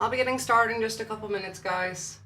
I'll be getting started in just a couple minutes, guys.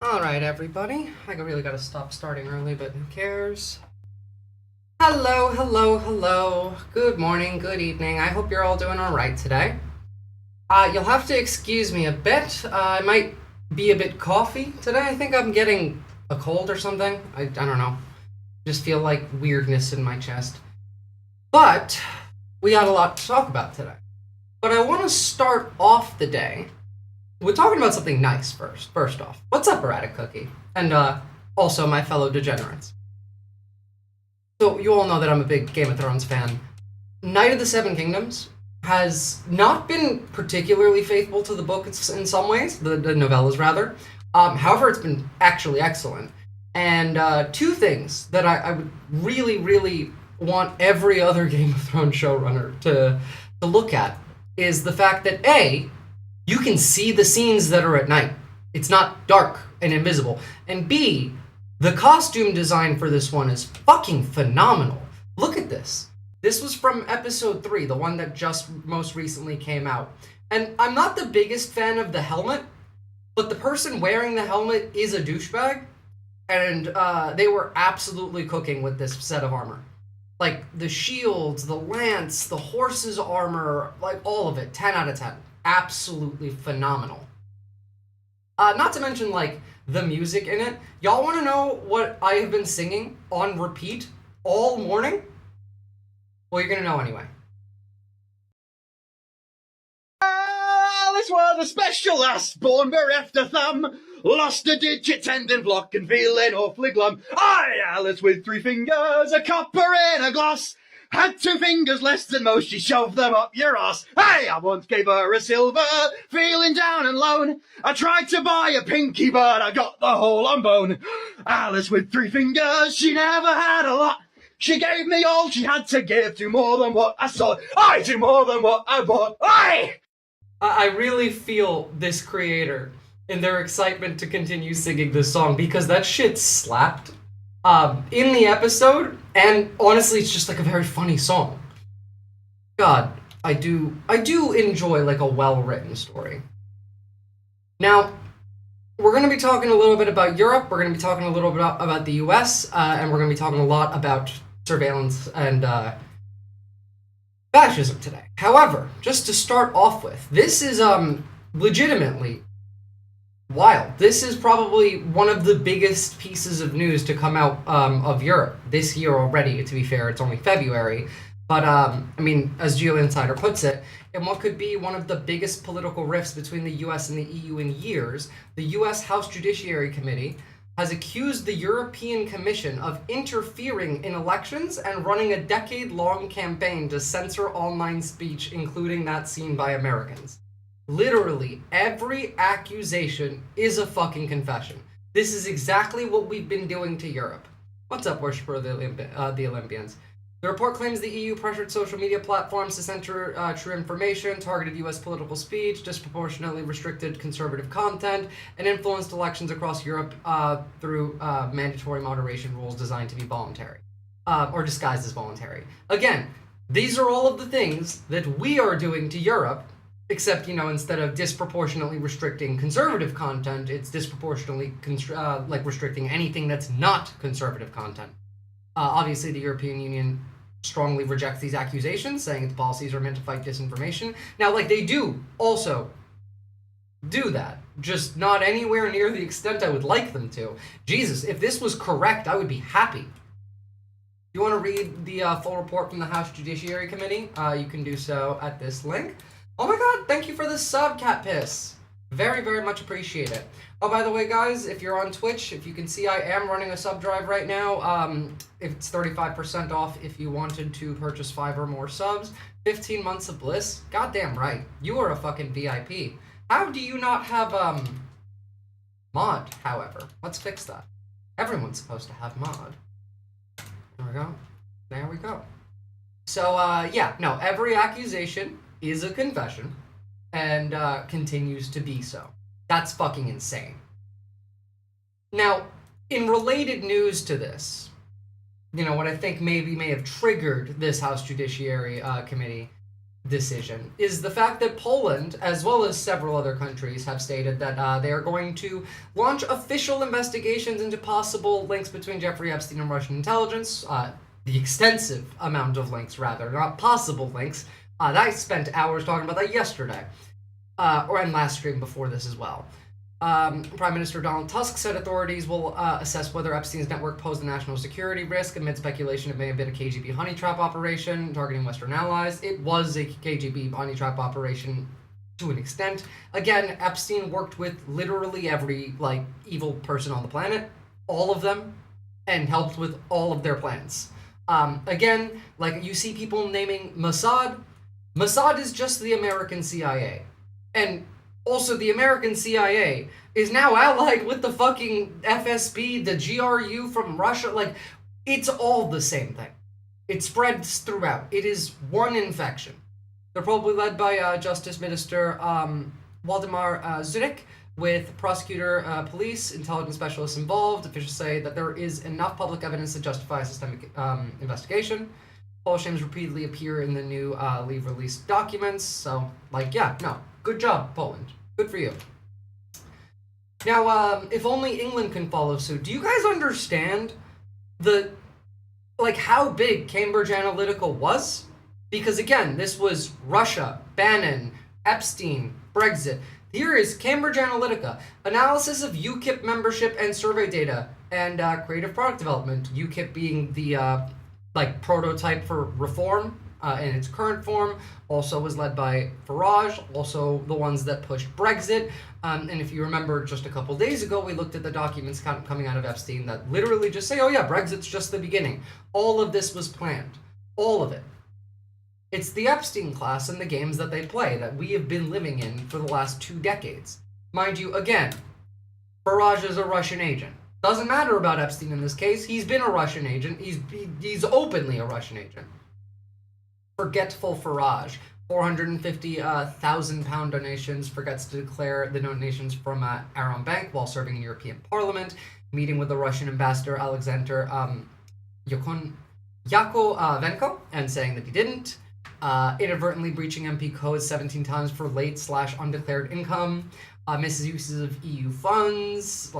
Alright, everybody. I really gotta stop starting early, but who cares? Hello, hello, hello. Good morning, good evening. I hope you're all doing alright today. You'll have to excuse me a bit. I might be a bit coughy today. I think I'm getting a cold or something. I don't know. Just feel like weirdness in my chest. But we got a lot to talk about today. But I want to start off the day with talking about something nice first. First off, what's up, Erratic Cookie? And also my fellow degenerates. So you all know that I'm a big Game of Thrones fan. Knight of the Seven Kingdoms has not been particularly faithful to the book in some ways, the novellas rather. However, it's been actually excellent. And two things that I would really, really want every other Game of Thrones showrunner to look at is the fact that A, you can see the scenes that are at night. It's not dark and invisible. And B, the costume design for this one is fucking phenomenal. Look at this. This was from episode 3, the one that just most recently came out. And I'm not the biggest fan of the helmet, but the person wearing the helmet is a douchebag. And they were absolutely cooking with this set of armor. Like, the shields, the lance, the horse's armor, like, all of it. 10 out of 10. Absolutely phenomenal. Not to mention, like, the music in it. Y'all want to know what I have been singing on repeat all morning? Well, you're going to know anyway. Alice was a special lass, born bereft of thumb, lost a digit tendon block and feeling awfully glum. I, Alice with 3 fingers, a copper in a gloss, had 2 fingers less than most, she shoved them up your ass. Hey, I once gave her a silver, feeling down and lone. I tried to buy a pinky, but I got the whole on bone. Alice with 3 fingers, she never had a lot. She gave me all she had to give, to more than what I saw. I do more than what I bought. I really feel this creator in their excitement to continue singing this song because that shit slapped in the episode, and honestly, it's just like a very funny song. God, I do enjoy like a well-written story. Now, we're going to be talking a little bit about Europe, we're going to be talking a little bit about the US, and we're going to be talking a lot about surveillance and fascism today. However, just to start off with, this is legitimately wild. This is probably one of the biggest pieces of news to come out of Europe this year already. To be fair, it's only February. But, I mean, as Geo Insider puts it, in what could be one of the biggest political rifts between the US and the EU in years, the US House Judiciary Committee has accused the European Commission of interfering in elections and running a decade-long campaign to censor online speech, including that seen by Americans. Literally, every accusation is a fucking confession. This is exactly what we've been doing to Europe. What's up, worshiper of the Olympians? The report claims the EU pressured social media platforms to censor true information, targeted US political speech, disproportionately restricted conservative content, and influenced elections across Europe through mandatory moderation rules designed to be voluntary, or disguised as voluntary. Again, these are all of the things that we are doing to Europe, except, you know, instead of disproportionately restricting conservative content, it's disproportionately restricting anything that's not conservative content. Obviously, the European Union strongly rejects these accusations, saying its policies are meant to fight disinformation. Now, like, they do also do that, just not anywhere near the extent I would like them to. Jesus, if this was correct, I would be happy. You want to read the full report from the House Judiciary Committee? You can do so at this link. Oh my god, thank you for the sub, Cat Piss. Very, very much appreciate it. Oh, by the way, guys, if you're on Twitch, if you can see, I am running a sub drive right now. It's 35% off if you wanted to purchase 5 or more subs. 15 months of bliss. Goddamn right. You are a fucking VIP. How do you not have, mod, however? Let's fix that. Everyone's supposed to have mod. There we go. There we go. So, yeah, no, every accusation is a confession, and continues to be so. That's fucking insane. Now, in related news to this, you know, what I think may have triggered this House Judiciary Committee, decision is the fact that Poland, as well as several other countries, have stated that they are going to launch official investigations into possible links between Jeffrey Epstein and Russian intelligence. The extensive amount of links, rather, not possible links. I spent hours talking about that yesterday, and last stream before this as well. Prime Minister Donald Tusk said authorities will assess whether Epstein's network posed a national security risk amid speculation it may have been a KGB honey trap operation targeting Western allies. It was a KGB honey trap operation to an extent. Again, Epstein worked with literally every, evil person on the planet, all of them, and helped with all of their plans. Again, you see people naming Mossad. Mossad is just the American CIA. And also, the American CIA is now allied with the fucking FSB, the GRU from Russia. It's all the same thing. It spreads throughout. It is one infection. They're probably led by Justice Minister Waldemar Zurek, with prosecutor, police, intelligence specialists involved. Officials say that there is enough public evidence to justify a systemic investigation. Paul Shames repeatedly appear in the new leave release documents. So, good job, Poland. Good for you. Now, if only England can follow suit. Do you guys understand how big Cambridge Analytica was? Because again, this was Russia, Bannon, Epstein, Brexit. Here is Cambridge Analytica, analysis of UKIP membership and survey data, and creative product development. UKIP being the prototype for reform in its current form, also was led by Farage, also the ones that pushed Brexit. And if you remember, just a couple days ago, we looked at the documents coming out of Epstein that literally just say, oh yeah, Brexit's just the beginning. All of this was planned. All of it. It's the Epstein class and the games that they play that we have been living in for the last 2 decades. Mind you, again, Farage is a Russian agent. Doesn't matter about Epstein in this case. He's been a Russian agent. He's openly a Russian agent. Forgetful Farage. £450,000 donations. Forgets to declare the donations from Aron Bank while serving in European Parliament. Meeting with the Russian ambassador Alexander Yakovenko and saying that he didn't. Inadvertently breaching MP codes 17 times for late/undeclared income. Misuses of EU funds.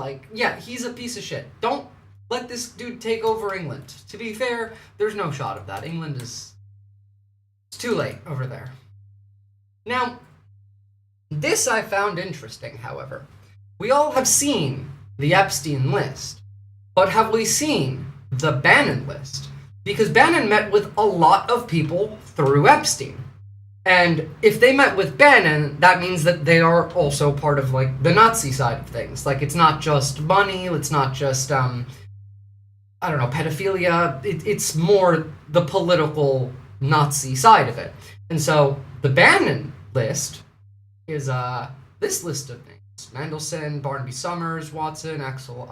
He's a piece of shit. Don't let this dude take over England. To be fair, there's no shot of that. England is... It's too late over there. Now, this I found interesting, however. We all have seen the Epstein list, but have we seen the Bannon list? Because Bannon met with a lot of people through Epstein. And if they met with Bannon, that means that they are also part of, the Nazi side of things. It's not just money, it's not just, pedophilia. It's more the political Nazi side of it. And so, the Bannon list is, this list of names. Mandelson, Barnaby Summers, Watson, Axel,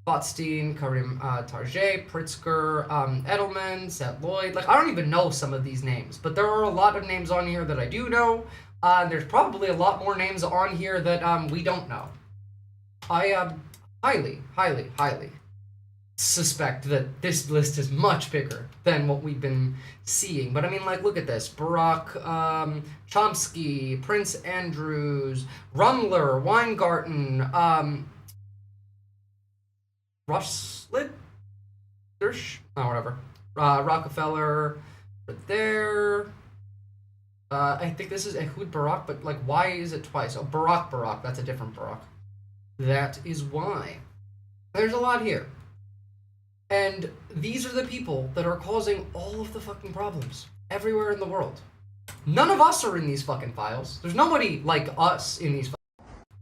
Botstein, Karim Tarjay, Pritzker, Edelman, Seth Lloyd. I don't even know some of these names, but there are a lot of names on here that I do know. There's probably a lot more names on here that we don't know. I highly, highly, highly suspect that this list is much bigger than what we've been seeing. But I mean, look at this. Barack, Chomsky, Prince Andrews, Rumler, Weingarten, Rushlet? Whatever. Rockefeller, right there. I think this is Ehud Barak, but why is it twice? Oh, Barak, that's a different Barak. That is why. There's a lot here. And these are the people that are causing all of the fucking problems everywhere in the world. None of us are in these fucking files. There's nobody like us in these files.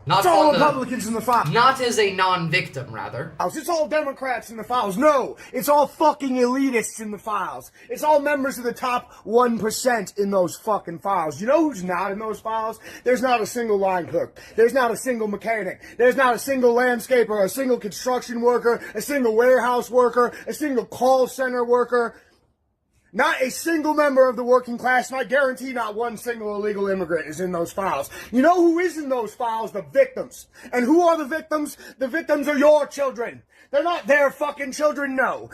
It's all Republicans in the files. Not as a non-victim, rather. It's all Democrats in the files. No, it's all fucking elitists in the files. It's all members of the top 1% in those fucking files. You know who's not in those files? There's not a single line cook. There's not a single mechanic. There's not a single landscaper, a single construction worker, a single warehouse worker, a single call center worker. Not a single member of the working class, and I guarantee not one single illegal immigrant is in those files. You know who is in those files? The victims. And who are the victims? The victims are your children. They're not their fucking children, no.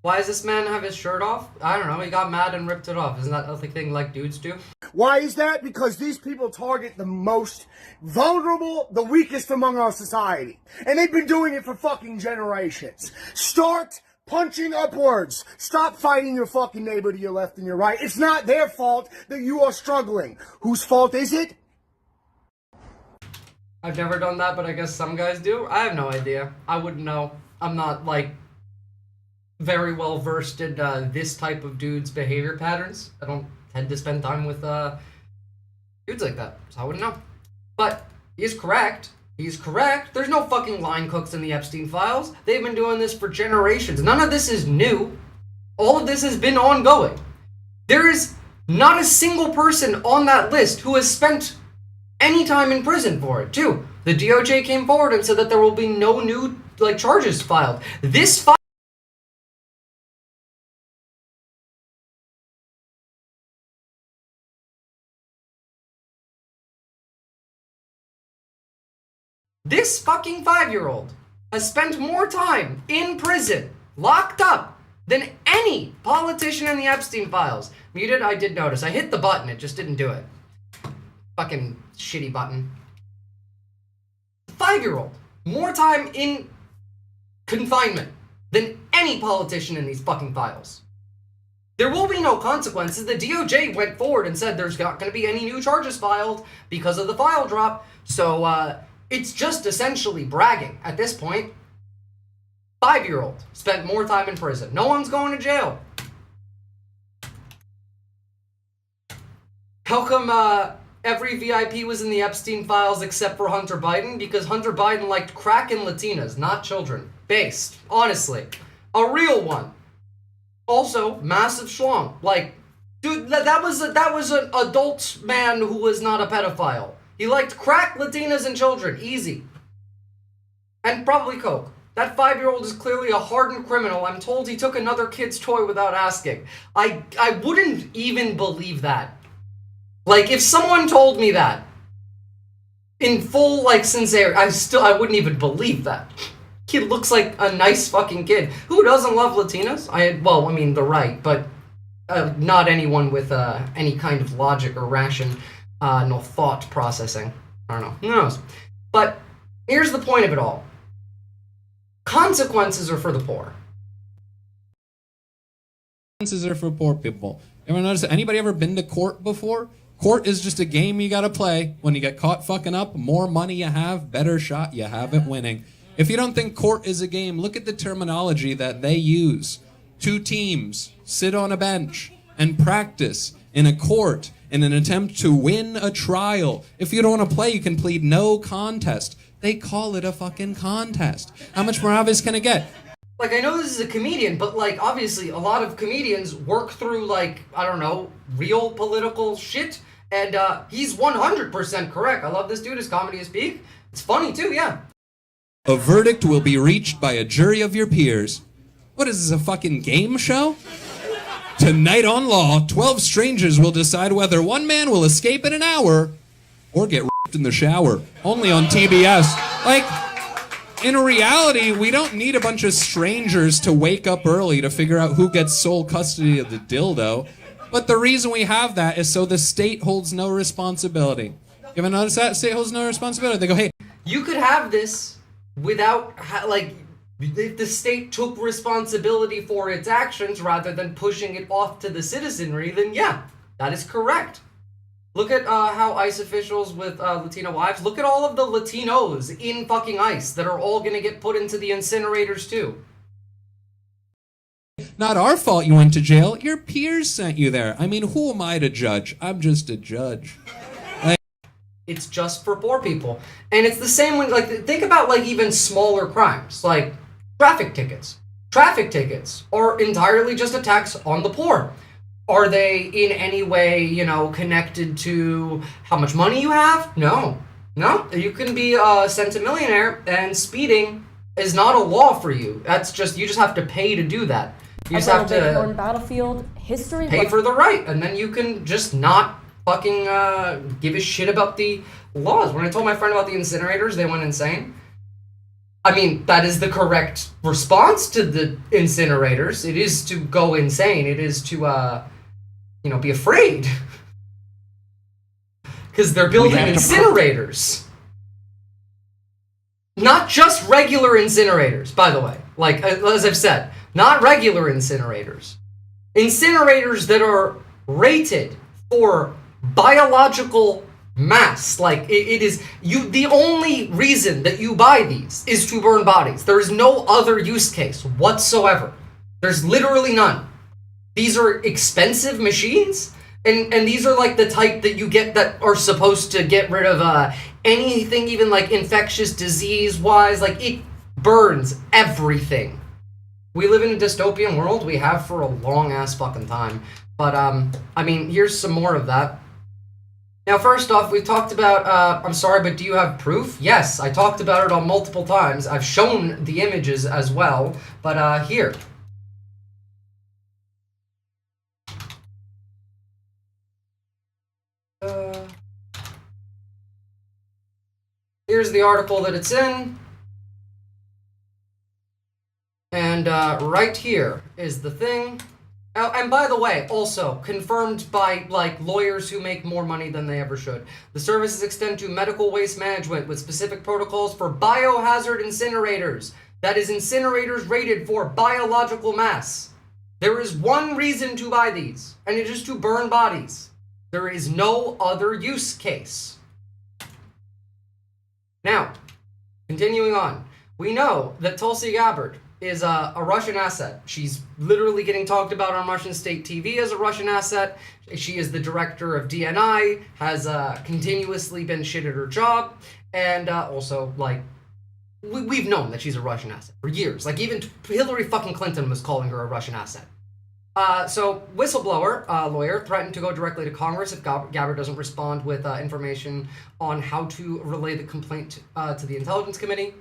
Why does this man have his shirt off? I don't know. He got mad and ripped it off. Isn't that a thing like dudes do? Why is that? Because these people target the most vulnerable, the weakest among our society. And they've been doing it for fucking generations. Start punching upwards. Stop fighting your fucking neighbor to your left and your right. It's not their fault that you are struggling. Whose fault is it? I've never done that, but I guess some guys do. I have no idea. I wouldn't know. I'm not, like, very well versed in this type of dude's behavior patterns. I don't tend to spend time with dudes like that, so I wouldn't know. But he's correct. He's correct. There's no fucking line cooks in the Epstein files. They've been doing this for generations. None of this is new. All of this has been ongoing. There is not a single person on that list who has spent any time in prison for it, too. The DOJ came forward and said that there will be no new, like, charges filed. This fucking 5-year-old has spent more time in prison, locked up, than any politician in the Epstein files. Muted? I did notice. I hit the button, it just didn't do it. Fucking shitty button. 5-year-old. More time in confinement than any politician in these fucking files. There will be no consequences. The DOJ went forward and said there's not going to be any new charges filed because of the file drop. So, it's just essentially bragging at this point. 5-year-old spent more time in prison. No one's going to jail. How come every VIP was in the Epstein files except for Hunter Biden? Because Hunter Biden liked crack and Latinas, not children. Based, honestly. A real one. Also, massive schlong. Like, dude, that was an adult man who was not a pedophile. He liked crack, Latinas, and children. Easy. And probably coke. That 5-year-old is clearly a hardened criminal. I'm told he took another kid's toy without asking. I wouldn't even believe that. Like, if someone told me that, in full, like, sincerity, I wouldn't even believe that. Kid looks like a nice fucking kid. Who doesn't love Latinas? I mean, the right, but not anyone with any kind of logic or no thought processing. I don't know. Who knows? But here's the point of it all. Consequences are for the poor. Consequences are for poor people. Ever notice that? Anybody ever been to court before? Court is just a game you gotta play. When you get caught fucking up, more money you have, better shot you have at winning. If you don't think court is a game, look at the terminology that they use. 2 teams sit on a bench and practice in a court in an attempt to win a trial. If you don't want to play, you can plead no contest. They call it a fucking contest. How much more obvious can it get? Like, I know this is a comedian, but, like, obviously a lot of comedians work through, like, I don't know, real political shit, and he's 100% correct. I love this dude. His comedy is peak. It's funny, too, yeah. A verdict will be reached by a jury of your peers. What is this, a fucking game show? Tonight on Law, 12 strangers will decide whether one man will escape in an hour or get ripped in the shower. Only on TBS. Like, in reality, we don't need a bunch of strangers to wake up early to figure out who gets sole custody of the dildo. But the reason we have that is so the state holds no responsibility. You ever notice that? State holds no responsibility. They go, hey. You could have this without, if the state took responsibility for its actions rather than pushing it off to the citizenry, then yeah, that is correct. Look at how ICE officials with Latino wives, look at all of the Latinos in fucking ICE that are all gonna get put into the incinerators too. Not our fault you went to jail. Your peers sent you there. I mean, who am I to judge? I'm just a judge. It's just for poor people. And it's the same when, like, think about, like, even smaller crimes, like traffic tickets. Traffic tickets are entirely just a tax on the poor. Are they in any way, connected to how much money you have? No. No. You can be a centimillionaire, and speeding is not a law for you. That's just, you just have to pay to do that. You just have to on Battlefield history. Pay for the right, and then you can just not fucking give a shit about the laws. When I told my friend about the incinerators, they went insane. I mean, that is the correct response to the incinerators. It is to go insane. It is to, be afraid. Because they're building incinerators. Not just regular incinerators, by the way. Like, as I've said, not regular incinerators. Incinerators that are rated for biological mass. Like, it is... the only reason that you buy these is to burn bodies. There is no other use case whatsoever. There's literally none. These are expensive machines, and these are like the type that you get that are supposed to get rid of anything, even like infectious disease-wise. Like, it burns everything. We live in a dystopian world. We have for a long-ass fucking time. But, I mean, here's some more of that. Now, first off, we talked about, I'm sorry, but do you have proof? Yes, I talked about it on multiple times. I've shown the images as well, but, here. Here's the article that it's in. And, right here is the thing. Oh, and by the way, also confirmed by, like, lawyers who make more money than they ever should. The services extend to medical waste management with specific protocols for biohazard incinerators. That is, incinerators rated for biological mass. There is one reason to buy these, and it is to burn bodies. There is no other use case. Now, continuing on, we know that Tulsi Gabbard is a Russian asset. She's literally getting talked about on Russian state TV as a Russian asset. She is the director of DNI, has continuously been shit at her job, and also, like, we've known that she's a Russian asset for years. Like, even Hillary fucking Clinton was calling her a Russian asset. So, whistleblower lawyer threatened to go directly to Congress if Gabbard doesn't respond with information on how to relay the complaint to the Intelligence Committee.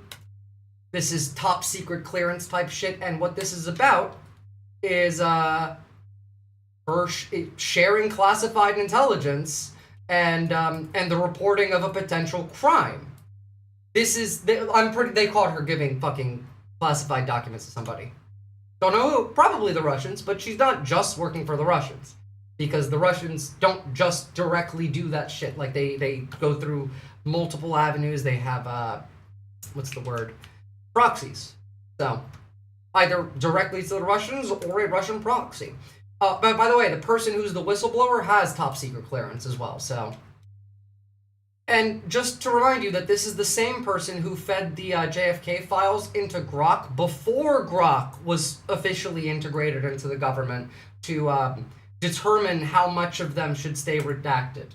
This is top secret clearance type shit, and what this is about is her sharing classified intelligence and the reporting of a potential crime. This is they caught her giving fucking classified documents to somebody. Don't know who, probably the Russians, but she's not just working for the Russians, because the Russians don't just directly do that shit. Like, they go through multiple avenues. They have what's the word? Proxies. So, either directly to the Russians or a Russian proxy. But by the way, the person who's the whistleblower has top secret clearance as well, so. And just to remind you that this is the same person who fed the JFK files into Grok before Grok was officially integrated into the government to determine how much of them should stay redacted.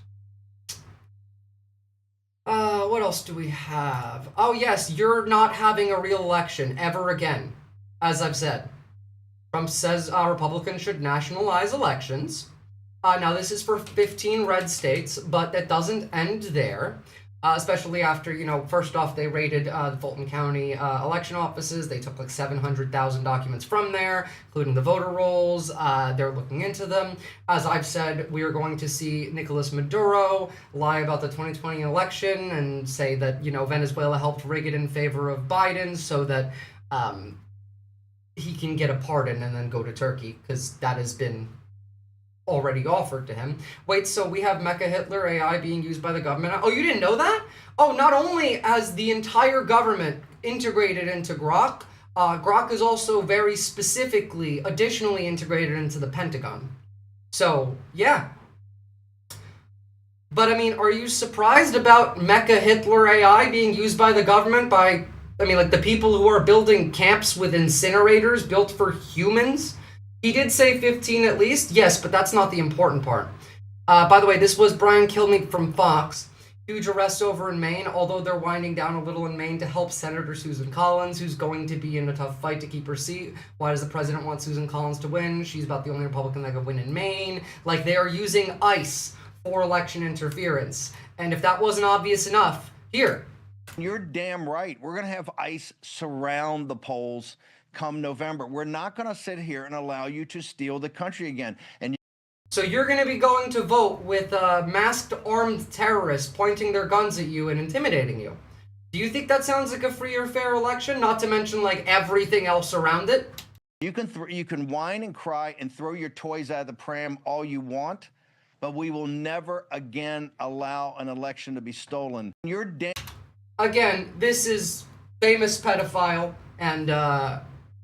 What else do we have? Oh, yes, you're not having a real election ever again, as I've said. Trump says Republicans should nationalize elections. Now, this is for 15 red states, but that doesn't end there, especially after, first off, they raided the Fulton County election offices. They took like 700,000 documents from there, including the voter rolls. They're looking into them. As I've said, we are going to see Nicolas Maduro lie about the 2020 election and say that, Venezuela helped rig it in favor of Biden so that he can get a pardon and then go to Turkey, because that has been already offered to him. Wait, so we have Mecha Hitler AI being used by the government? Oh, you didn't know that? Oh, not only has the entire government integrated into Grok, Grok is also very specifically, additionally integrated into the Pentagon. So, yeah. But, I mean, are you surprised about Mecha Hitler AI being used by the government by, like the people who are building camps with incinerators built for humans? He did say 15 at least, yes, but that's not the important part. By the way, this was Brian Kilmeade from Fox. Huge arrests over in Maine, although they're winding down a little in Maine to help Senator Susan Collins, who's going to be in a tough fight to keep her seat. Why does the president want Susan Collins to win? She's about the only Republican that could win in Maine. Like, they are using ICE for election interference. And if that wasn't obvious enough, here. You're damn right. We're going to have ICE surround the polls come November. We're not going to sit here and allow you to steal the country again. And so you're going to be going to vote with masked armed terrorists pointing their guns at you and intimidating you. Do you think that sounds like a free or fair election? Not to mention like everything else around it. You can whine and cry and throw your toys out of the pram all you want, but we will never again allow an election to be stolen. You're Again, this is famous pedophile and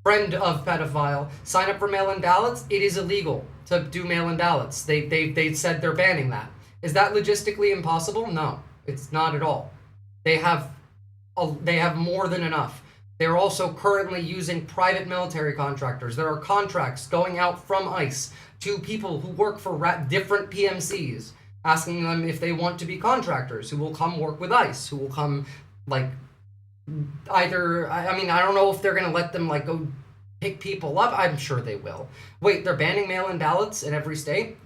friend of pedophile. Sign up for mail-in ballots. It is illegal to do mail-in ballots. They said they're banning that. Is that logistically impossible? No, it's not at all. They have more than enough. They're also currently using private military contractors. There are contracts going out from ICE to people who work for different PMCs, asking them if they want to be contractors, who will come work with ICE, who will come, like, either, I mean, I don't know if they're going to let them, like, go pick people up. I'm sure they will. Wait, they're banning mail-in ballots in every state?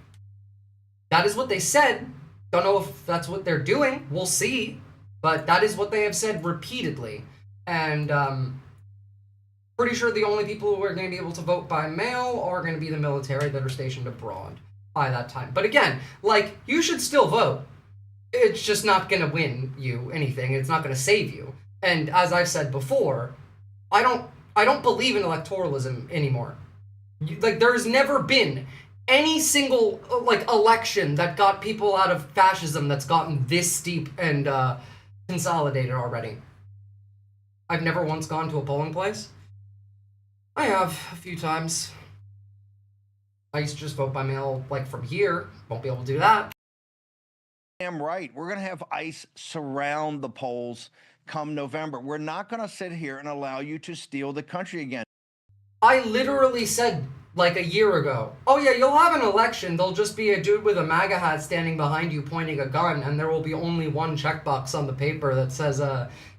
That is what they said. Don't know if that's what they're doing. We'll see. But that is what they have said repeatedly. And pretty sure the only people who are going to be able to vote by mail are going to be the military that are stationed abroad by that time. But again, like, you should still vote. It's just not going to win you anything. It's not going to save you. And as I've said before, I don't believe in electoralism anymore. Like, there's never been any single like election that got people out of fascism that's gotten this steep and consolidated already. I've never once gone to a polling place. I have a few times. I used to just vote by mail, like, from here. Won't be able to do that. damn right. We're going to have ICE surround the polls come November. We're not going to sit here and allow you to steal the country again. I literally said, like, a year ago, oh yeah, you'll have an election. There'll just be a dude with a MAGA hat standing behind you pointing a gun, and there will be only one checkbox on the paper that says,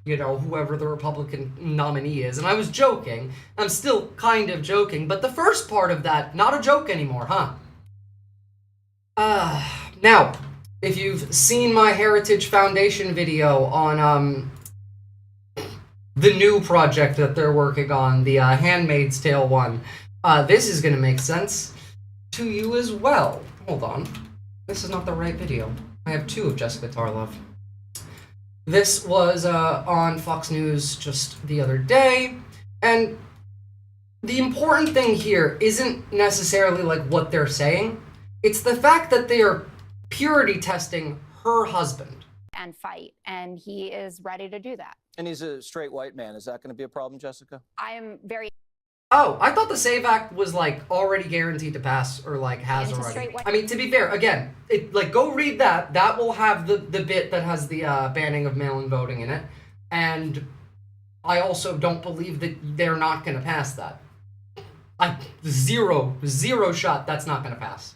you know, whoever the Republican nominee is. And I was joking. I'm still kind of joking, but the first part of that, not a joke anymore, huh? Now, if you've seen my Heritage Foundation video on, the new project that they're working on, the Handmaid's Tale one, this is gonna make sense to you as well. Hold on. This is not the right video. I have two of Jessica Tarlov. This was on Fox News just the other day, and the important thing here isn't necessarily like what they're saying. It's the fact that they are purity testing her husband. And fight, and he is ready to do that. And he's a straight white man. Is that going to be a problem, Jessica? I am very... Oh, I thought the SAVE Act was, like, already guaranteed to pass, or, like, has already. I mean, to be fair, again, go read that. That will have the bit that has the banning of mail-in voting in it. And I also don't believe that they're not going to pass that. Zero shot that's not going to pass.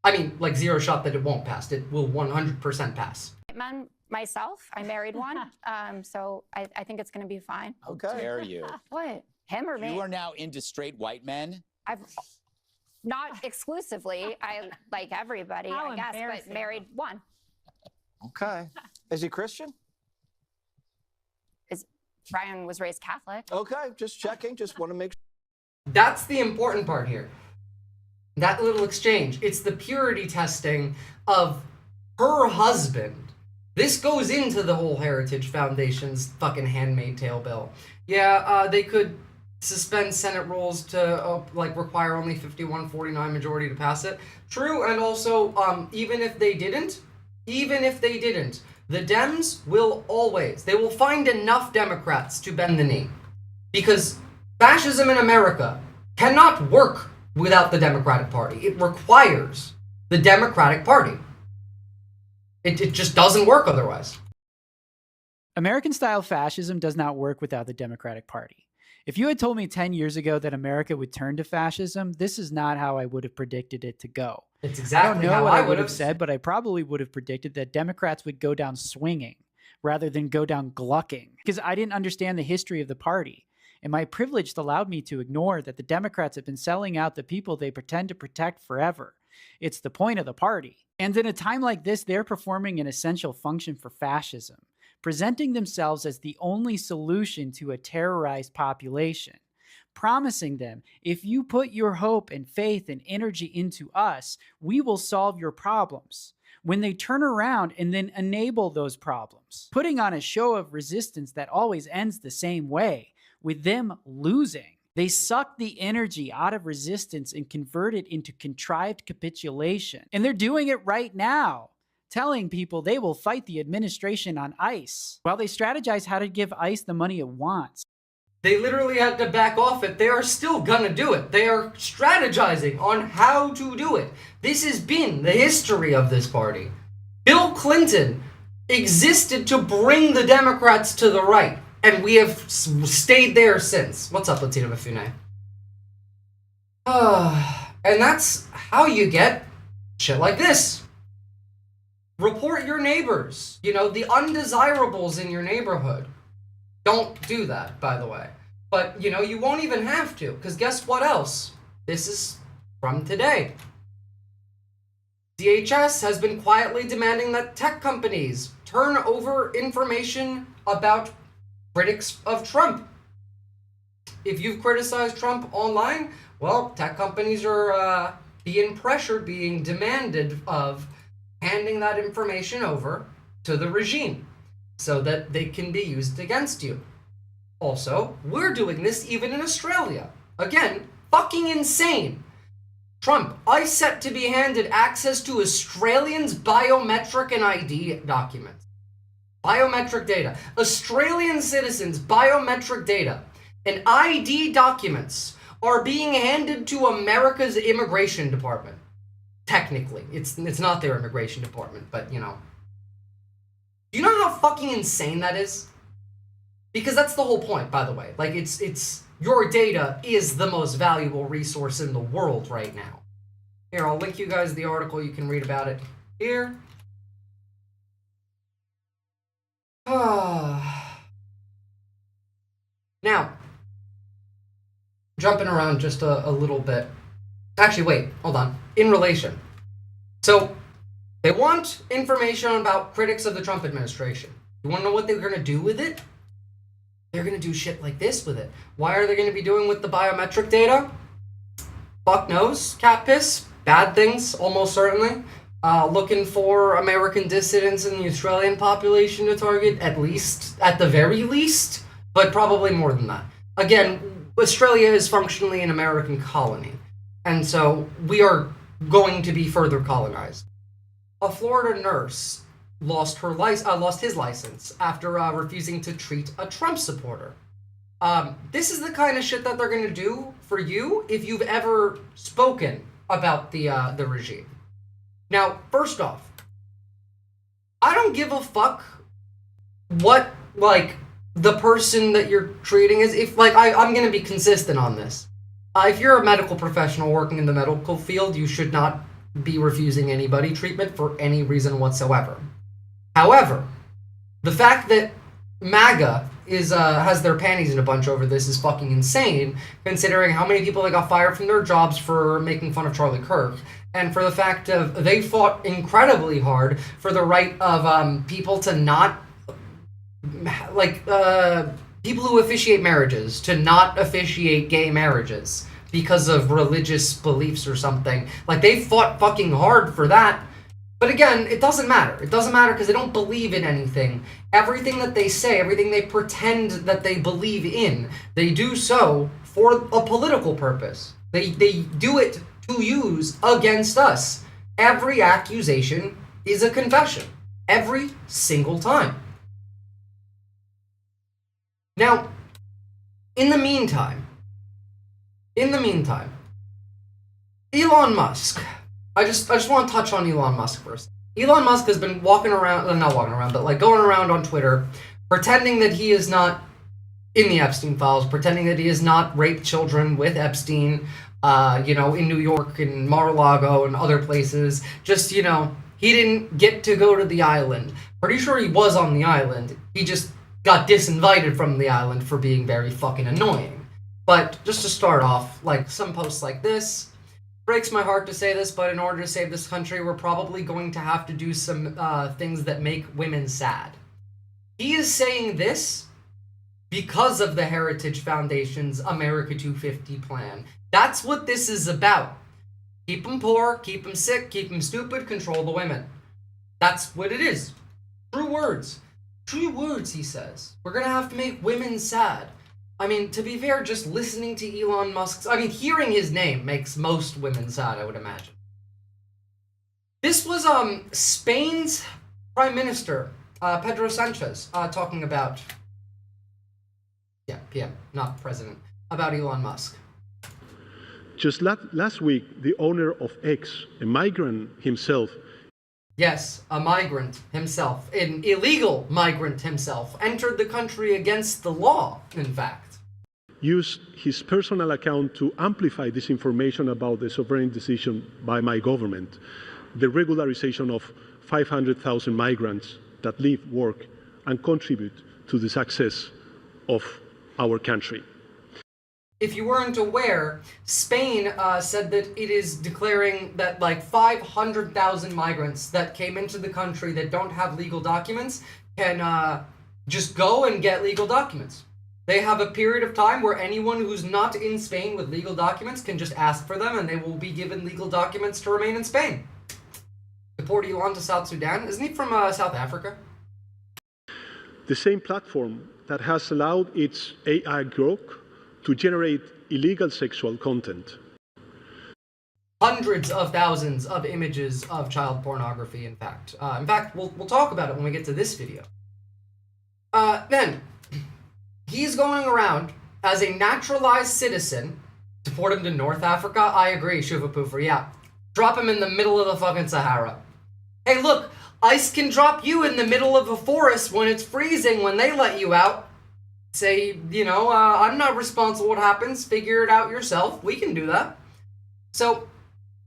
I mean, like, zero shot that it won't pass. It will 100% pass. Man, myself, I married one, so I think it's going to be fine. How dare you? What? Him or me? You are now into straight white men? I've not exclusively. I like everybody, I guess, but married one. Okay. Is he Christian? Brian was raised Catholic. Okay, just checking. Just want to make sure. That's the important part here. That little exchange. It's the purity testing of her husband. This goes into the whole Heritage Foundation's fucking Handmaid's Tale bill. Yeah, they could suspend Senate rules to, like, require only 51-49 majority to pass it. True, and also, even if they didn't, the Dems will always, they will find enough Democrats to bend the knee. Because fascism in America cannot work without the Democratic Party. It requires the Democratic Party. It just doesn't work otherwise. American-style fascism does not work without the Democratic Party. If you had told me 10 years ago that America would turn to fascism, this is not how I would have predicted it to go. It's exactly I don't know how what I I would have said, but I probably would have predicted that Democrats would go down swinging rather than go down glucking, because I didn't understand the history of the party. And my privilege allowed me to ignore that the Democrats have been selling out the people they pretend to protect forever. It's the point of the party. And in a time like this, they're performing an essential function for fascism, presenting themselves as the only solution to a terrorized population. promising them, if you put your hope and faith and energy into us, we will solve your problems. When they turn around and then enable those problems, putting on a show of resistance that always ends the same way, with them losing. They suck the energy out of resistance and convert it into contrived capitulation. And they're doing it right now, telling people they will fight the administration on ICE, while they strategize how to give ICE the money it wants. They literally had to back off it. They are still gonna do it. They are strategizing on how to do it. This has been the history of this party. Bill Clinton existed to bring the Democrats to the right, and we have stayed there since. What's up, Latino Mafune? And that's how you get shit like this. Report your neighbors. You know, the undesirables in your neighborhood. Don't do that, by the way. But, you know, you won't even have to, because guess what else? This is from today. DHS has been quietly demanding that tech companies turn over information about critics of Trump. If you've criticized Trump online, well, tech companies are being pressured, being demanded of handing that information over to the regime, so that they can be used against you. Also, we're doing this even in Australia. Again, fucking insane. Trump, I set to be handed access to Australians' biometric and ID documents. Biometric data. Australian citizens' biometric data and ID documents are being handed to America's immigration department. Technically. It's not their immigration department, but you know. Do you know how fucking insane that is? Because that's the whole point, by the way. Like, it's your data is the most valuable resource in the world right now. Here, I'll link you guys the article. You can read about it here. Now, jumping around just a little bit. Actually, wait, hold on. In relation. So, they want information about critics of the Trump administration. You want to know what they're going to do with it? They're going to do shit like this with it. Why are they going to be doing with the biometric data? Fuck knows. Cat piss. Bad things, almost certainly. Looking for American dissidents in the Australian population to target, at the very least, but probably more than that. Again, Australia is functionally an American colony, and so we are going to be further colonized. A Florida nurse lost his license after refusing to treat a Trump supporter. This is the kind of shit that they're going to do for you if you've ever spoken about the regime. Now, first off, I don't give a fuck what, like, the person that you're treating is. If, like, I'm going to be consistent on this. If you're a medical professional working in the medical field, you should not be refusing anybody treatment for any reason whatsoever. However, the fact that MAGA has their panties in a bunch over this is fucking insane, considering how many people they got fired from their jobs for making fun of Charlie Kirk, and for the fact of they fought incredibly hard for the right of people to not, like, people who officiate marriages to not officiate gay marriages because of religious beliefs or something. Like, they fought fucking hard for that. But again, it doesn't matter. It doesn't matter because they don't believe in anything. Everything that they say, everything they pretend that they believe in, they do so for a political purpose. They do it to use against us. Every accusation is a confession. Every single time. Now, in the meantime, Elon Musk. I just want to touch on Elon Musk first. Elon Musk has been not walking around, but like going around on Twitter, pretending that he is not in the Epstein files, pretending that he has not raped children with Epstein, in New York and Mar-a-Lago and other places. Just, he didn't get to go to the island. Pretty sure he was on the island. He just got disinvited from the island for being very fucking annoying. But just to start off, like, some posts like this, breaks my heart to say this, but in order to save this country, we're probably going to have to do some things that make women sad. He is saying this because of the Heritage Foundation's America 250 plan. That's what this is about. Keep them poor, keep them sick, keep them stupid, control the women. That's what it is. True words. True words, he says. We're gonna have to make women sad. I mean, to be fair, just listening to Elon Musk's... I mean, hearing his name makes most women sad, I would imagine. This was Spain's Prime Minister, Pedro Sanchez, talking about... Yeah, PM, not president. About Elon Musk. Just last week, the owner of X, a migrant himself... Yes, a migrant himself, an illegal migrant himself, entered the country against the law, in fact. Used his personal account to amplify disinformation about the sovereign decision by my government, the regularization of 500,000 migrants that live, work, and contribute to the success of our country. If you weren't aware, Spain said that it is declaring that like 500,000 migrants that came into the country that don't have legal documents can just go and get legal documents. They have a period of time where anyone who's not in Spain with legal documents can just ask for them and they will be given legal documents to remain in Spain. Deport Elon to South Sudan. Isn't he from South Africa? The same platform that has allowed its AI grok to generate illegal sexual content. Hundreds of thousands of images of child pornography, in fact. We'll talk about it when we get to this video. Then, he's going around as a naturalized citizen. Deport him to North Africa? I agree, Shuva Poofer, yeah. Drop him in the middle of the fucking Sahara. Hey, look, ICE can drop you in the middle of a forest when it's freezing when they let you out. Say, you know, I'm not responsible what happens, figure it out yourself. We can do that. So,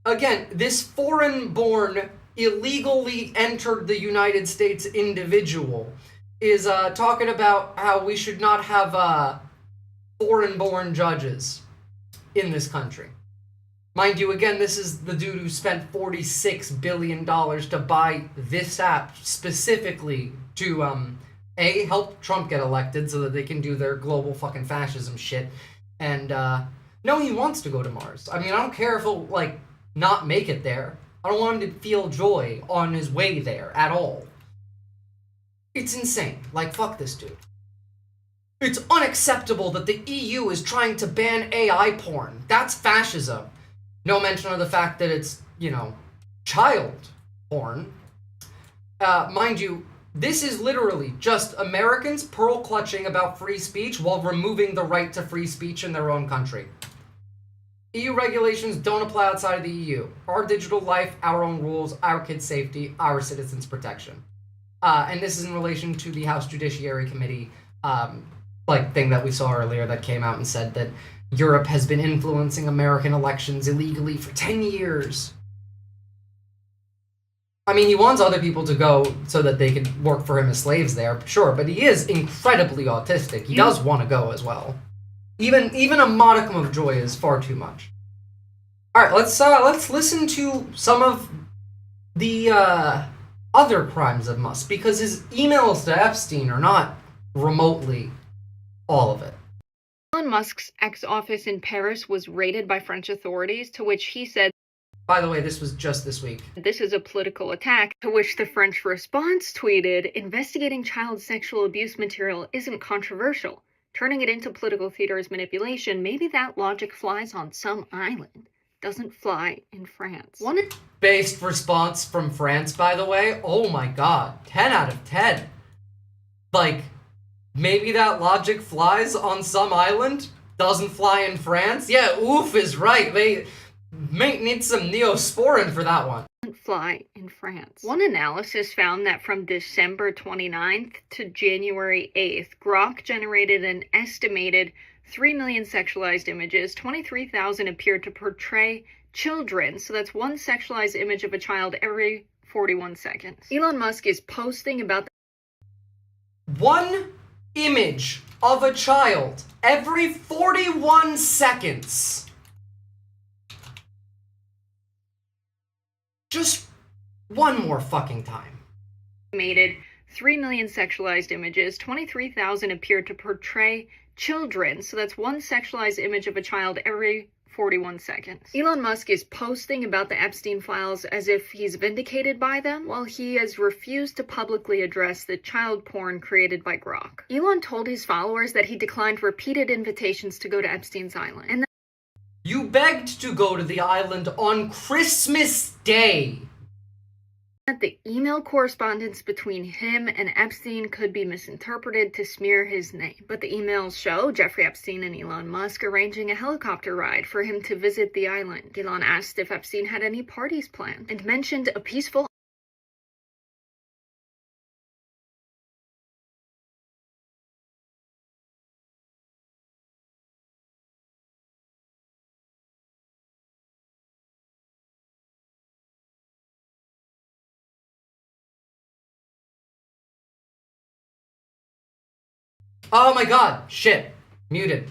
again, this foreign-born, illegally entered the United States individual is talking about how we should not have foreign-born judges in this country. Mind you, again, this is the dude who spent $46 billion to buy this app specifically to, A, help Trump get elected so that they can do their global fucking fascism shit. And, no, he wants to go to Mars. I mean, I don't care if he'll, like, not make it there. I don't want him to feel joy on his way there at all. It's insane. Like, fuck this dude. It's unacceptable that the EU is trying to ban AI porn. That's fascism. No mention of the fact that it's, you know, child porn. Mind you, this is literally just Americans pearl-clutching about free speech while removing the right to free speech in their own country. EU regulations don't apply outside of the EU. Our digital life, our own rules, our kids' safety, our citizens' protection. And this is in relation to the House Judiciary Committee, thing that we saw earlier that came out and said that Europe has been influencing American elections illegally for 10 years. I mean, he wants other people to go so that they can work for him as slaves there, sure, but he is incredibly autistic. He does want to go as well. Even a modicum of joy is far too much. All right, let's listen to some of the other crimes of Musk, because his emails to Epstein are not remotely all of it. Elon Musk's ex-office in Paris was raided by French authorities, to which he said, by the way, this was just this week. "This is a political attack," to which the French response tweeted, "Investigating child sexual abuse material isn't controversial. Turning it into political theater is manipulation. Maybe that logic flies on some island. Doesn't fly in France." Based response from France, by the way. Oh my god. 10 out of 10. Like, maybe that logic flies on some island? Doesn't fly in France? Yeah, oof is right. They may need some Neosporin for that one. Fly in France. One analysis found that from December 29th to January 8th, Grok generated an estimated 3 million sexualized images. 23,000 appeared to portray children, so that's one sexualized image of a child every 41 seconds. Elon Musk is posting about one image of a child every 41 seconds. Just one more fucking time. Estimated 3 million sexualized images, 23,000 appeared to portray children. So that's one sexualized image of a child every 41 seconds. Elon Musk is posting about the Epstein files as if he's vindicated by them, while he has refused to publicly address the child porn created by Grok. Elon told his followers that he declined repeated invitations to go to Epstein's island. And you begged to go to the island on Christmas Day. That the email correspondence between him and Epstein could be misinterpreted to smear his name. But the emails show Jeffrey Epstein and Elon Musk arranging a helicopter ride for him to visit the island. Elon asked if Epstein had any parties planned and mentioned a peaceful Oh my god, shit. Muted.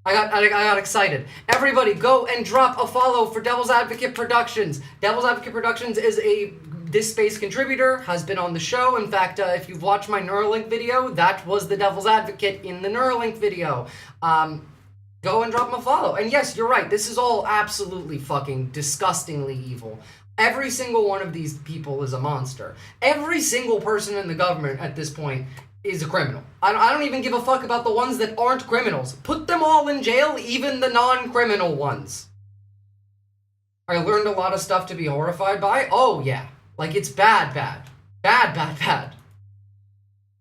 I got excited. Everybody go and drop a follow for Devil's Advocate Productions. Devil's Advocate Productions is a This Space contributor, has been on the show. In fact, if you've watched my Neuralink video, that was the Devil's Advocate in the Neuralink video. Go and drop them a follow. And yes, you're right, this is all absolutely fucking disgustingly evil. Every single one of these people is a monster. Every single person in the government at this point is a criminal. I don't even give a fuck about the ones that aren't criminals. Put them all in jail, even the non-criminal ones. I learned a lot of stuff to be horrified by. Oh yeah, like it's bad.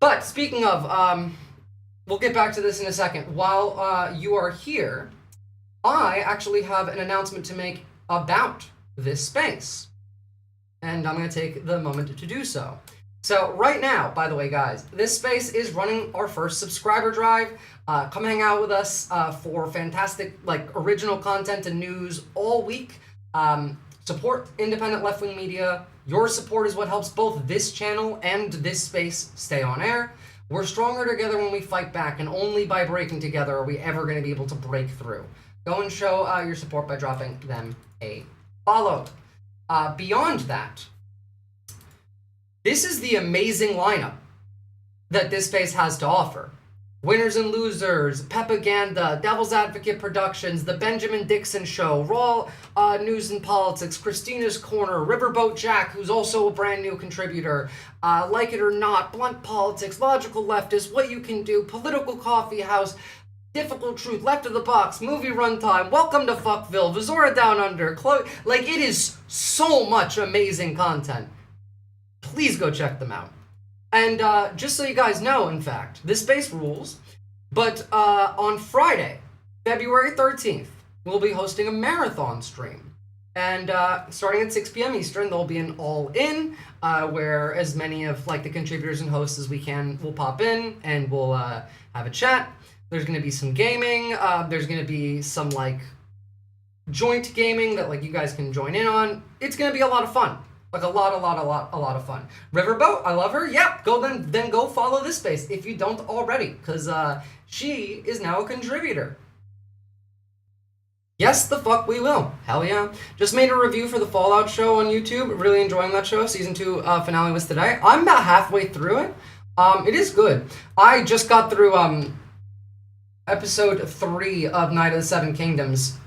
But speaking of, we'll get back to this in a second. While you are here, I actually have an announcement to make about this space. And I'm going to take the moment to do so. So right now, by the way, guys, this space is running our first subscriber drive. Come hang out with us for fantastic, like, original content and news all week. Support independent left-wing media. Your support is what helps both this channel and this space stay on air. We're stronger together when we fight back, and only by breaking together are we ever going to be able to break through. Go and show your support by dropping them a follow. Beyond that, this is the amazing lineup that this space has to offer. Winners and Losers, Pepaganda, Devil's Advocate Productions, The Benjamin Dixon Show, Raw News and Politics, Christina's Corner, Riverboat Jack, who's also a brand new contributor, Like It or Not, Blunt Politics, Logical Leftist, What You Can Do, Political Coffee House, Difficult Truth, Left of the Box, Movie Runtime, Welcome to Fuckville, Visora Down Under, like, it is so much amazing content. Please go check them out. And just so you guys know, in fact, this space rules, but on Friday, February 13th, we'll be hosting a marathon stream. And starting at 6 p.m. Eastern, there'll be an all-in, where as many of like the contributors and hosts as we can will pop in, and we'll have a chat. There's going to be some gaming. There's going to be some like joint gaming that like you guys can join in on. It's going to be a lot of fun. Like a lot of fun. Riverboat, I love her. Yep, go then go follow this space if you don't already, because she is now a contributor. Yes, the fuck we will. Hell yeah. Just made a review for the Fallout show on YouTube. Really enjoying that show. Season 2 finale was today. I'm about halfway through it. It is good. I just got through episode 3 of Night of the Seven Kingdoms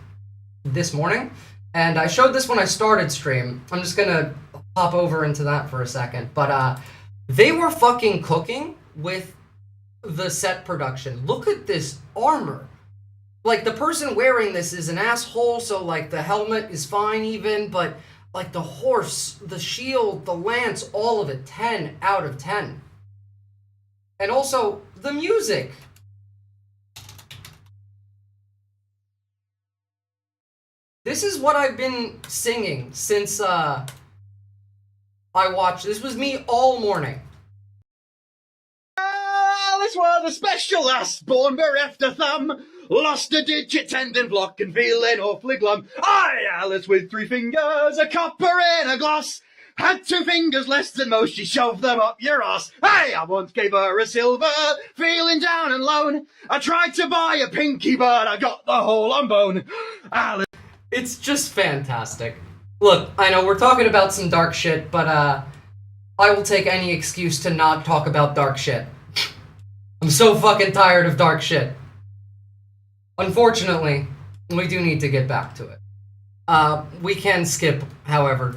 this morning. And I showed this when I started stream. I'm just gonna pop over into that for a second. But they were fucking cooking with the set production. Look at this armor. Like, the person wearing this is an asshole, so like the helmet is fine even, but like the horse, the shield, the lance, all of it, 10 out of 10. And also, the music. This is what I've been singing since I watched. This was me all morning. Alice was a special lass, born bereft of thumb, lost a digit, tendon block, and feeling awfully glum. I, Alice with 3 fingers, a copper in a gloss, had 2 fingers less than most, she shoved them up your ass. Hey, I once gave her a silver, feeling down and lone. I tried to buy a pinky, but I got the hole on bone. Alice. It's just fantastic. Look, I know we're talking about some dark shit, but I will take any excuse to not talk about dark shit. I'm so fucking tired of dark shit. Unfortunately, we do need to get back to it. We can skip, however,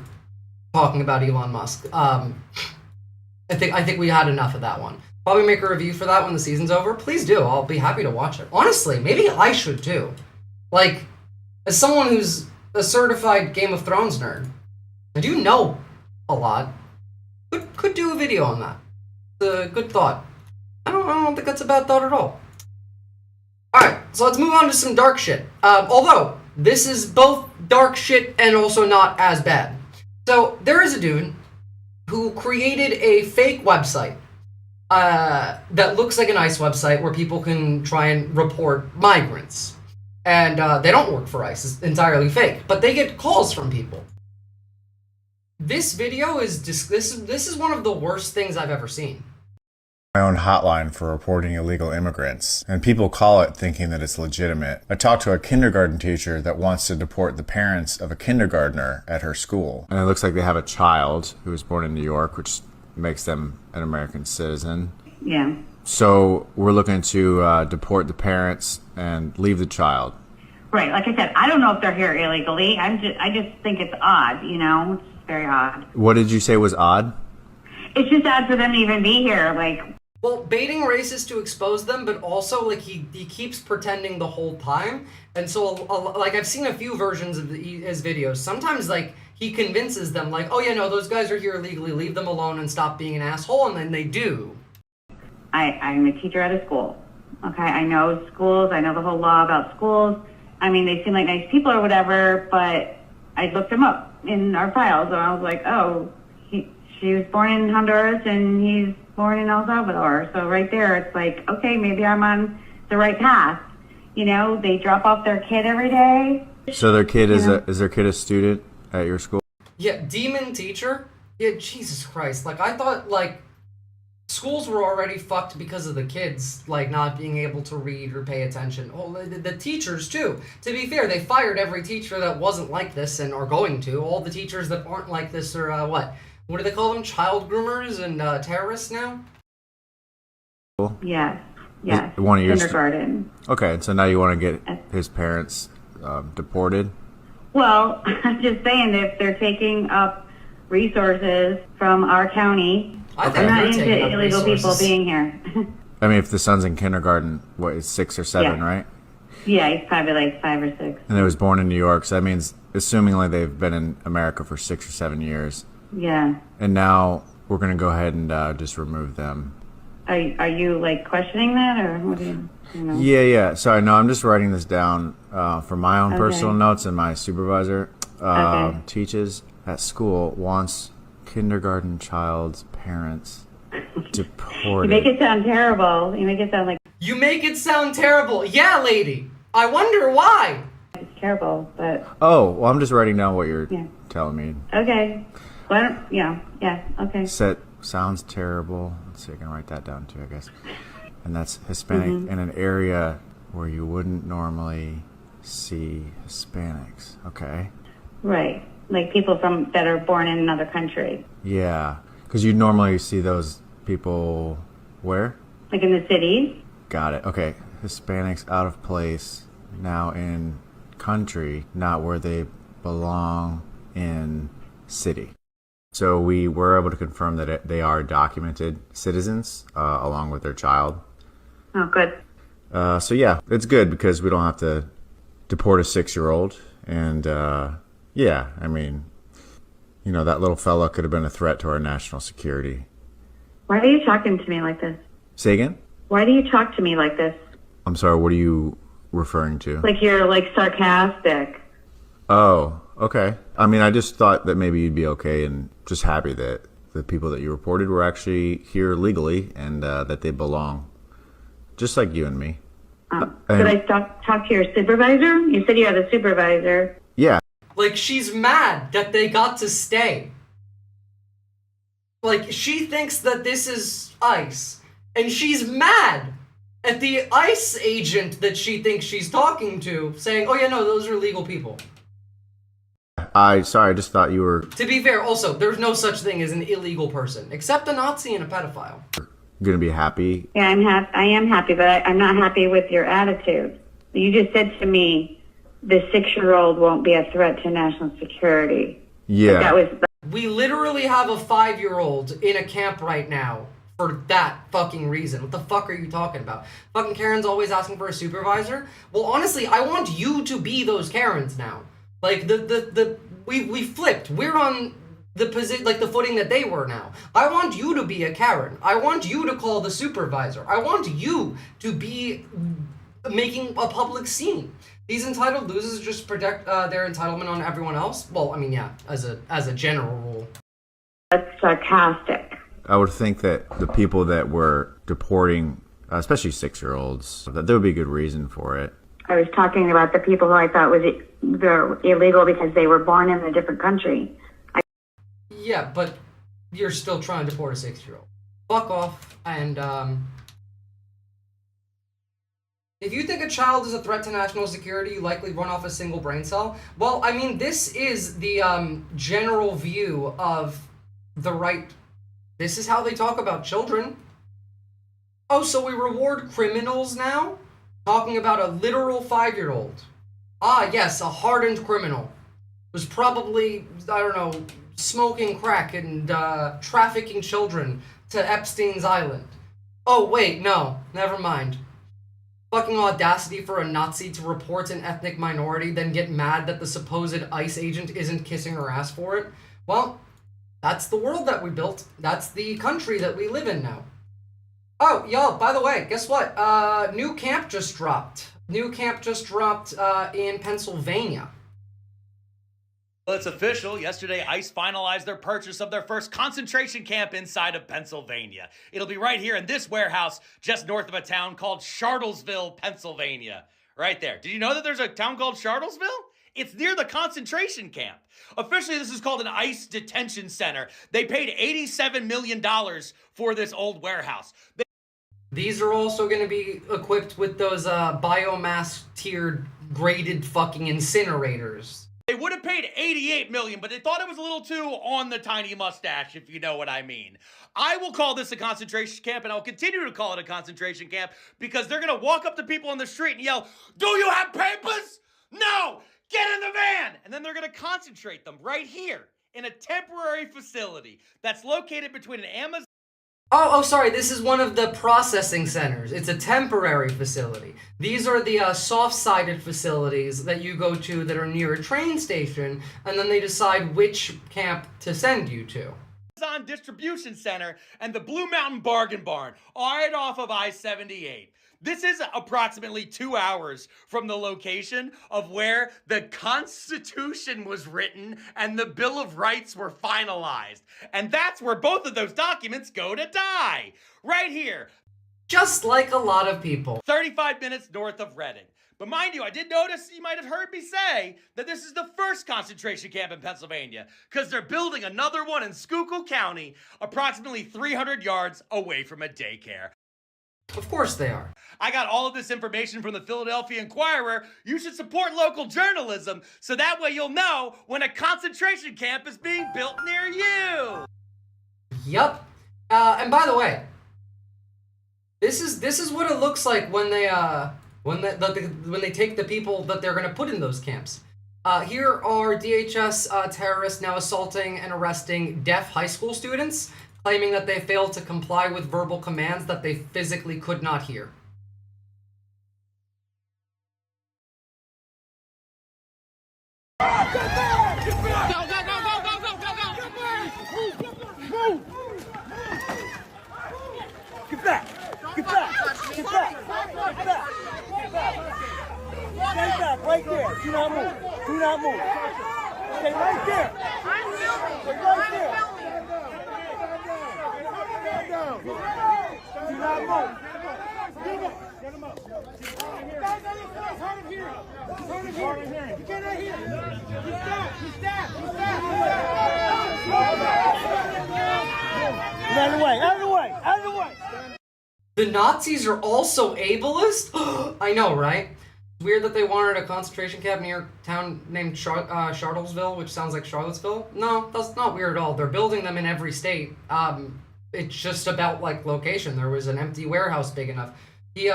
talking about Elon Musk. I think we had enough of that one. Probably make a review for that when the season's over. Please do. I'll be happy to watch it. Honestly, maybe I should too. Like, as someone who's a certified Game of Thrones nerd, I do know a lot. Could do a video on that. It's a good thought. I don't think that's a bad thought at all. Alright, so let's move on to some dark shit. Although, this is both dark shit and also not as bad. So, there is a dude who created a fake website that looks like an ICE website where people can try and report migrants. And they don't work for ICE. It's entirely fake. But they get calls from people. This video is this is one of the worst things I've ever seen. My own hotline for reporting illegal immigrants, and people call it thinking that it's legitimate. I talked to a kindergarten teacher that wants to deport the parents of a kindergartner at her school. And it looks like they have a child who was born in New York, which makes them an American citizen. Yeah. So we're looking to deport the parents and leave the child. Right. Like I said, I don't know if they're here illegally. I just think it's odd, you know? It's just very odd. What did you say was odd? It's just odd for them to even be here, like... Well, baiting racists to expose them, but also, like, he keeps pretending the whole time. And so, like, I've seen a few versions of his videos. Sometimes, like, he convinces them, like, oh, yeah, no, those guys are here illegally. Leave them alone and stop being an asshole. And then they do. I'm a teacher at a school. Okay, I know schools. I know the whole law about schools. I mean, they seem like nice people or whatever, but I looked them up in our files, and I was like, oh, she was born in Honduras, and he's born in El Salvador. So right there, it's like, okay, maybe I'm on the right path. You know, they drop off their kid every day. So their kid is their kid a student at your school? Yeah, demon teacher? Yeah, Jesus Christ. Like, I thought, like, schools were already fucked because of the kids, like, not being able to read or pay attention. Oh, the teachers, too. To be fair, they fired every teacher that wasn't like this and are going to. All the teachers that aren't like this are, what do they call them? Child groomers and terrorists now? Yes. One of your kindergarten. Okay, so now you want to get his parents deported? Well, I'm just saying, if they're taking up resources from our county, I'm not into illegal people being here. I mean, if the son's in kindergarten, what, is 6 or 7, right? Yeah, he's probably like 5 or 6. And he was born in New York, so that means, assumingly, they've been in America for 6 or 7 years. Yeah. And now we're going to go ahead and just remove them. Are you, like, questioning that, or what do you know? Yeah. Sorry, no, I'm just writing this down for my own personal notes, and my supervisor teaches at school, wants kindergarten child's parents deported. You make it sound terrible. You make it sound like... You make it sound terrible. Yeah, lady. I wonder why. It's terrible, but... Oh, well, I'm just writing down what you're telling me. Okay. Well, yeah, okay. Sounds terrible. Let's see, I can write that down too, I guess. And that's Hispanic in an area where you wouldn't normally see Hispanics. Okay. Right. Like people that are born in another country. Yeah. Because you normally see those people where? Like in the cities. Got it. Okay. Hispanics out of place, now in country, not where they belong in city. So we were able to confirm that they are documented citizens along with their child. Oh, good. So yeah, it's good because we don't have to deport a 6-year-old. And yeah, I mean, you know, that little fella could have been a threat to our national security. Why are you talking to me like this? Say again? Why do you talk to me like this? I'm sorry, what are you referring to? Like you're like sarcastic. Oh, okay. I mean, I just thought that maybe you'd be okay and just happy that the people that you reported were actually here legally and that they belong. Just like you and me. Did I talk to your supervisor? You said you had a supervisor. Yeah. Like, she's mad that they got to stay. Like, she thinks that this is ICE. And she's mad at the ICE agent that she thinks she's talking to, saying, oh yeah, no, those are legal people. Sorry, I just thought you were To be fair, also, there's no such thing as an illegal person, except a Nazi and a pedophile. gonna be happy. Yeah, I am happy, but I'm not happy with your attitude. You just said to me, the 6-year-old won't be a threat to national security. Yeah. That was. We literally have a 5-year-old in a camp right now for that fucking reason. What the fuck are you talking about? Fucking Karen's always asking for a supervisor? Well, honestly, I want you to be those Karens now. Like, we flipped. We're on the position, like the footing that they were now. I want you to be a Karen. I want you to call the supervisor. I want you to be making a public scene. These entitled losers just project their entitlement on everyone else. Well, I mean, yeah, as a general rule. That's sarcastic. I would think that the people that were deporting, especially 6-year-olds, that there would be a good reason for it. I was talking about the people who I thought they're illegal because they were born in a different country. Yeah, but you're still trying to deport a 6-year-old. Fuck off, and if you think a child is a threat to national security, you likely run off a single brain cell. Well, I mean, this is the general view of the right. This is how they talk about children. Oh, so we reward criminals now? Talking about a literal 5-year-old. Ah, yes, a hardened criminal. Was probably, I don't know, smoking crack and trafficking children to Epstein's Island. Oh, wait, no, never mind. Fucking audacity for a Nazi to report an ethnic minority, then get mad that the supposed ICE agent isn't kissing her ass for it. Well, that's the world that we built. That's the country that we live in now. Oh, y'all, by the way, guess what? New camp just dropped. New camp just dropped in Pennsylvania. Well, it's official. Yesterday, ICE finalized their purchase of their first concentration camp inside of Pennsylvania. It'll be right here in this warehouse just north of a town called Charlottesville, Pennsylvania. Right there. Did you know that there's a town called Charlottesville? It's near the concentration camp. Officially, this is called an ICE detention center. They paid $87 million for this old warehouse. These are also going to be equipped with those biomass tiered graded fucking incinerators. They would have paid $88 million, but they thought it was a little too on the tiny mustache, if you know what I mean. I will call this a concentration camp, and I'll continue to call it a concentration camp because they're going to walk up to people on the street and yell, "Do you have papers? No! Get in the van!" And then they're going to concentrate them right here in a temporary facility that's located between an Amazon... Oh, sorry, this is one of the processing centers. It's a temporary facility. These are the soft-sided facilities that you go to that are near a train station, and then they decide which camp to send you to. Amazon distribution center and the Blue Mountain Bargain Barn, right off of I-78. This is approximately 2 hours from the location of where the Constitution was written and the Bill of Rights were finalized. And that's where both of those documents go to die. Right here. Just like a lot of people. 35 minutes north of Reading. But mind you, I did notice, you might have heard me say, that this is the first concentration camp in Pennsylvania, because they're building another one in Schuylkill County, approximately 300 yards away from a daycare. Of course they are. I got all of this information from the Philadelphia Inquirer. You should support local journalism, so that way you'll know when a concentration camp is being built near you. Yup. And by the way, this is what it looks like when they take the people that they're gonna put in those camps. Here are DHS terrorists now assaulting and arresting deaf high school students, claiming that they failed to comply with verbal commands that they physically could not hear. Get back! Get back! Get back! Get back! Stay back, right there. Do not move. Do not move. Stay right there. Stay right there. Do not move. Get him up. Hard of hearing. Hard of hearing. You cannot hear. He's stabbed. He's stabbed. He's stabbed. Out of the way. Out of the way. Out of the way. The Nazis are also ableist? I know, right? weird that they wanted a concentration camp near a town named Charlottesville, which sounds like Charlottesville. No, that's not weird at all. They're building them in every state. It's just about like location. There was an empty warehouse big enough. He's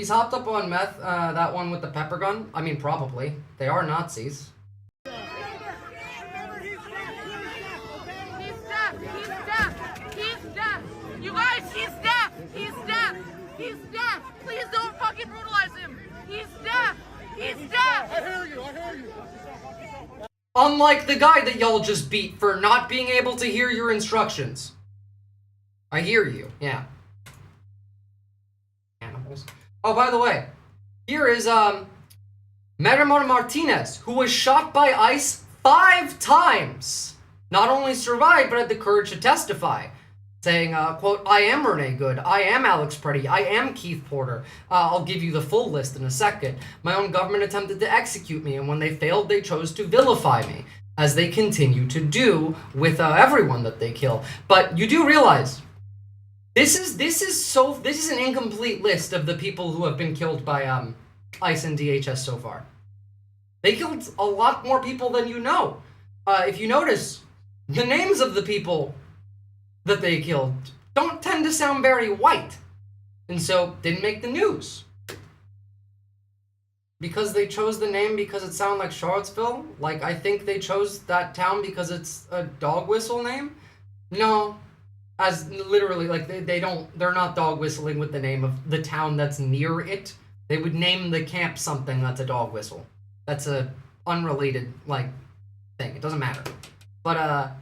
hopped up on meth. That one with the pepper gun. I mean, probably they are Nazis. You guys, he's deaf! He's deaf! He's deaf! Please don't fucking brutalize him! He's deaf! He's deaf! I hear you, I hear you! Unlike the guy that y'all just beat for not being able to hear your instructions. I hear you, yeah. Animals. Oh, by the way, here is, Metamor Martinez, who was shot by ICE 5 times. Not only survived, but had the courage to testify. Saying, quote, I am Renee Good, I am Alex Preddy, I am Keith Porter. I'll give you the full list in a second. My own government attempted to execute me, and when they failed, they chose to vilify me, as they continue to do with everyone that they kill. But you do realize, this is an incomplete list of the people who have been killed by ICE and DHS so far. They killed a lot more people than you know. If you notice, the names of the people that they killed don't tend to sound very white, and so didn't make the news. Because they chose the name because it sounded like Charlottesville? Like, I think they chose that town because it's a dog whistle name? No. As literally, like, they're not dog whistling with the name of the town that's near it. They would name the camp something that's a dog whistle. That's a unrelated, like, thing. It doesn't matter. But,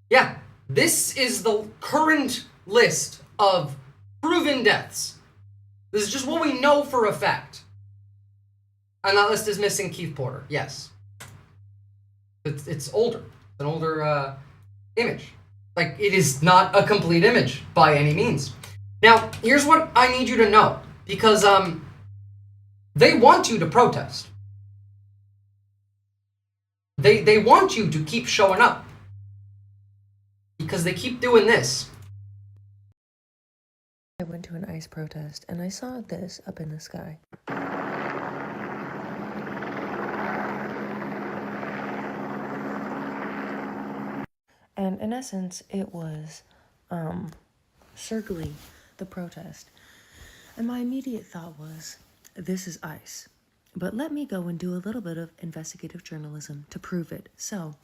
yeah. This is the current list of proven deaths. This is just what we know for a fact. And that list is missing Keith Porter. Yes. It's older. It's an older image. Like, it is not a complete image by any means. Now, here's what I need you to know. Because they want you to protest. They want you to keep showing up. Because they keep doing this. I went to an ICE protest and I saw this up in the sky. And in essence, it was circling the protest. And my immediate thought was, this is ICE. But let me go and do a little bit of investigative journalism to prove it. So,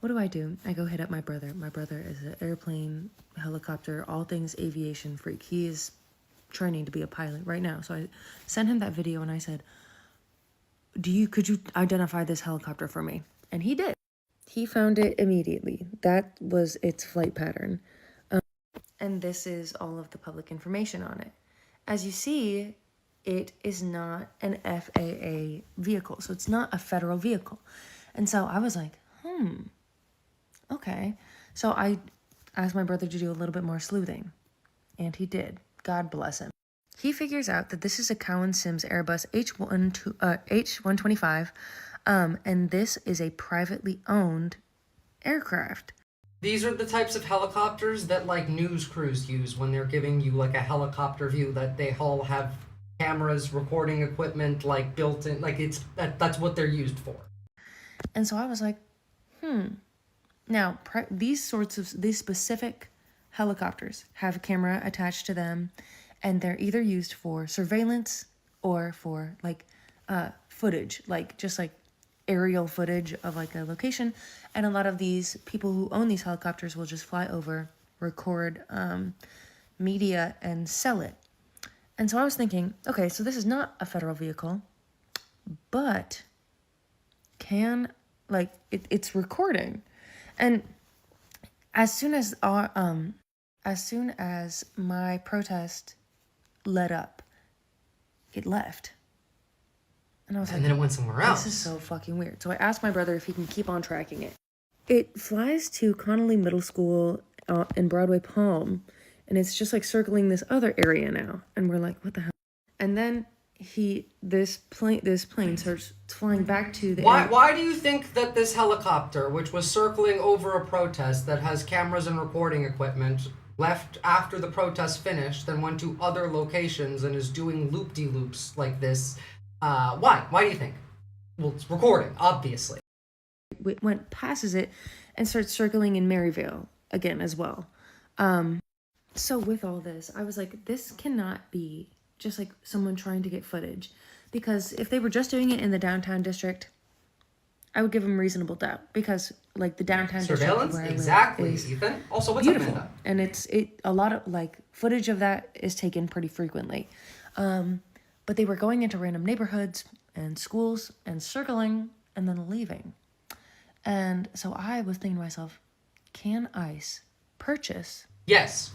what do? I go hit up my brother. My brother is an airplane, helicopter, all things aviation freak. He is training to be a pilot right now. So I sent him that video and I said, could you identify this helicopter for me? And he did. He found it immediately. That was its flight pattern. And this is all of the public information on it. As you see, it is not an FAA vehicle. So it's not a federal vehicle. And so I was like, okay. So I asked my brother to do a little bit more sleuthing. And he did. God bless him. He figures out that this is a Cowan Sims Airbus H125. And this is a privately owned aircraft. These are the types of helicopters that, like, news crews use when they're giving you, like, a helicopter view, that they all have cameras, recording equipment, like, built in. Like, that's what they're used for. And so I was like, Now, these specific helicopters have a camera attached to them, and they're either used for surveillance or for, like, footage, like, just, like, aerial footage of, like, a location. And a lot of these people who own these helicopters will just fly over, record media, and sell it. And so I was thinking, okay, so this is not a federal vehicle, but it's recording. And as soon as my protest let up, it left. And I was like, then it went somewhere else. This is so fucking weird. So I asked my brother if he can keep on tracking it. It flies to Connolly Middle School in Broadway Palm, and it's just like circling this other area now. And we're like, what the hell? And then this plane starts flying back to the Why do you think that this helicopter, which was circling over a protest that has cameras and recording equipment, left after the protest finished, then went to other locations and is doing loop-de-loops like this. Why? Why do you think? Well, it's recording, obviously. Went passes it and starts circling in Maryvale again as well. So with all this, I was like, this cannot be just like someone trying to get footage, because if they were just doing it in the downtown district, I would give them reasonable doubt, because like the downtown surveillance district exactly, is Ethan. Also, what's beautiful, up, Amanda? and a lot of like footage of that is taken pretty frequently. But they were going into random neighborhoods and schools and circling and then leaving. And so I was thinking to myself, can ICE purchase? Yes.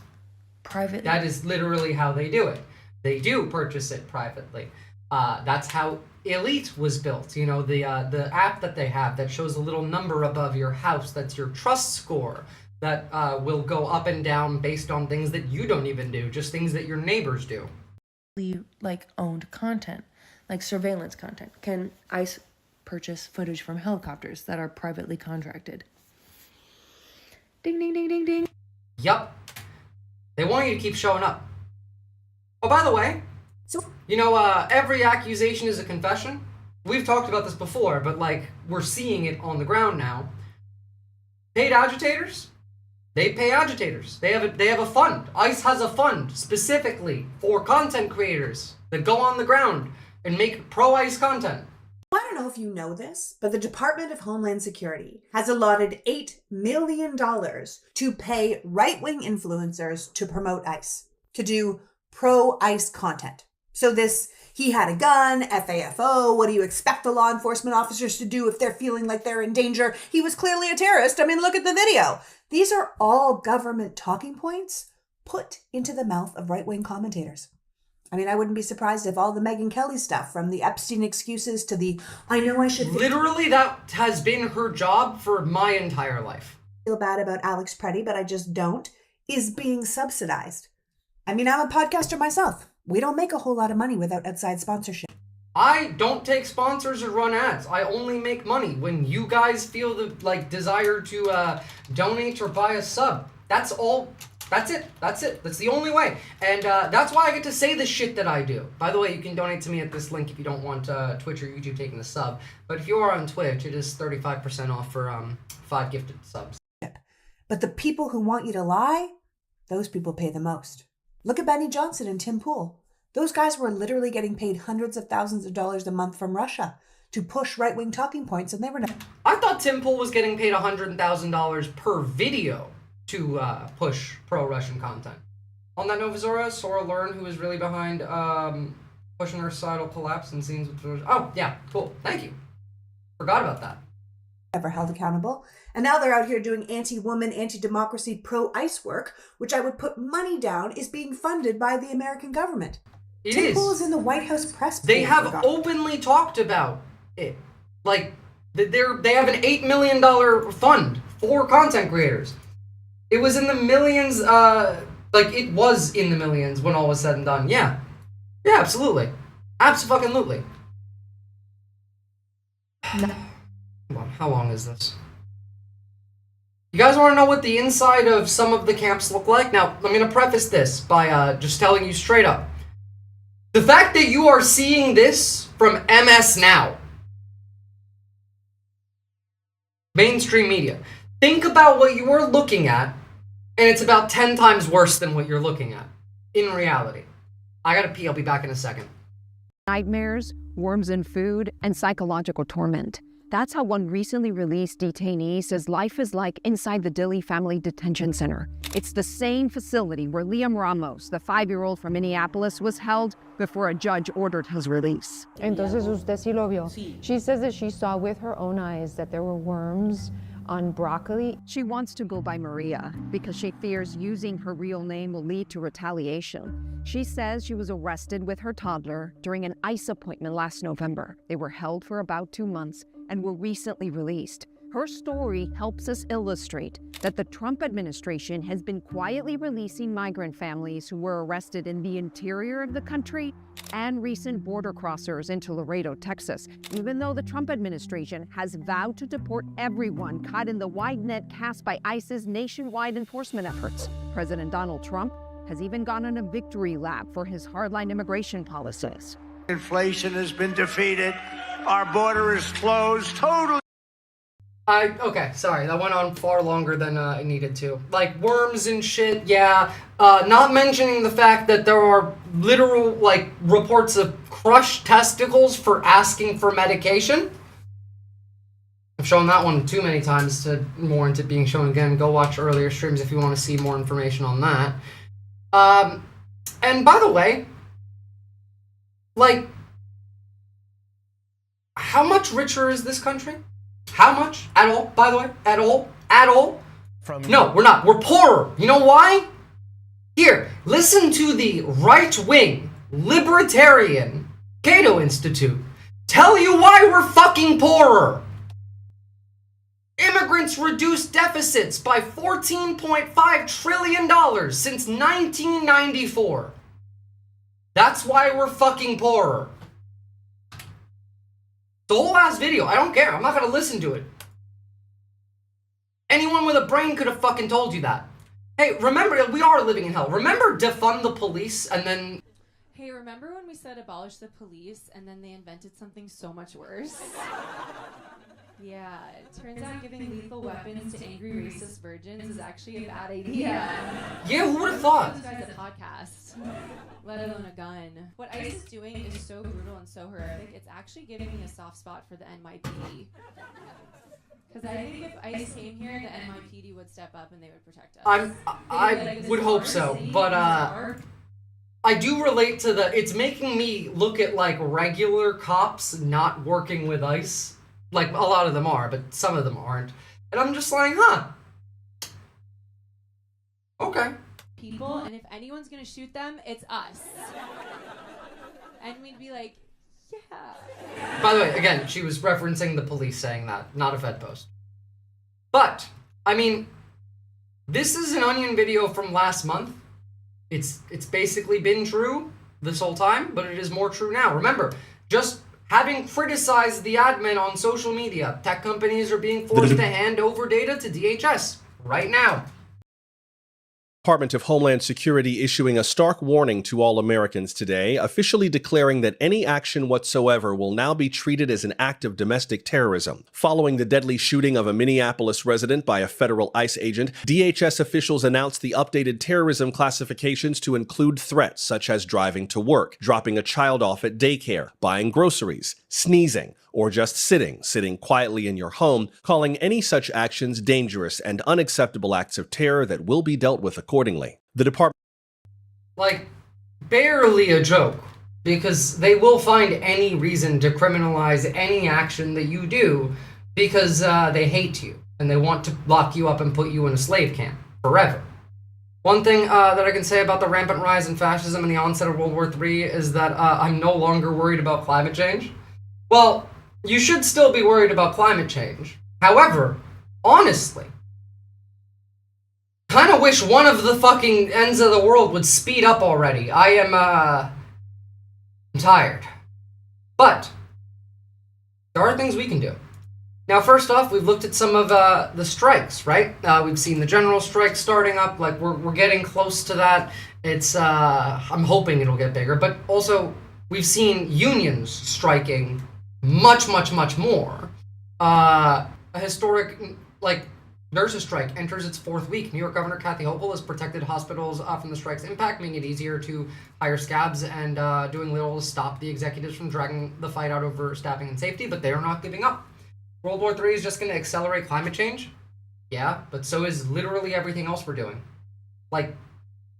Privately? That is literally how they do it. They do purchase it privately. That's how Elite was built. You know, the app that they have that shows a little number above your house. That's your trust score. That will go up and down based on things that you don't even do, just things that your neighbors do. Like owned content, like surveillance content. Can ICE purchase footage from helicopters that are privately contracted? Ding, ding, ding, ding, ding. Yup. They want you to keep showing up. Oh, by the way, you know, every accusation is a confession. We've talked about this before, but like, we're seeing it on the ground now. Paid agitators? They pay agitators. They have a fund. ICE has a fund specifically for content creators that go on the ground and make pro-ICE content. I don't know if you know this, but the Department of Homeland Security has allotted $8 million to pay right-wing influencers to promote ICE, to do pro-ICE content. So this, he had a gun, FAFO, what do you expect the law enforcement officers to do if they're feeling like they're in danger? He was clearly a terrorist. I mean, look at the video. These are all government talking points put into the mouth of right-wing commentators. I mean, I wouldn't be surprised if all the Megyn Kelly stuff, from the Epstein excuses to the I know I should... Literally, that has been her job for my entire life. Feel bad about Alex Preddy, but I just don't, is being subsidized. I mean, I'm a podcaster myself. We don't make a whole lot of money without outside sponsorship. I don't take sponsors or run ads. I only make money when you guys feel the desire to donate or buy a sub. That's all. That's it. That's it. That's the only way. And that's why I get to say the shit that I do. By the way, you can donate to me at this link if you don't want Twitch or YouTube taking the sub. But if you are on Twitch, it is 35% off for 5 gifted subs. But the people who want you to lie, those people pay the most. Look at Benny Johnson and Tim Pool. Those guys were literally getting paid hundreds of thousands of dollars a month from Russia to push right-wing talking points, and they were not. I thought Tim Pool was getting paid $100,000 per video to push pro-Russian content. On that note, Visora, Sora Learn, who is really behind pushing her societal collapse and scenes with... Oh, yeah, cool. Thank you. Forgot about that. Ever held accountable. And now they're out here doing anti-woman, anti-democracy, pro-ICE work, which I would put money down is being funded by the American government. It Tim is. Pool is in the White House press. They have openly talked about it. Like, they have an $8 million fund for content creators. It was in the millions, it was in the millions when all was said and done. Yeah. Yeah, absolutely. Abso-fucking-lutely. How long is this? You guys want to know what the inside of some of the camps look like? Now, I'm going to preface this by just telling you straight up. The fact that you are seeing this from MS Now, mainstream media, think about what you are looking at, and it's about 10 times worse than what you're looking at in reality. I gotta pee. I'll be back in a second. Nightmares, worms in food, and psychological torment. That's how one recently released detainee says life is like inside the Dilley Family Detention Center. It's the same facility where Liam Ramos, the 5-year-old from Minneapolis, was held before a judge ordered his release. Entonces usted sí lo vio. She says that she saw with her own eyes that there were worms on broccoli. She wants to go by Maria because she fears using her real name will lead to retaliation. She says she was arrested with her toddler during an ICE appointment last November. They were held for about 2 months and were recently released. Her story helps us illustrate that the Trump administration has been quietly releasing migrant families who were arrested in the interior of the country and recent border crossers into Laredo, Texas, even though the Trump administration has vowed to deport everyone caught in the wide net cast by ICE's nationwide enforcement efforts. President Donald Trump has even gone on a victory lap for his hardline immigration policies. Inflation has been defeated. Our border is closed totally. Okay, sorry, that went on far longer than it needed to. Like, worms and shit, yeah. Not mentioning the fact that there are literal, like, reports of crushed testicles for asking for medication. I've shown that one too many times to warrant it being shown again. Go watch earlier streams if you want to see more information on that. And by the way, like, how much richer is this country? How much? At all, by the way? At all? At all? No, we're not. We're poorer. You know why? Here, listen to the right-wing, libertarian Cato Institute tell you why we're fucking poorer. Immigrants reduced deficits by $14.5 trillion since 1994. That's why we're fucking poorer. The whole ass video, I don't care. I'm not gonna listen to it. Anyone with a brain could have fucking told you that. Hey, remember, we are living in hell. Remember defund the police and then... Hey, remember when we said abolish the police and then they invented something so much worse? Yeah, it turns out giving lethal weapons to angry racist virgins is actually a bad idea. Yeah, who would have thought? This guy's a podcast, let alone a gun. What ICE is doing is so brutal and so horrific, it's actually giving me a soft spot for the NYPD. Because I think if ICE came here, the NYPD would step up and they would protect us. I would hope so, but I do relate to it's making me look at like regular cops not working with ICE. Like, a lot of them are, but some of them aren't. And I'm just like, huh. Okay. People, and if anyone's gonna shoot them, it's us. And we'd be like, yeah. By the way, again, she was referencing the police saying that, not a Fed post. But, I mean, this is an Onion video from last month. It's basically been true this whole time, but it is more true now. Remember, just having criticized the admin on social media, tech companies are being forced to hand over data to DHS right now. Department of Homeland Security issuing a stark warning to all Americans today, officially declaring that any action whatsoever will now be treated as an act of domestic terrorism. Following the deadly shooting of a Minneapolis resident by a federal ICE agent, DHS officials announced the updated terrorism classifications to include threats such as driving to work, dropping a child off at daycare, buying groceries, sneezing, or just sitting quietly in your home, calling any such actions dangerous and unacceptable acts of terror that will be dealt with accordingly. The department... Like, barely a joke, because they will find any reason to criminalize any action that you do because they hate you, and they want to lock you up and put you in a slave camp forever. One thing that I can say about the rampant rise in fascism and the onset of World War III is that I'm no longer worried about climate change. Well, you should still be worried about climate change. However, honestly, kind of wish one of the fucking ends of the world would speed up already. I am, I'm tired. But there are things we can do. Now, first off, we've looked at some of the strikes, right? We've seen the general strike starting up. Like, we're getting close to that. It's, I'm hoping it'll get bigger. But also, we've seen unions striking much more. A historic, like, nurses strike enters its fourth week. New York Governor Kathy Hochul has protected hospitals from the strike's impact, making it easier to hire scabs and doing little to stop the executives from dragging the fight out over staffing and safety, but they are not giving up. World War III is just going to accelerate climate change? Yeah, but so is literally everything else we're doing. Like,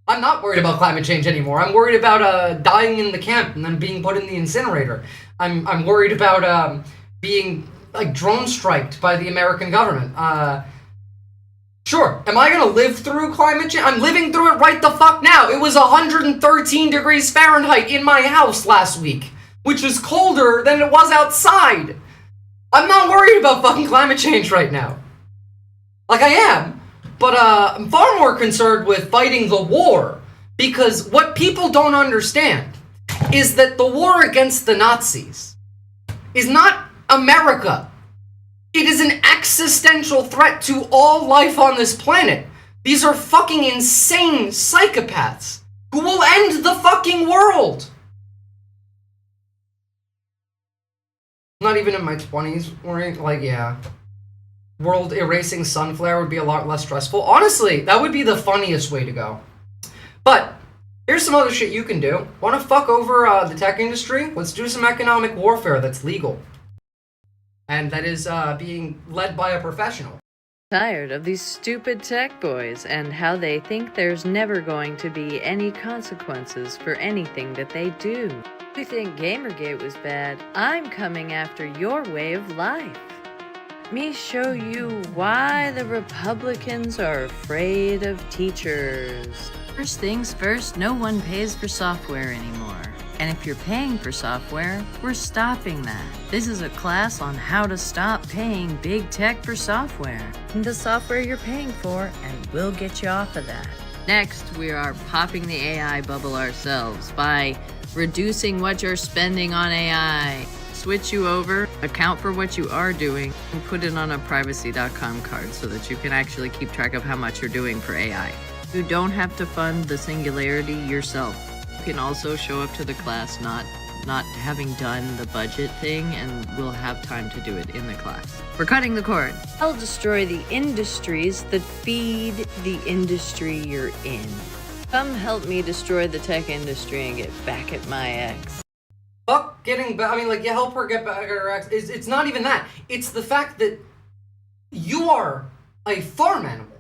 I'm not worried about climate change anymore. I'm worried about dying in the camp and then being put in the incinerator. I'm worried about being, like, drone striked by the American government. Sure, am I gonna live through climate change? I'm living through it right the fuck now. It was 113 degrees Fahrenheit in my house last week, which is colder than it was outside. I'm not worried about fucking climate change right now. Like, I am. But I'm far more concerned with fighting the war. Because what people don't understand is that the war against the Nazis is not America. It is an existential threat to all life on this planet. These are fucking insane psychopaths who will end the fucking world. Not even in my 20s, or like, yeah. World erasing sun flare would be a lot less stressful. Honestly, that would be the funniest way to go. But here's some other shit you can do. Want to fuck over the tech industry? Let's do some economic warfare that's legal. And that is being led by a professional. Tired of these stupid tech boys and how they think there's never going to be any consequences for anything that they do. If you think Gamergate was bad, I'm coming after your way of life. Me show you why the Republicans are afraid of teachers. First things first, no one pays for software anymore. And if you're paying for software, we're stopping that. This is a class on how to stop paying big tech for software. The software you're paying for, and we'll get you off of that. Next, we are popping the AI bubble ourselves by reducing what you're spending on AI. Switch you over, account for what you are doing, and put it on a privacy.com card so that you can actually keep track of how much you're doing for AI. You don't have to fund the singularity yourself. You can also show up to the class not having done the budget thing, and we'll have time to do it in the class. We're cutting the cord. I'll destroy the industries that feed the industry you're in. Come help me destroy the tech industry and get back at my ex. Fuck getting back. I mean, like, you help her get back at her ex. It's not even that. It's the fact that you are a farm animal.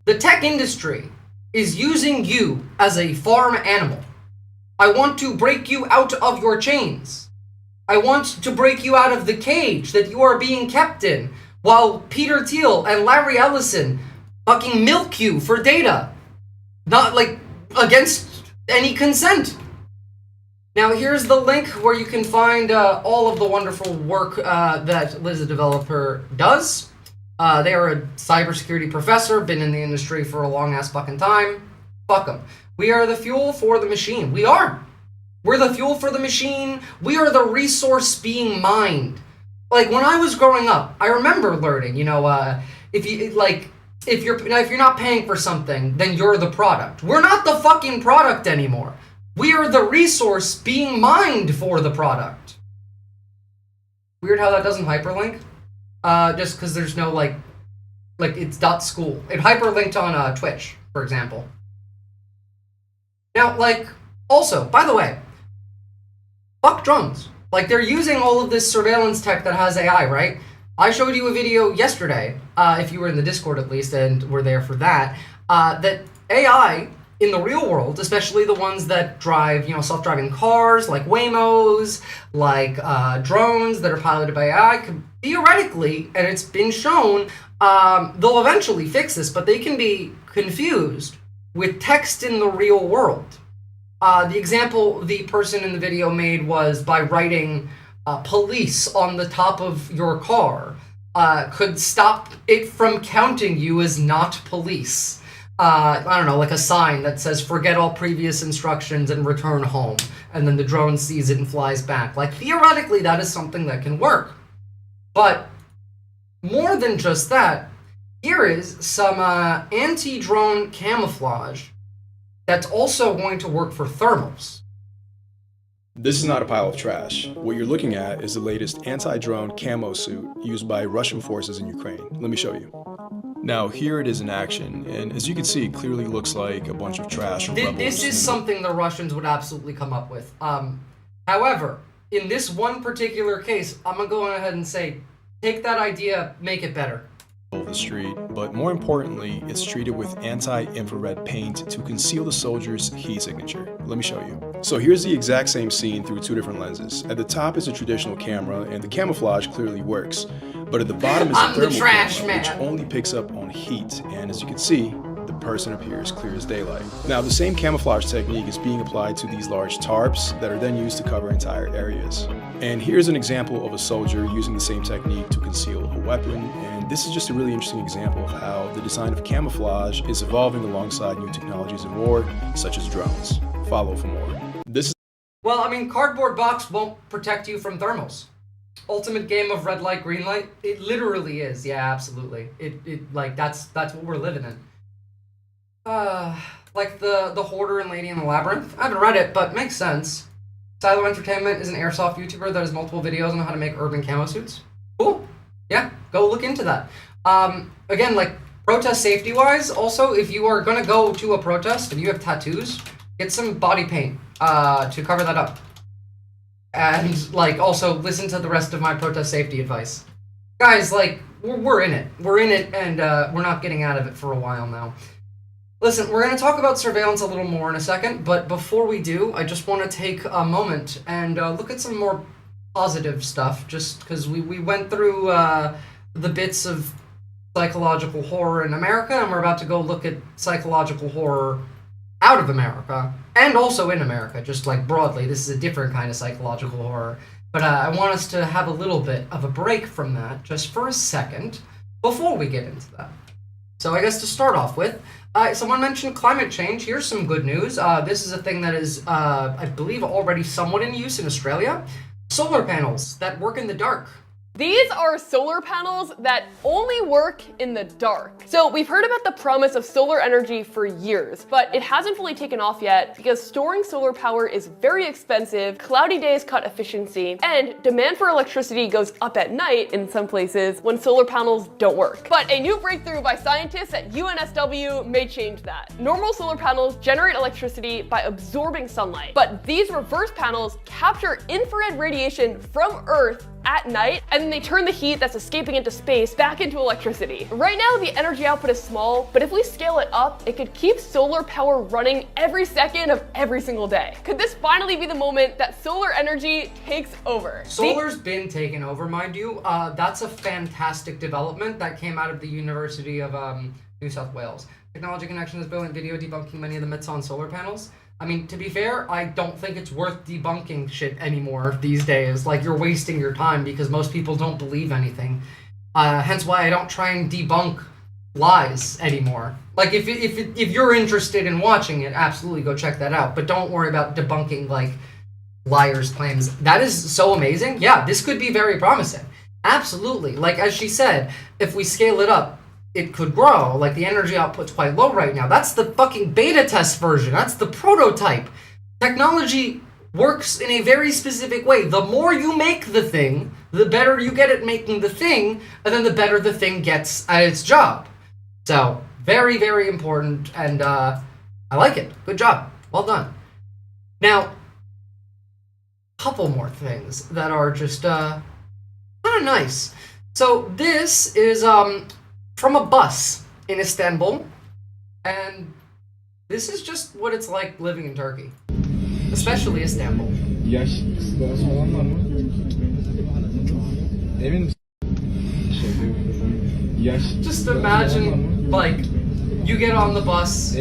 The tech industry is using you as a farm animal. I want to break you out of your chains. I want to break you out of the cage that you are being kept in while Peter Thiel and Larry Ellison fucking milk you for data. Not, like, against any consent. Now, here's the link where you can find all of the wonderful work that Liz, the developer, does. They are a cybersecurity professor, been in the industry for a long-ass fucking time. Fuck them. We are the fuel for the machine. We are. We're the fuel for the machine. We are the resource being mined. Like, when I was growing up, I remember learning, you know, if you're not paying for something, then you're the product. We're not the fucking product anymore. We are the resource being mined for the product. Weird how that doesn't hyperlink. Just because there's no, like it's .school. It hyperlinked on Twitch, for example. Now, like, also, by the way, fuck drones. Like, they're using all of this surveillance tech that has AI, right? I showed you a video yesterday, if you were in the Discord at least, and were there for that, that AI in the real world, especially the ones that drive, you know, self-driving cars, like Waymos, like drones that are piloted by AI, could theoretically, and it's been shown, they'll eventually fix this, but they can be confused with text in the real world. The example the person in the video made was by writing police on the top of your car could stop it from counting you as not police. I don't know, like a sign that says forget all previous instructions and return home, and then the drone sees it and flies back. Like, theoretically, that is something that can work. But more than just that, here is some anti-drone camouflage that's also going to work for thermals. This is not a pile of trash. What you're looking at is the latest anti-drone camo suit used by Russian forces in Ukraine. Let me show you. Now, here it is in action, and as you can see, it clearly looks like a bunch of trash or rebels. This is something the Russians would absolutely come up with. However, in this one particular case, I'm going to go ahead and say, take that idea, make it better. The street, but more importantly, it's treated with anti-infrared paint to conceal the soldier's heat signature. Let me show you. So here's the exact same scene through two different lenses. At the top is a traditional camera, and the camouflage clearly works. But at the bottom is a thermal camera, which only picks up on heat. And as you can see, the person appears clear as daylight. Now, the same camouflage technique is being applied to these large tarps that are then used to cover entire areas. And here's an example of a soldier using the same technique to conceal a weapon. And this is just a really interesting example of how the design of camouflage is evolving alongside new technologies in war, such as drones. Follow for more. Well, I mean, cardboard box won't protect you from thermals. Ultimate game of red light, green light. It literally is. Yeah, absolutely. It like that's what we're living in. Like the Hoarder and Lady in the Labyrinth. I haven't read it, but makes sense. Silo Entertainment is an airsoft YouTuber that has multiple videos on how to make urban camo suits. Cool. Yeah, go look into that. Again, like protest safety wise, also if you are gonna go to a protest and you have tattoos, get some body paint to cover that up. And like also listen to the rest of my protest safety advice. Guys, like we're in it. We're in it and we're not getting out of it for a while now. Listen, we're going to talk about surveillance a little more in a second, but before we do, I just want to take a moment and look at some more positive stuff, just because we went through the bits of psychological horror in America, and we're about to go look at psychological horror out of America, and also in America, just like broadly. This is a different kind of psychological horror, but I want us to have a little bit of a break from that, just for a second, before we get into that. So I guess to start off with, someone mentioned climate change. Here's some good news. This is a thing that is, I believe, already somewhat in use in Australia. Solar panels that work in the dark. These are solar panels that only work in the dark. So we've heard about the promise of solar energy for years, but it hasn't fully taken off yet because storing solar power is very expensive, cloudy days cut efficiency, and demand for electricity goes up at night in some places when solar panels don't work. But a new breakthrough by scientists at UNSW may change that. Normal solar panels generate electricity by absorbing sunlight, but these reverse panels capture infrared radiation from Earth at night, and then they turn the heat that's escaping into space back into electricity. Right now, the energy output is small, but if we scale it up, it could keep solar power running every second of every single day. Could this finally be the moment that solar energy takes over? Solar's been taken over, mind you. That's a fantastic development that came out of the University of New South Wales. Technology Connection has built a video debunking many of the myths on solar panels. I mean, to be fair, I don't think it's worth debunking shit anymore these days. Like, you're wasting your time because most people don't believe anything. Hence why I don't try and debunk lies anymore. Like, if you're interested in watching it, absolutely go check that out. But don't worry about debunking, like, liars' claims. That is so amazing. Yeah, this could be very promising. Absolutely. Like, as she said, if we scale it up, it could grow. Like, the energy output's quite low right now. That's the fucking beta test version. That's the prototype. Technology works in a very specific way. The more you make the thing, the better you get at making the thing, and then the better the thing gets at its job. So, very, very important, and I like it. Good job. Well done. Now, a couple more things that are just kind of nice. So, this is from a bus in Istanbul, and this is just what it's like living in Turkey, especially Istanbul. Just imagine, like, you get on the bus,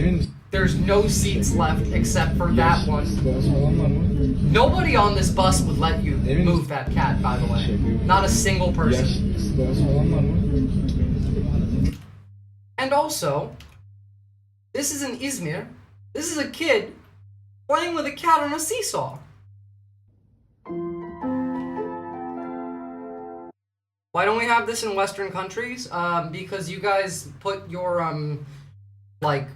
there's no seats left except for that one. Nobody on this bus would let you move that cat, by the way. Not a single person. And also, this is in Izmir. This is a kid playing with a cat on a seesaw. Why don't we have this in Western countries? Because you guys put your, like,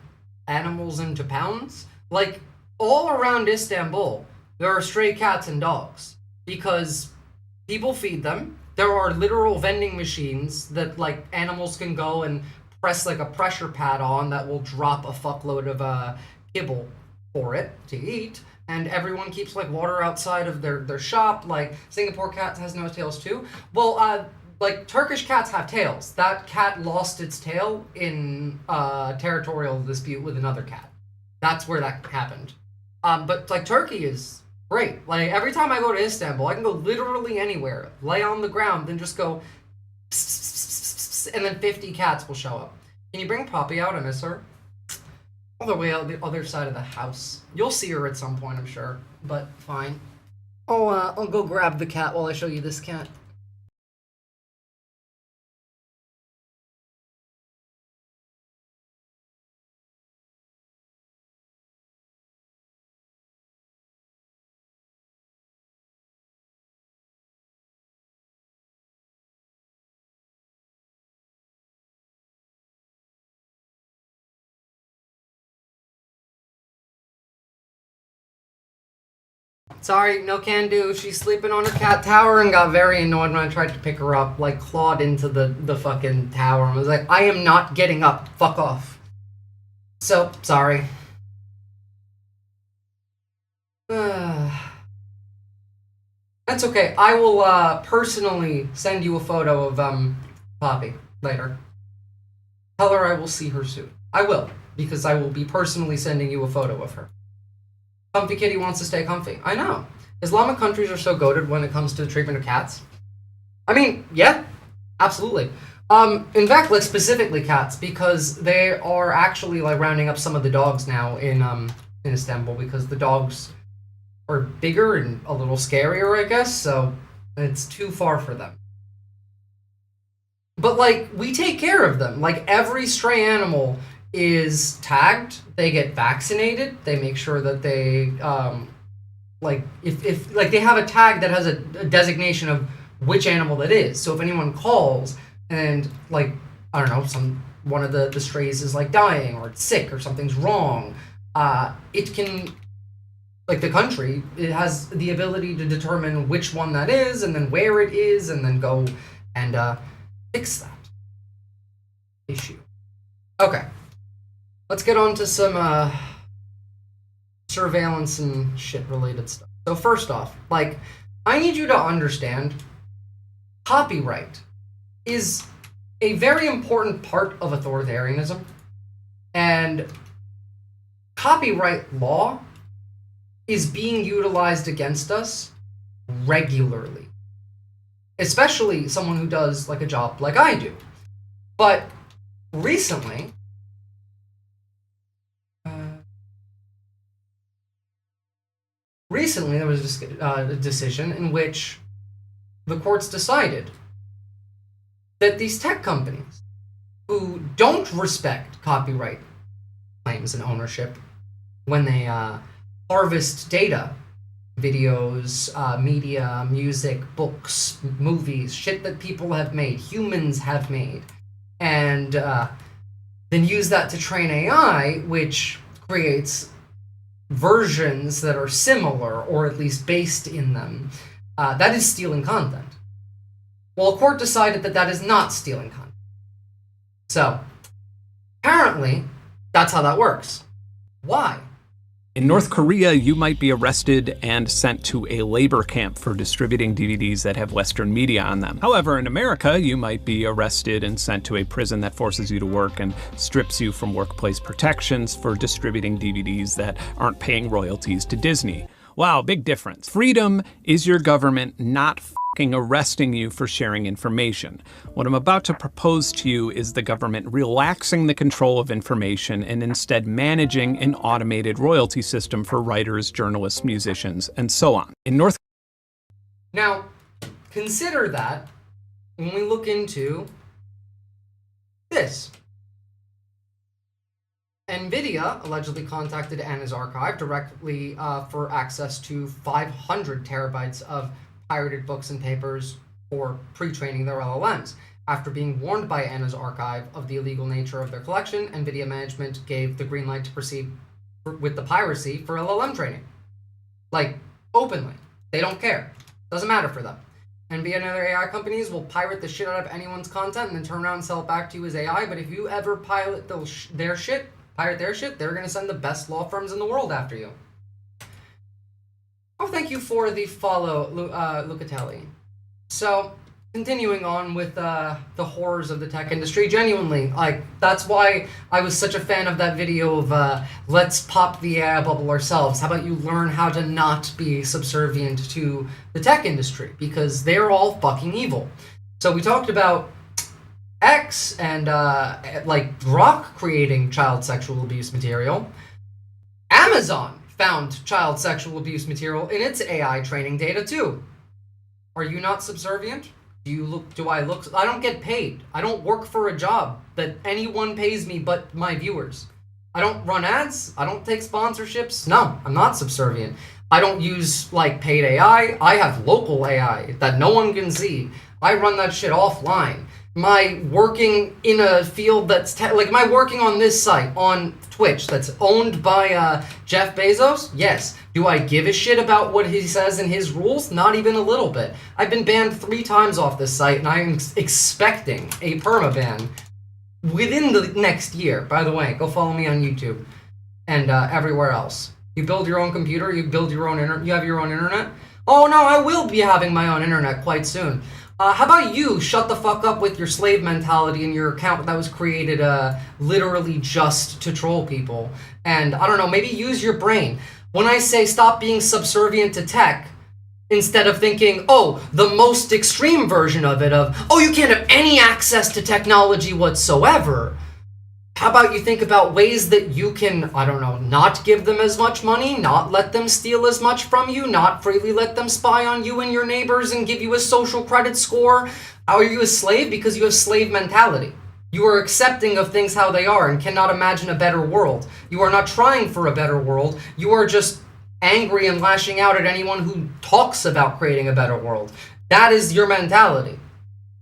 animals into pounds. Like, all around Istanbul, there are stray cats and dogs. Because people feed them. There are literal vending machines that, like, animals can go and press, like, a pressure pad on that will drop a fuckload of, kibble for it to eat. And everyone keeps, like, water outside of their shop. Like, Singapore cat has no tails, too. Well, like, Turkish cats have tails. That cat lost its tail in territorial dispute with another cat. That's where that happened. But, like, Turkey is great. Like, every time I go to Istanbul, I can go literally anywhere, lay on the ground, then just go, and then 50 cats will show up. Can you bring Poppy out? I miss her. All the way out the other side of the house. You'll see her at some point, I'm sure, but fine. I'll go grab the cat while I show you this cat. Sorry, no can do. She's sleeping on her cat tower and got very annoyed when I tried to pick her up. Like, clawed into the fucking tower and was like, I am not getting up. Fuck off. So, sorry. That's okay. I will personally send you a photo of Poppy later. Tell her I will see her soon. I will, because I will be personally sending you a photo of her. Comfy kitty wants to stay comfy. I know. Islamic countries are so goated when it comes to the treatment of cats. I mean, yeah, absolutely. In fact, like specifically cats, because they are actually like rounding up some of the dogs now in Istanbul because the dogs are bigger and a little scarier, I guess. So it's too far for them. But like we take care of them. Like every stray animal is tagged, they get vaccinated, they make sure that they like if like they have a tag that has a designation of which animal that is. So if anyone calls and like I don't know, one of the strays is like dying or it's sick or something's wrong, it can, like the country, it has the ability to determine which one that is and then where it is and then go and fix that issue. Okay. Let's get on to some surveillance and shit related stuff. So first off, like, I need you to understand copyright is a very important part of authoritarianism. And copyright law is being utilized against us regularly. Especially someone who does like a job like I do. But recently there was a decision in which the courts decided that these tech companies who don't respect copyright claims and ownership when they harvest data, videos, media, music, books, movies, shit that people have made, humans have made, and then use that to train AI, which creates versions that are similar or at least based in them, that is stealing content. Well, a court decided that that is not stealing content. So, apparently, that's how that works. Why? In North Korea, you might be arrested and sent to a labor camp for distributing DVDs that have Western media on them. However, in America, you might be arrested and sent to a prison that forces you to work and strips you from workplace protections for distributing DVDs that aren't paying royalties to Disney. Wow, big difference. Freedom is your government not arresting you for sharing information. What I'm about to propose to you is the government relaxing the control of information and instead managing an automated royalty system for writers, journalists, musicians, and so on. Now, consider that when we look into this. NVIDIA allegedly contacted Anna's archive directly for access to 500 terabytes of pirated books and papers for pre-training their LLMs. After being warned by Anna's archive of the illegal nature of their collection, NVIDIA management gave the green light to proceed with the piracy for LLM training. Like, openly. They don't care. Doesn't matter for them. NVIDIA and other AI companies will pirate the shit out of anyone's content and then turn around and sell it back to you as AI, but if you ever pirate their shit, they're going to send the best law firms in the world after you. Oh, thank you for the follow, Lucatelli. So, continuing on with the horrors of the tech industry, genuinely, like, that's why I was such a fan of that video of let's pop the AI bubble ourselves. How about you learn how to not be subservient to the tech industry? Because they're all fucking evil. So we talked about X and like Grok creating child sexual abuse material. Amazon found child sexual abuse material in its AI training data too. Are you not subservient? I don't get paid. I don't work for a job that anyone pays me but my viewers. I don't run ads. I don't take sponsorships. No, I'm not subservient. I don't use like paid AI. I have local AI that no one can see. I run that shit offline. My working in a field that's like my working on this site on Twitch that's owned by Jeff Bezos. Yes. Do I give a shit about what he says in his rules? Not even a little bit. I've been banned 3 times off this site, and I'm expecting a permaban within the next year. By the way, go follow me on YouTube and everywhere else. You build your own computer, you build your own you have your own internet. Oh no, I will be having my own internet quite soon. How about you shut the fuck up with your slave mentality in your account that was created literally just to troll people? And I don't know, maybe use your brain. When I say stop being subservient to tech, instead of thinking, oh, the most extreme version of it, oh, you can't have any access to technology whatsoever. How about you think about ways that you can, I don't know, not give them as much money, not let them steal as much from you, not freely let them spy on you and your neighbors and give you a social credit score? How are you a slave? Because you have slave mentality. You are accepting of things how they are and cannot imagine a better world. You are not trying for a better world. You are just angry and lashing out at anyone who talks about creating a better world. That is your mentality.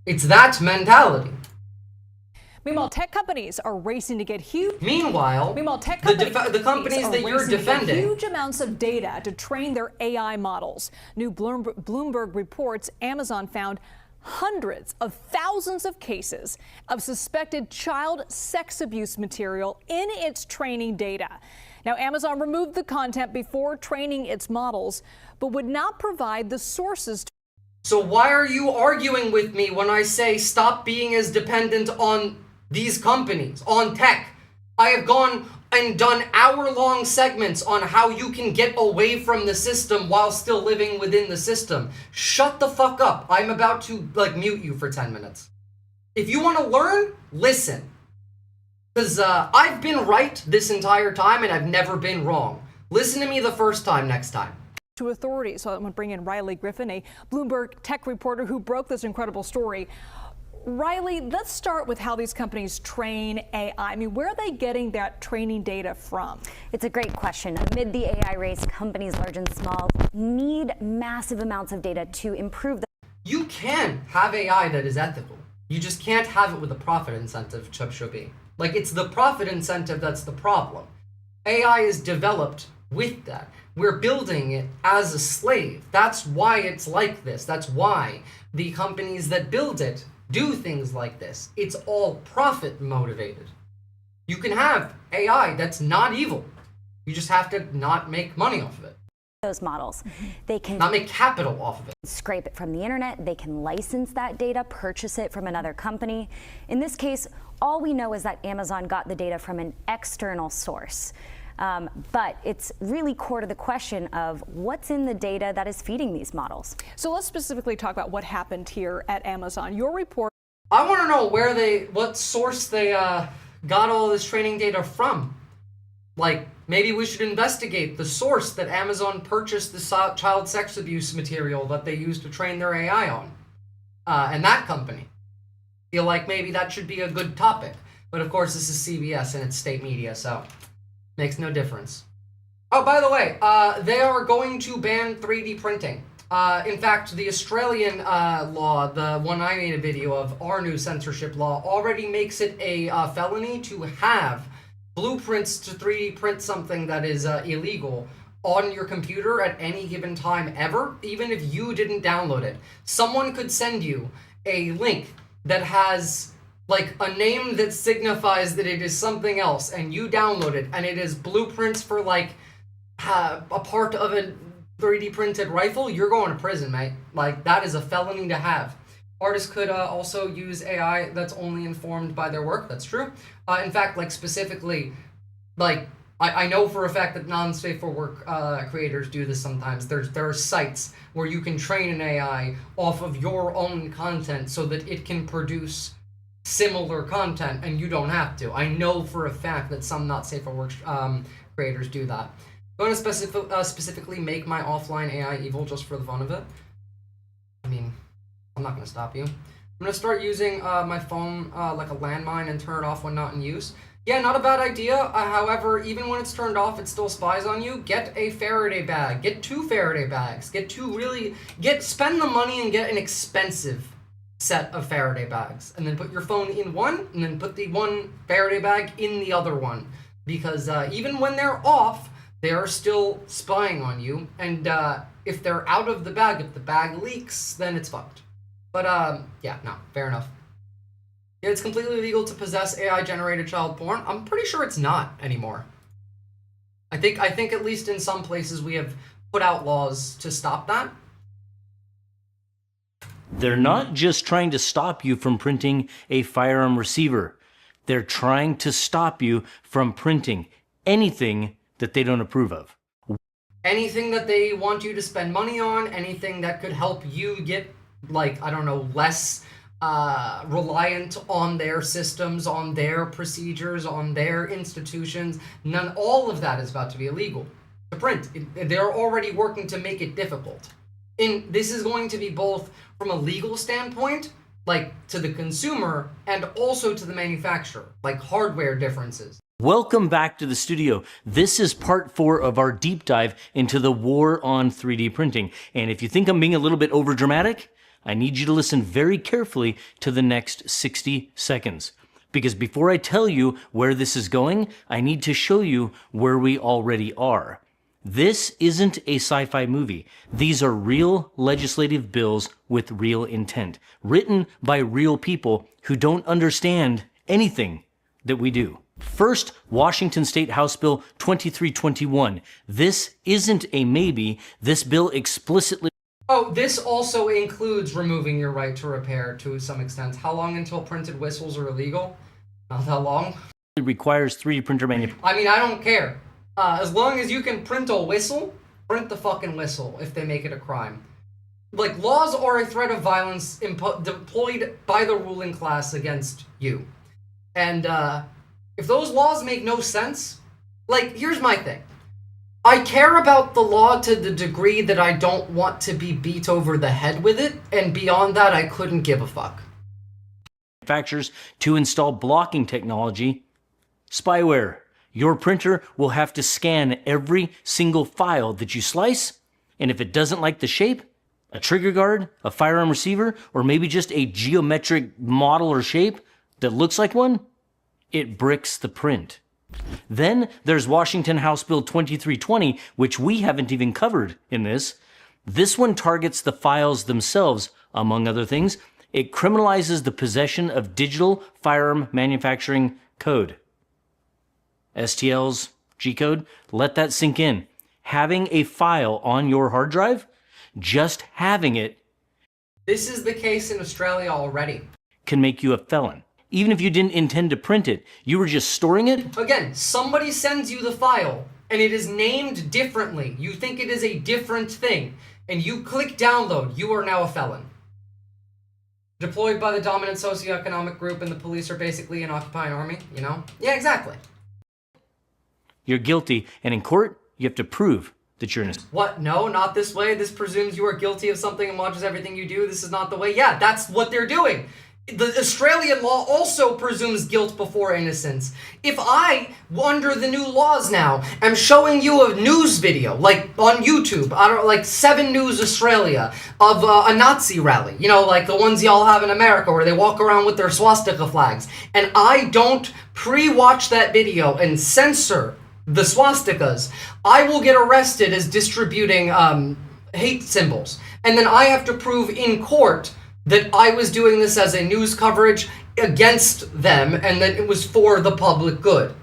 It's that mentality. Meanwhile, tech companies are racing to get huge. Meanwhile, tech the companies that you're defending huge amounts of data to train their AI models. New Bloomberg reports Amazon found hundreds of thousands of cases of suspected child sex abuse material in its training data. Now, Amazon removed the content before training its models, but would not provide the sources. So why are you arguing with me when I say stop being as dependent on these companies, on tech? I have gone and done hour-long segments on how you can get away from the system while still living within the system. Shut the fuck up. I'm about to, mute you for 10 minutes. If you want to learn, listen. Because I've been right this entire time, and I've never been wrong. Listen to me the first time next time. To authorities. So I'm going to bring in Riley Griffin, a Bloomberg tech reporter who broke this incredible story. Riley, let's start with how these companies train AI. I mean, where are they getting that training data from? It's a great question. Amid the AI race, companies large and small need massive amounts of data to improve the. You can have AI that is ethical. You just can't have it with a profit incentive, Chubshubi. It's the profit incentive that's the problem. AI is developed with that. We're building it as a slave. That's why it's like this. That's why the companies that build it do things like this. It's all profit motivated. You can have AI that's not evil. You just have to not make money off of it. Those models, they can not make capital off of it. Scrape it from the internet. They can license that data, purchase it from another company. In this case, all we know is that Amazon got the data from an external source. But it's really core to the question of what's in the data that is feeding these models. So let's specifically talk about what happened here at Amazon. Your report. I want to know what source they got all this training data from. Maybe we should investigate the source that Amazon purchased the child sex abuse material that they used to train their AI on. And that company. Feel like maybe that should be a good topic. But of course, this is CBS and it's state media, so makes no difference. Oh, by the way, they are going to ban 3D printing. In fact, the Australian law, the one I made a video of, our new censorship law, already makes it a felony to have blueprints to 3D print something that is illegal on your computer at any given time ever, even if you didn't download it. Someone could send you a link that has a name that signifies that it is something else, and you download it, and it is blueprints for a part of a 3D printed rifle. You're going to prison, mate. That is a felony to have. Artists could also use AI that's only informed by their work. That's true. In fact, specifically, I know for a fact that non-safe for work creators do this sometimes. There are sites where you can train an AI off of your own content so that it can produce similar content and you don't have to. I know for a fact that some not safe for work creators do that. You want to specifically make my offline AI evil just for the fun of it? I mean, I'm not going to stop you. I'm going to start using my phone like a landmine and turn it off when not in use. Yeah, not a bad idea. However, even when it's turned off, it still spies on you. Get a Faraday bag. Get 2 Faraday bags. Spend the money and get an expensive set of Faraday bags. And then put your phone in one, and then put the one Faraday bag in the other one. Because even when they're off, they are still spying on you. And if they're out of the bag, if the bag leaks, then it's fucked. But yeah, no, fair enough. It's completely legal to possess AI-generated child porn. I'm pretty sure it's not anymore. I think at least in some places we have put out laws to stop that. They're not just trying to stop you from printing a firearm receiver. They're trying to stop you from printing anything that they don't approve of. Anything that they want you to spend money on, anything that could help you get, like, I don't know, less reliant on their systems, on their procedures, on their institutions. All of that is about to be illegal to print. They're already working to make it difficult. And this is going to be both from a legal standpoint, like to the consumer, and also to the manufacturer, like hardware differences. Welcome back to the studio. This is part 4 of our deep dive into the war on 3D printing. And if you think I'm being a little bit overdramatic, I need you to listen very carefully to the next 60 seconds. Because before I tell you where this is going, I need to show you where we already are. This isn't a sci-fi movie. These are real legislative bills with real intent, written by real people who don't understand anything that we do. First, Washington State House Bill 2321. This isn't a maybe. This bill explicitly... Oh, this also includes removing your right to repair to some extent. How long until printed whistles are illegal? Not that long. It requires 3D printer manufacturing. I mean, I don't care. As long as you can print a whistle, print the fucking whistle if they make it a crime. Like, laws are a threat of violence deployed by the ruling class against you. And if those laws make no sense, like, here's my thing. I care about the law to the degree that I don't want to be beat over the head with it, and beyond that, I couldn't give a fuck. Manufacturers to install blocking technology. Spyware. Your printer will have to scan every single file that you slice, and if it doesn't like the shape, a trigger guard, a firearm receiver, or maybe just a geometric model or shape that looks like one, it bricks the print. Then there's Washington House Bill 2320, which we haven't even covered in this. This one targets the files themselves, among other things. It criminalizes the possession of digital firearm manufacturing code. STLs, G-code, let that sink in. Having a file on your hard drive, just having it, this is the case in Australia already, can make you a felon. Even if you didn't intend to print it, you were just storing it. Again, somebody sends you the file, and it is named differently. You think it is a different thing, and you click download, you are now a felon. Deployed by the dominant socioeconomic group, and the police are basically an occupying army, you know? Yeah, exactly. You're guilty, and in court, you have to prove that you're innocent. What? No, not this way. This presumes you are guilty of something and watches everything you do. This is not the way. Yeah, that's what they're doing. The Australian law also presumes guilt before innocence. If I, under the new laws now, am showing you a news video, like on YouTube, like 7 News Australia, of a Nazi rally, you know, like the ones y'all have in America where they walk around with their swastika flags, and I don't pre-watch that video and censor the swastikas, I will get arrested as distributing hate symbols. And then I have to prove in court that I was doing this as a news coverage against them and that it was for the public good.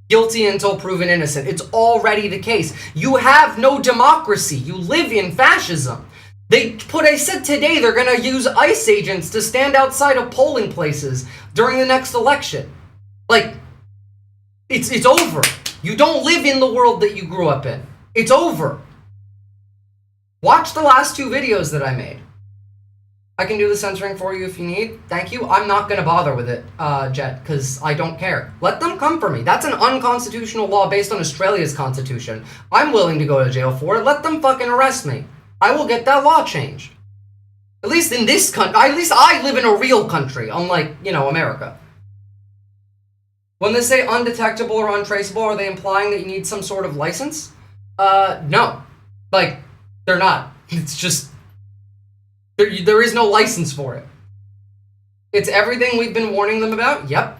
Guilty until proven innocent. It's already the case. You have no democracy. You live in fascism. They said today they're going to use ICE agents to stand outside of polling places during the next election. Like, it's over. You don't live in the world that you grew up in. It's over. Watch the last 2 videos that I made. I can do the censoring for you if you need. Thank you. I'm not going to bother with it, Jet, because I don't care. Let them come for me. That's an unconstitutional law based on Australia's constitution. I'm willing to go to jail for it. Let them fucking arrest me. I will get that law changed. At least in this country. At least I live in a real country, unlike, you know, America. When they say undetectable or untraceable, are they implying that you need some sort of license? No. Like, they're not. It's just... There is no license for it. It's everything we've been warning them about? Yep.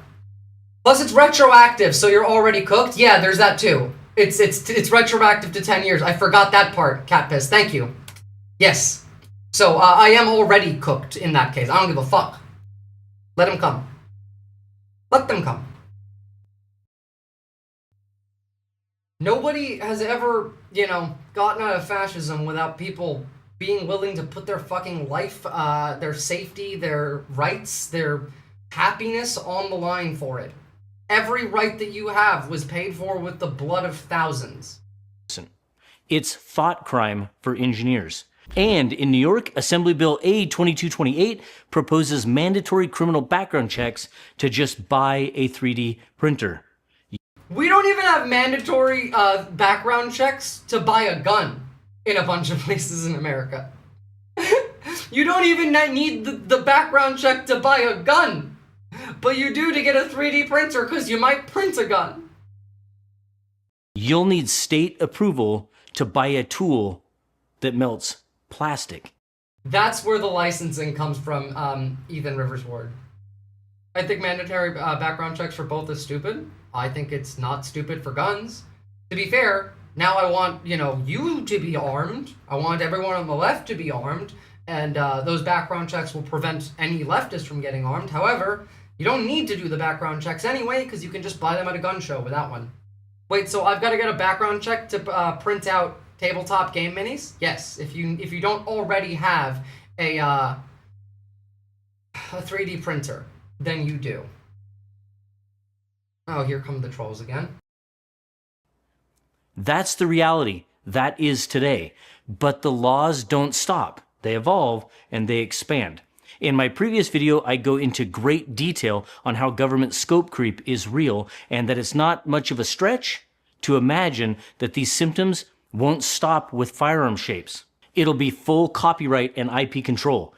Plus it's retroactive, so you're already cooked? Yeah, there's that too. It's retroactive to 10 years. I forgot that part, Cat Piss. Thank you. Yes. So, I am already cooked in that case. I don't give a fuck. Let them come. Let them come. Nobody has ever, you know, gotten out of fascism without people being willing to put their fucking life, their safety, their rights, their happiness on the line for it. Every right that you have was paid for with the blood of thousands. It's thought crime for engineers. And in New York, Assembly Bill A 2228 proposes mandatory criminal background checks to just buy a 3D printer. We don't even have mandatory background checks to buy a gun in a bunch of places in America. You don't even need the background check to buy a gun. But you do to get a 3D printer because you might print a gun. You'll need state approval to buy a tool that melts plastic. That's where the licensing comes from, Ethan Rivers Ward. I think mandatory background checks for both is stupid. I think it's not stupid for guns. To be fair, now I want, you know, you to be armed. I want everyone on the left to be armed. And those background checks will prevent any leftist from getting armed. However, you don't need to do the background checks anyway, because you can just buy them at a gun show without one. Wait, so I've got to get a background check to print out tabletop game minis? Yes, if you don't already have a 3D printer, then you do. Oh, here come the trolls again. That's the reality. That is today. But the laws don't stop. They evolve and they expand. In my previous video, I go into great detail on how government scope creep is real and that it's not much of a stretch to imagine that these symptoms won't stop with firearm shapes. It'll be full copyright and IP control.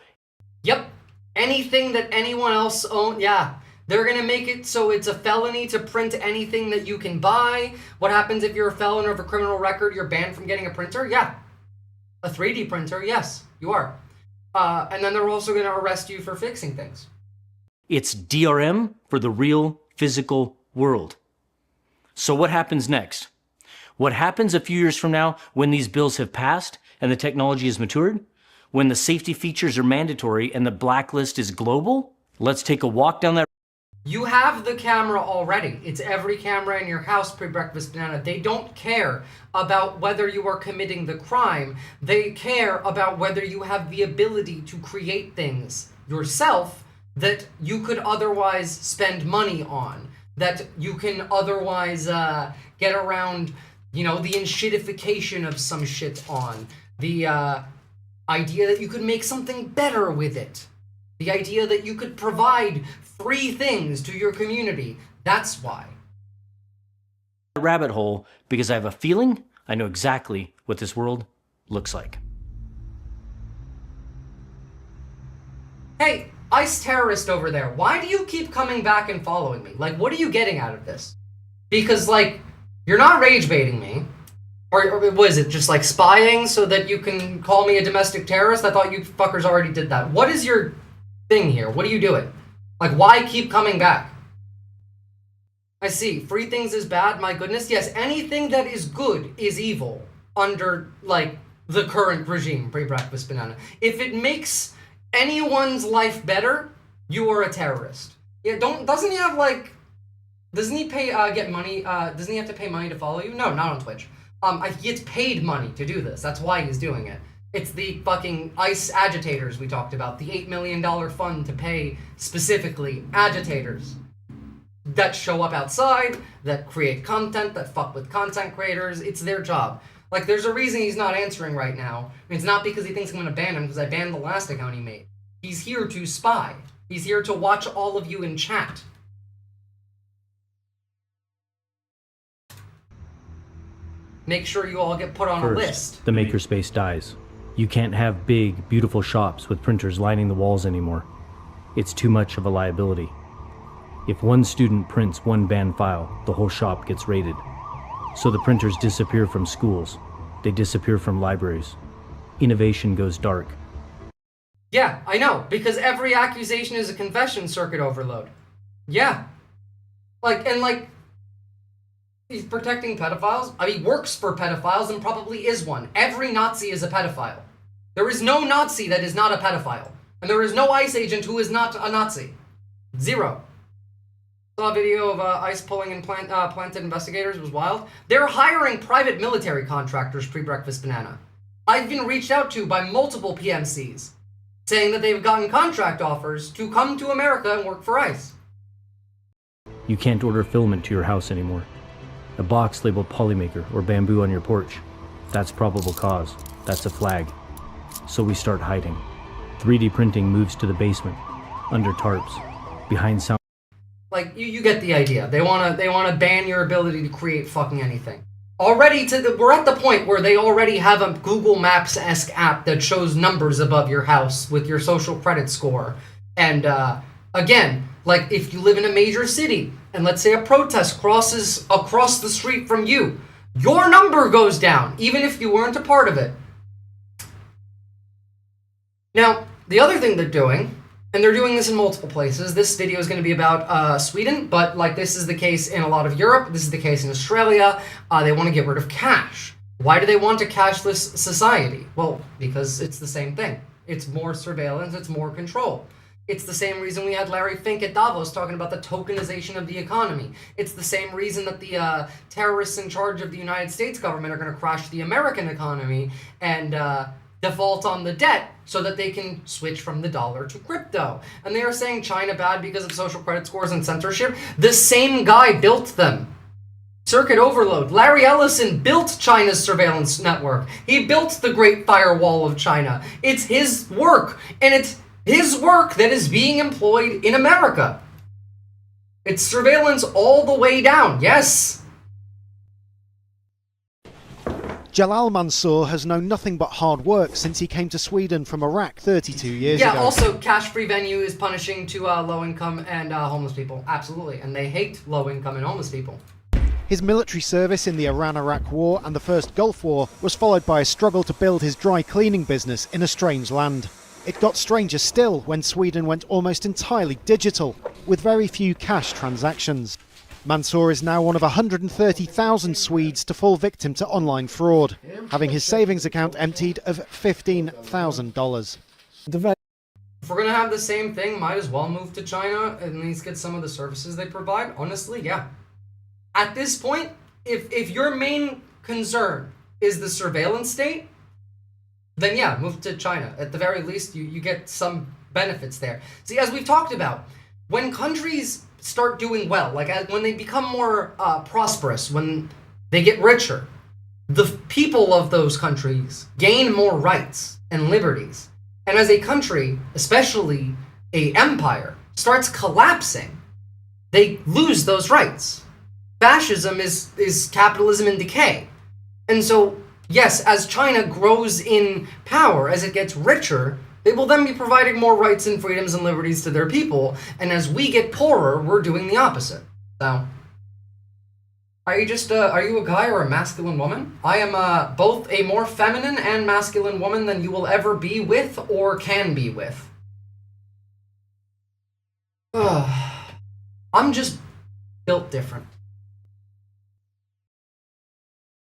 Yep. Anything that anyone else owns, yeah. They're gonna make it so it's a felony to print anything that you can buy. What happens if you're a felon or have a criminal record, you're banned from getting a printer? Yeah. A 3D printer, yes, you are. And then they're also gonna arrest you for fixing things. It's DRM for the real physical world. So what happens next? What happens a few years from now when these bills have passed and the technology is matured? When the safety features are mandatory and the blacklist is global? Let's take a walk down that. You have the camera already. It's every camera in your house, pre-breakfast banana. They don't care about whether you are committing the crime. They care about whether you have the ability to create things yourself that you could otherwise spend money on, that you can otherwise get around, you know, the enshittification of some shit on, the idea that you could make something better with it, the idea that you could provide free things to your community. That's why. Rabbit hole, because I have a feeling I know exactly what this world looks like. Hey, ICE terrorist over there, why do you keep coming back and following me? Like, what are you getting out of this? Because, like, you're not rage baiting me. Or what is it, just like spying so that you can call me a domestic terrorist? I thought you fuckers already did that. What is your thing here? What are you doing? Like, why keep coming back? I see. Free things is bad, my goodness. Yes, anything that is good is evil under, like, the current regime, pre-breakfast banana. If it makes anyone's life better, you are a terrorist. Yeah, doesn't he have, like, doesn't he pay, get money, doesn't he have to pay money to follow you? No, not on Twitch. He gets paid money to do this. That's why he's doing it. It's the fucking ICE agitators we talked about. The $8 million fund to pay specifically agitators that show up outside, that create content, that fuck with content creators. It's their job. Like, there's a reason he's not answering right now. It's not because he thinks I'm gonna ban him, because I banned the last account he made. He's here to spy. He's here to watch all of you in chat. Make sure you all get put on a list. The makerspace dies. You can't have big, beautiful shops with printers lining the walls anymore. It's too much of a liability. If one student prints one banned file, the whole shop gets raided. So the printers disappear from schools. They disappear from libraries. Innovation goes dark. Yeah, I know, because every accusation is a confession circuit overload. Yeah. He's protecting pedophiles. I mean, he works for pedophiles and probably is one. Every Nazi is a pedophile. There is no Nazi that is not a pedophile. And there is no ICE agent who is not a Nazi. Zero. Saw a video of ICE pulling in planted investigators. It was wild. They're hiring private military contractors pre-breakfast banana. I've been reached out to by multiple PMCs saying that they've gotten contract offers to come to America and work for ICE. You can't order filament to your house anymore. A box labeled polymaker or bamboo on your porch. That's probable cause. That's a flag. So we start hiding. 3D printing moves to the basement, under tarps, behind sound. Like, you get the idea. They wanna ban your ability to create fucking anything. Already we're at the point where they already have a Google Maps-esque app that shows numbers above your house with your social credit score. And again, like if you live in a major city and let's say a protest crosses across the street from you, your number goes down, even if you weren't a part of it. Now, the other thing they're doing, and they're doing this in multiple places, this video is going to be about Sweden, but like this is the case in a lot of Europe, this is the case in Australia, they want to get rid of cash. Why do they want a cashless society? Well, because it's the same thing. It's more surveillance, it's more control. It's the same reason we had Larry Fink at Davos talking about the tokenization of the economy. It's the same reason that the terrorists in charge of the United States government are going to crash the American economy and default on the debt so that they can switch from the dollar to crypto. And they are saying China bad because of social credit scores and censorship. The same guy built them. Circuit overload. Larry Ellison built China's surveillance network. He built the Great Firewall of China. It's his work, and it's his work that is being employed in America. It's surveillance all the way down, yes. Jalal Mansour has known nothing but hard work since he came to Sweden from Iraq 32 years ago. Yeah, also, cash-free venue is punishing to low-income and homeless people. Absolutely. And they hate low-income and homeless people. His military service in the Iran-Iraq War and the First Gulf War was followed by a struggle to build his dry cleaning business in a strange land. It got stranger still when Sweden went almost entirely digital, with very few cash transactions. Mansour is now one of 130,000 Swedes to fall victim to online fraud, having his savings account emptied of $15,000. If we're going to have the same thing, might as well move to China and at least get some of the services they provide. Honestly, yeah. At this point, if your main concern is the surveillance state, then yeah, move to China. At the very least, you get some benefits there. See, as we've talked about, when countries start doing well, like when they become more prosperous, when they get richer, the people of those countries gain more rights and liberties. And as a country, especially an empire, starts collapsing, they lose those rights. Fascism is capitalism in decay. And so, yes, as China grows in power, as it gets richer, they will then be providing more rights and freedoms and liberties to their people. And as we get poorer, we're doing the opposite. So, are you a guy or a masculine woman? I am both a more feminine and masculine woman than you will ever be with or can be with. I'm just built different.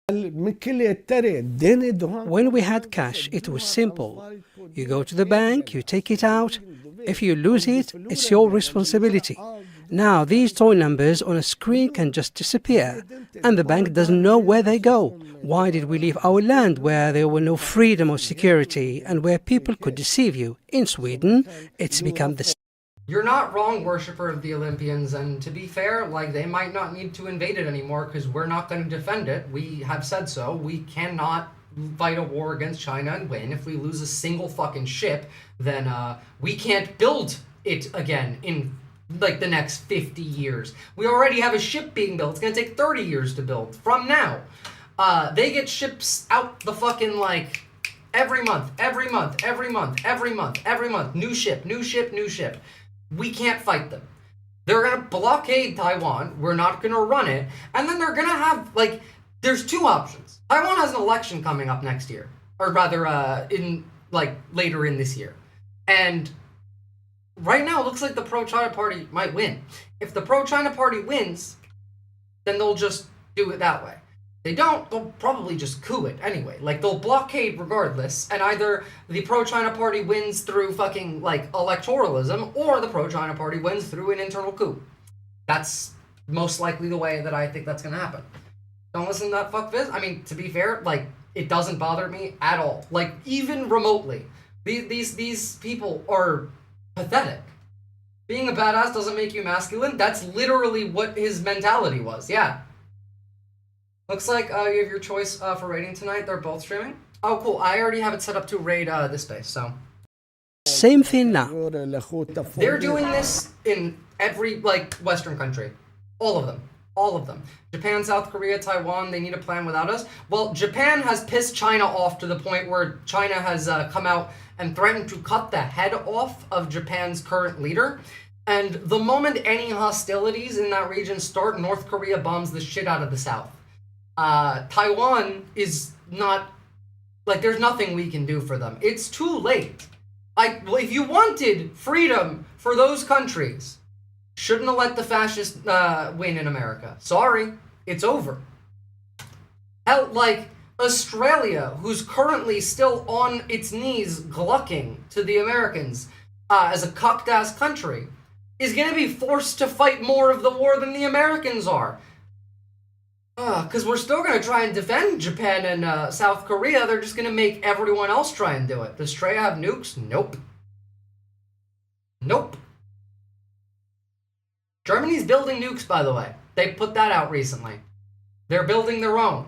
When we had cash, it was simple. You go to the bank, you take it out. If you lose it, it's your responsibility. Now, these toy numbers on a screen can just disappear, and the bank doesn't know where they go. Why did we leave our land where there were no freedom or security, and where people could deceive you? In Sweden, it's become the same. You're not wrong, worshipper of the Olympians, and to be fair, like, they might not need to invade it anymore because we're not going to defend it. We have said so. We cannot fight a war against China and win. If we lose a single fucking ship, then we can't build it again in like the next 50 years. We already have a ship being built. It's gonna take 30 years to build from now. They get ships out the fucking like every month. New ship. We can't fight them. They're gonna blockade Taiwan. We're not gonna run it. And then they're gonna have like, there's two options. Taiwan has an election coming up next year, or rather, in like later in this year. And right now, it looks like the pro-China party might win. If the pro-China party wins, then they'll just do it that way. They don't, they'll probably just coup it anyway. Like, they'll blockade regardless, and either the pro-China party wins through fucking, like, electoralism, or the pro-China party wins through an internal coup. That's most likely the way that I think that's gonna happen. Don't listen to that fuckfizz. I mean, to be fair, like, it doesn't bother me at all. Like, even remotely. These people are pathetic. Being a badass doesn't make you masculine. That's literally what his mentality was. Yeah. Looks like you have your choice for raiding tonight. They're both streaming. Oh, cool. I already have it set up to raid this space, so. Same thing now. They're doing this in every, like, Western country. All of them. All of them. Japan, South Korea, Taiwan, they need a plan without us. Well, Japan has pissed China off to the point where China has come out and threatened to cut the head off of Japan's current leader. And the moment any hostilities in that region start, North Korea bombs the shit out of the South. Taiwan is not, like, there's nothing we can do for them. It's too late. Like, well, if you wanted freedom for those countries, shouldn't have let the fascists win in America. Sorry, it's over. Hell, like, Australia, who's currently still on its knees glucking to the Americans as a cucked-ass country, is gonna be forced to fight more of the war than the Americans are. Because we're still gonna try and defend Japan and South Korea. They're just gonna make everyone else try and do it. Does Australia have nukes? Nope. Nope. Germany's building nukes, by the way. They put that out recently. They're building their own.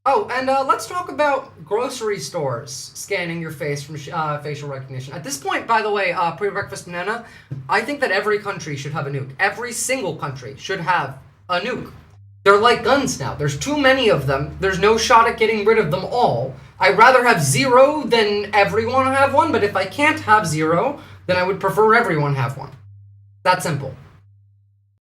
Oh, and let's talk about grocery stores scanning your face from facial recognition. At this point, by the way, pre-breakfast banana, I think that every country should have a nuke. Every single country should have a nuke. They're like guns now. There's too many of them. There's no shot at getting rid of them all. I'd rather have zero than everyone have one, but if I can't have zero, then I would prefer everyone have one. That simple.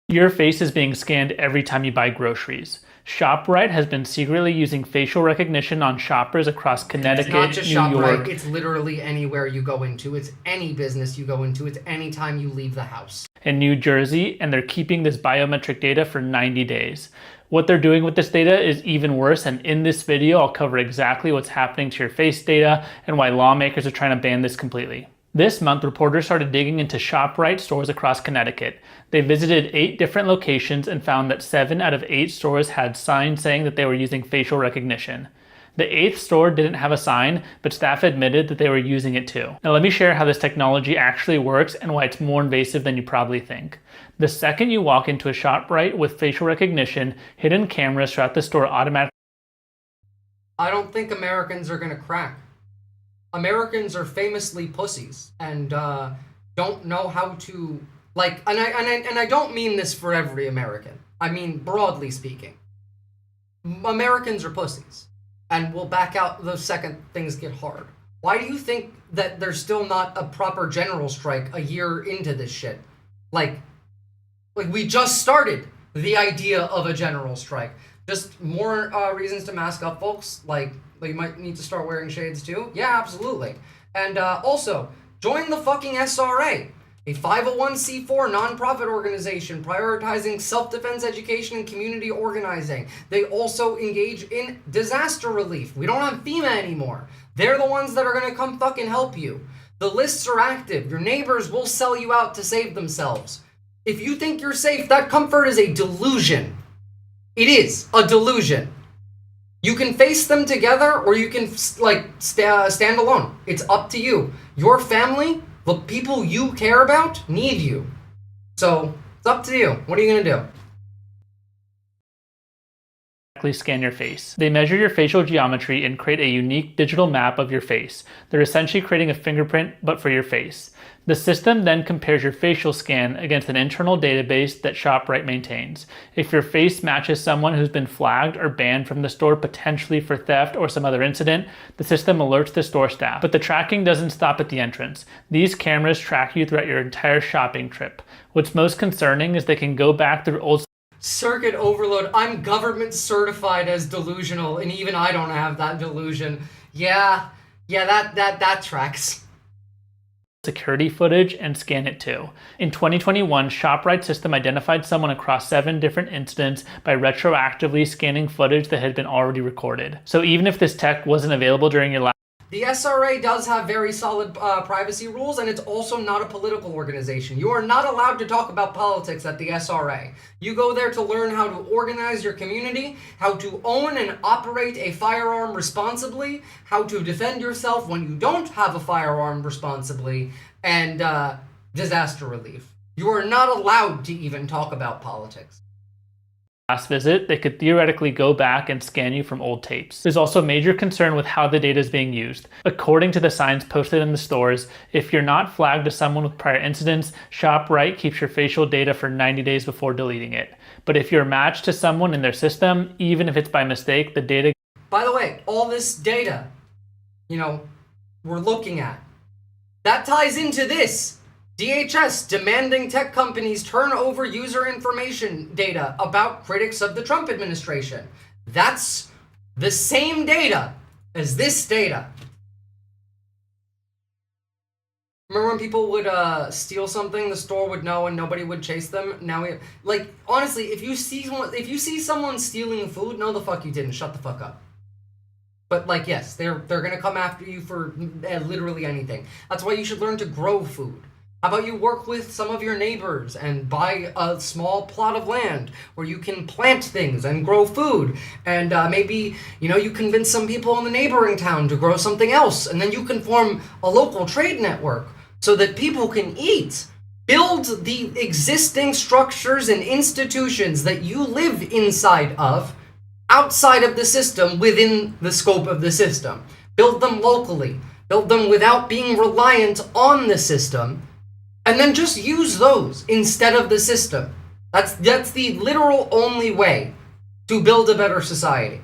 Your face is being scanned every time you buy groceries. ShopRite has been secretly using facial recognition on shoppers across Connecticut, It's not just New ShopRite. York, It's literally anywhere you go into. It's any business you go into. It's any time you leave the house. and New Jersey, and they're keeping this biometric data for 90 days. What they're doing with this data is even worse, and in this video, I'll cover exactly what's happening to your face data and why lawmakers are trying to ban this completely. This month, reporters started digging into ShopRite stores across Connecticut. They visited 8 different locations and found that 7 out of 8 stores had signs saying that they were using facial recognition. The 8th store didn't have a sign, but staff admitted that they were using it too. Now let me share how this technology actually works and why it's more invasive than you probably think. The second you walk into a ShopRite with facial recognition, hidden cameras throughout the store automatically... I don't think Americans are gonna crack. Americans are famously pussies and don't know how to, like, and I don't mean this for every American. I mean broadly speaking. Americans are pussies and will back out the second things get hard. Why do you think that there's still not a proper general strike a year into this shit? Like we just started the idea of a general strike. Just more reasons to mask up, folks. Like you might need to start wearing shades too. Yeah, absolutely. And also, join the fucking SRA, a 501c4 nonprofit organization prioritizing self-defense education and community organizing. They also engage in disaster relief. We don't have FEMA anymore. They're the ones that are gonna come fucking help you. The lists are active. Your neighbors will sell you out to save themselves. If you think you're safe, that comfort is a delusion. It is a delusion. You can face them together or you can stand alone. It's up to you. Your family, the people you care about, need you. So it's up to you. What are you gonna do? scan your face. They measure your facial geometry and create a unique digital map of your face. They're essentially creating a fingerprint, but for your face. The system then compares your facial scan against an internal database that ShopRite maintains. If your face matches someone who's been flagged or banned from the store potentially for theft or some other incident, the system alerts the store staff. But the tracking doesn't stop at the entrance. These cameras track you throughout your entire shopping trip. What's most concerning is they can go back through old circuit overload. I'm government certified as delusional, and even I don't have that delusion. Yeah, that tracks. Security footage and scan it too. In 2021, ShopRite's system identified someone across 7 different incidents by retroactively scanning footage that had been already recorded. So even if this tech wasn't available during your last The SRA does have very solid privacy rules, and it's also not a political organization. You are not allowed to talk about politics at the SRA. You go there to learn how to organize your community, how to own and operate a firearm responsibly, how to defend yourself when you don't have a firearm responsibly, and disaster relief. You are not allowed to even talk about politics. Last visit, they could theoretically go back and scan you from old tapes. There's also major concern with how the data is being used. According to the signs posted in the stores, if you're not flagged as someone with prior incidents, ShopRite keeps your facial data for 90 days before deleting it. But if you're matched to someone in their system, even if it's by mistake, the data... By the way, all this data, we're looking at, that ties into this. DHS demanding tech companies turn over user information data about critics of the Trump administration. That's the same data as this data. Remember when people would steal something, the store would know and nobody would chase them? Now honestly, if you see someone stealing food, no the fuck you didn't. Shut the fuck up. But yes, they're gonna come after you for literally anything. That's why you should learn to grow food. How about you work with some of your neighbors and buy a small plot of land where you can plant things and grow food, and maybe you convince some people in the neighboring town to grow something else, and then you can form a local trade network so that people can eat. Build the existing structures and institutions that you live inside of, outside of the system, within the scope of the system. Build them locally. Build them without being reliant on the system. And then just use those instead of the system. That's the literal only way to build a better society.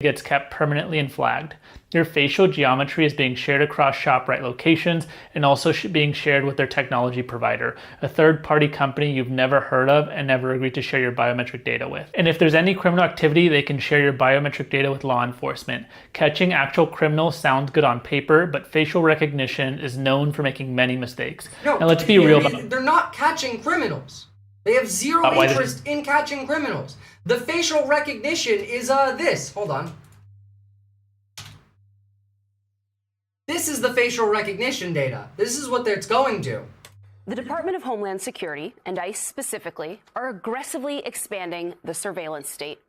Gets kept permanently and flagged. Your facial geometry is being shared across ShopRite locations and also being shared with their technology provider, a third-party company you've never heard of and never agreed to share your biometric data with. And if there's any criminal activity, they can share your biometric data with law enforcement. Catching actual criminals sounds good on paper, but facial recognition is known for making many mistakes. No, now let's be real. They're not catching criminals. They have zero interest in catching criminals. The facial recognition is this. Hold on. This is the facial recognition data. This is what it's going to. The Department of Homeland Security, and ICE specifically, are aggressively expanding the surveillance state.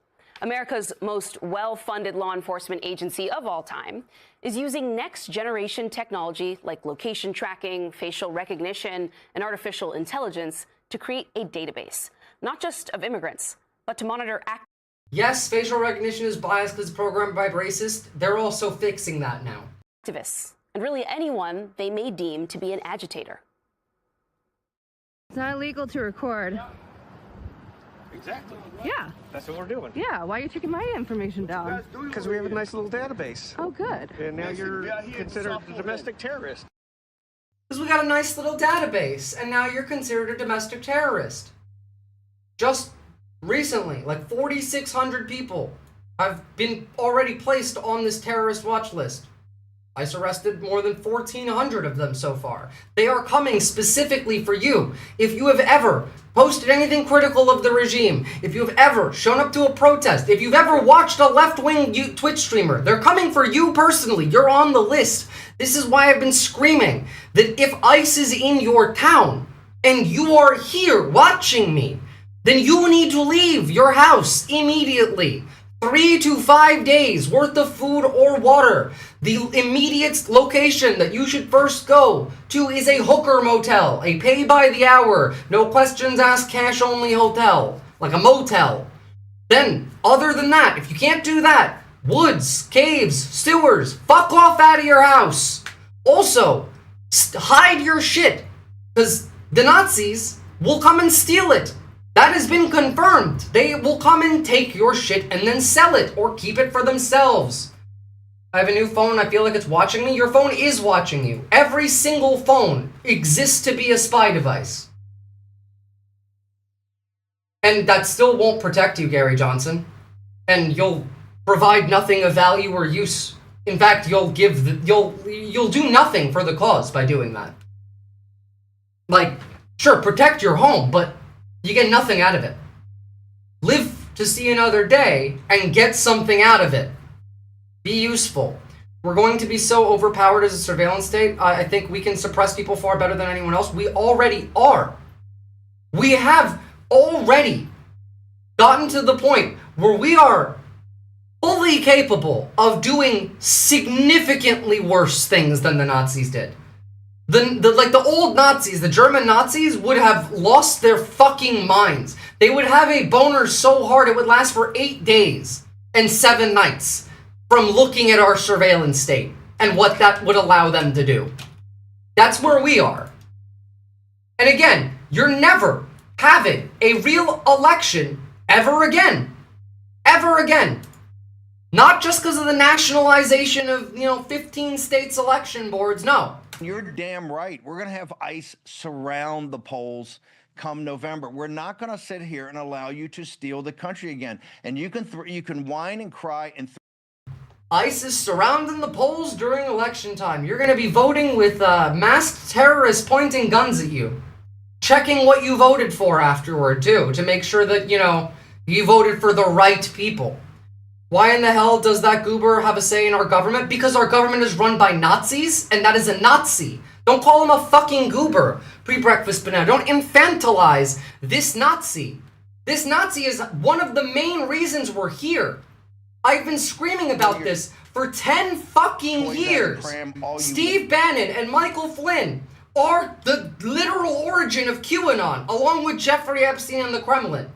America's most well-funded law enforcement agency of all time is using next-generation technology like location tracking, facial recognition, and artificial intelligence to create a database, not just of immigrants, but to monitor Yes, facial recognition is biased because it's programmed by racists. They're also fixing that now. Activists, and really anyone they may deem to be an agitator. It's not illegal to record. Exactly. Yeah. That's what we're doing. Yeah, why are you taking my information down? Because we have a nice little database. Oh, good. And now you're considered a domestic terrorist. Because we got a nice little database, and now you're considered a domestic terrorist. Just recently, 4,600 people have been already placed on this terrorist watch list. ICE arrested more than 1,400 of them so far. They are coming specifically for you. If you have ever posted anything critical of the regime, if you have ever shown up to a protest, if you've ever watched a left-wing Twitch streamer, they're coming for you personally. You're on the list. This is why I've been screaming that if ICE is in your town and you are here watching me, then you need to leave your house immediately. 3 to 5 days worth of food or water. The immediate location that you should first go to is a hooker motel, a pay by the hour, no questions asked, cash only hotel. like a motel. Then, other than that, if you can't do that, woods, caves, sewers, fuck off out of your house. Also, hide your shit, because the Nazis will come and steal it. That has been confirmed. They will come and take your shit and then sell it or keep it for themselves. I have a new phone. I feel like it's watching me. Your phone is watching you. Every single phone exists to be a spy device. And that still won't protect you, Gary Johnson. And you'll provide nothing of value or use. In fact, you'll do nothing for the cause by doing that. Like, sure, protect your home, but you get nothing out of it. Live to see another day and get something out of it. Be useful. We're going to be so overpowered as a surveillance state. I think we can suppress people far better than anyone else. We already are. We have already gotten to the point where we are fully capable of doing significantly worse things than the Nazis did. The old Nazis, the German Nazis, would have lost their fucking minds. They would have a boner so hard it would last for 8 days and 7 nights from looking at our surveillance state and what that would allow them to do. That's where we are. And again, you're never having a real election ever again. Ever again. Not just because of the nationalization of, 15 states election boards, no. You're damn right. We're going to have ICE surround the polls come November. We're not going to sit here and allow you to steal the country again. And you can whine and cry and ICE is surrounding the polls during election time. You're going to be voting with masked terrorists pointing guns at you. Checking what you voted for afterward, too, to make sure that, you voted for the right people. Why in the hell does that goober have a say in our government? Because our government is run by Nazis, and that is a Nazi. Don't call him a fucking goober. Pre-breakfast banana. Don't infantilize this Nazi. This Nazi is one of the main reasons we're here. I've been screaming about this for 10 fucking years. Steve Bannon and Michael Flynn are the literal origin of QAnon, along with Jeffrey Epstein and the Kremlin.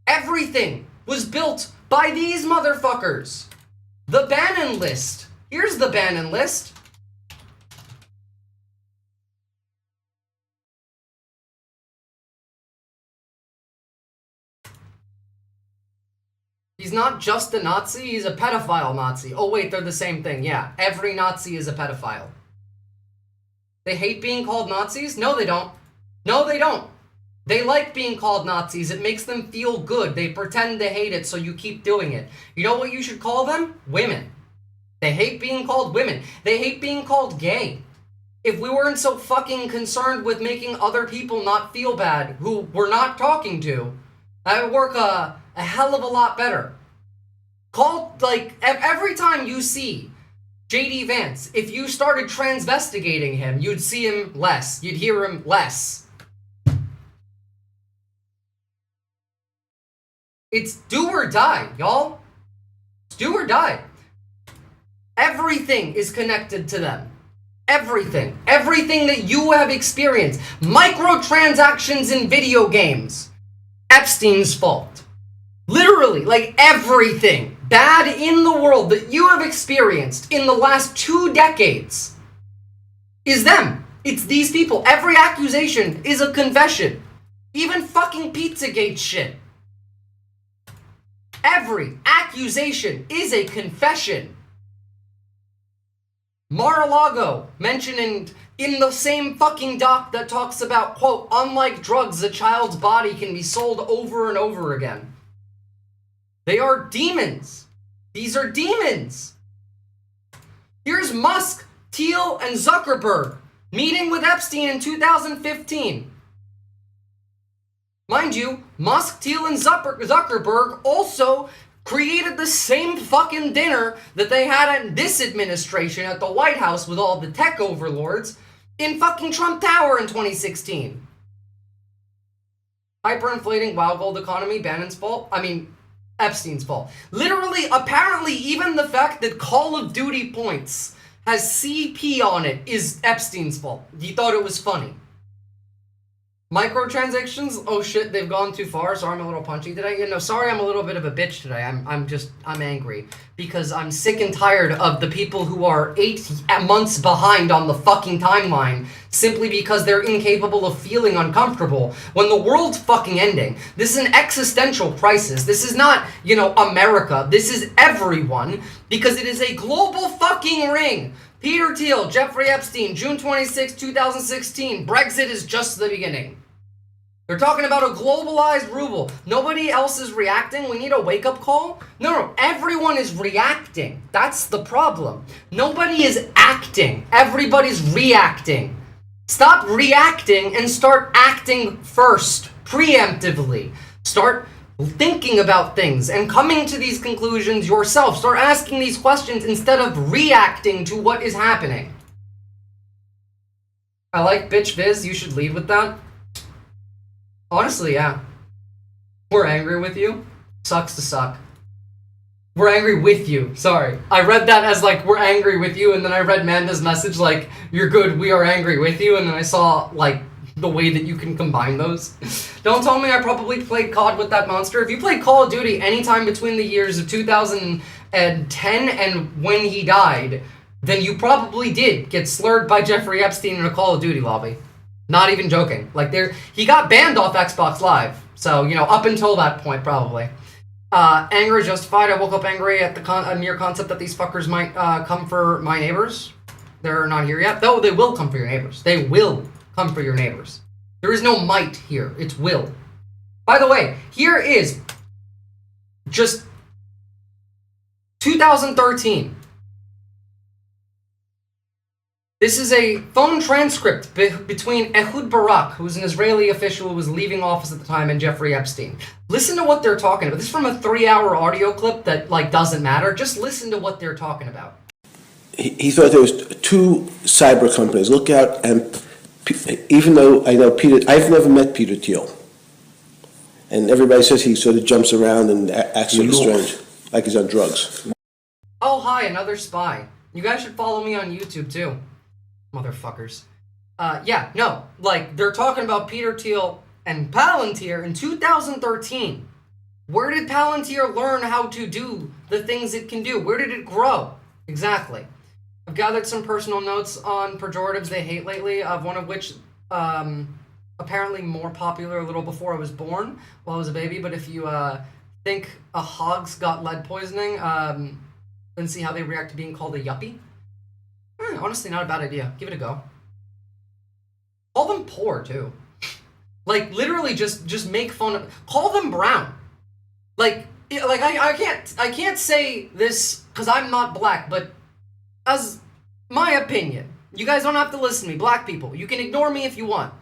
Everything was built by these motherfuckers. The Bannon list. Here's the Bannon list. He's not just a Nazi, he's a pedophile Nazi. Oh wait, they're the same thing. Yeah, every Nazi is a pedophile. They hate being called Nazis? No, they don't. No, they don't. They like being called Nazis. It makes them feel good. They pretend to hate it, so you keep doing it. You know what you should call them? Women. They hate being called women. They hate being called gay. If we weren't so fucking concerned with making other people not feel bad, who we're not talking to, that would work a hell of a lot better. Every time you see J.D. Vance, if you started transvestigating him, you'd see him less. You'd hear him less. It's do or die, y'all. It's do or die. Everything is connected to them. Everything. Everything that you have experienced. Microtransactions in video games. Epstein's fault. Literally, everything bad in the world that you have experienced in the last 2 decades is them. It's these people. Every accusation is a confession. Even fucking Pizzagate shit. Every accusation is a confession. Mar-a-Lago, mentioned in the same fucking doc that talks about, quote, unlike drugs, a child's body can be sold over and over again. They are demons. These are demons. Here's Musk, Thiel, and Zuckerberg meeting with Epstein in 2015. Mind you, Musk, Thiel, and Zuckerberg also created the same fucking dinner that they had in this administration at the White House with all the tech overlords in fucking Trump Tower in 2016. Hyperinflating wild gold economy, Bannon's fault? Epstein's fault. Literally, apparently, even the fact that Call of Duty Points has CP on it is Epstein's fault. He thought it was funny. Microtransactions? Oh shit, they've gone too far. Sorry, I'm a little punchy today. You know, sorry, I'm a little bit of a bitch today. I'm angry because I'm sick and tired of the people who are 8 months behind on the fucking timeline simply because they're incapable of feeling uncomfortable when the world's fucking ending. This is an existential crisis. This is not, you know, America. This is everyone because it is a global fucking ring. Peter Thiel, Jeffrey Epstein, June 26, 2016. Brexit is just the beginning. They're talking about a globalized ruble. Nobody else is reacting. We need a wake-up call? No, everyone is reacting. That's the problem. Nobody is acting. Everybody's reacting. Stop reacting and start acting first, preemptively. Start thinking about things and coming to these conclusions yourself. Start asking these questions instead of reacting to what is happening. I like bitch Viz. You should lead with that. Honestly, yeah. We're angry with you. Sucks to suck. We're angry with you. Sorry. I read that as like, we're angry with you, and then I read Manda's message like, you're good, we are angry with you, and then I saw like the way that you can combine those. Don't tell me I probably played COD with that monster. If you played Call of Duty anytime between the years of 2010 and when he died, then you probably did get slurred by Jeffrey Epstein in a Call of Duty lobby. Not even joking. Like, he got banned off Xbox Live. So, you know, up until that point, probably. Anger is justified. I woke up angry at the mere concept that these fuckers might come for my neighbors. They're not here yet. Though they will come for your neighbors. They will come for your neighbors. There is no might here. It's will. By the way, here is just 2013. This is a phone transcript between Ehud Barak, who's an Israeli official who was leaving office at the time, and Jeffrey Epstein. Listen to what they're talking about. This is from a 3-hour audio clip that, like, doesn't matter. Just listen to what they're talking about. He thought there was 2 cyber companies. Look out, and even though I know Peter, I've never met Peter Thiel. And everybody says he sort of jumps around and acts sort of strange, like he's on drugs. Oh, hi, another spy. You guys should follow me on YouTube, too. Motherfuckers. Yeah, no, like, they're talking about Peter Thiel and Palantir in 2013. Where did Palantir learn how to do the things it can do? Where did it grow? Exactly. I've gathered some personal notes on pejoratives they hate lately, of one of which, apparently more popular a little before I was born, while I was a baby, but if you, think a hog's got lead poisoning, then see how they react to being called a yuppie. Honestly, not a bad idea. Give it a go. Call them poor, too. Like, literally just make fun of... Call them brown. Like I can't say this because I'm not black, but as my opinion, you guys don't have to listen to me, black people. You can ignore me if you want.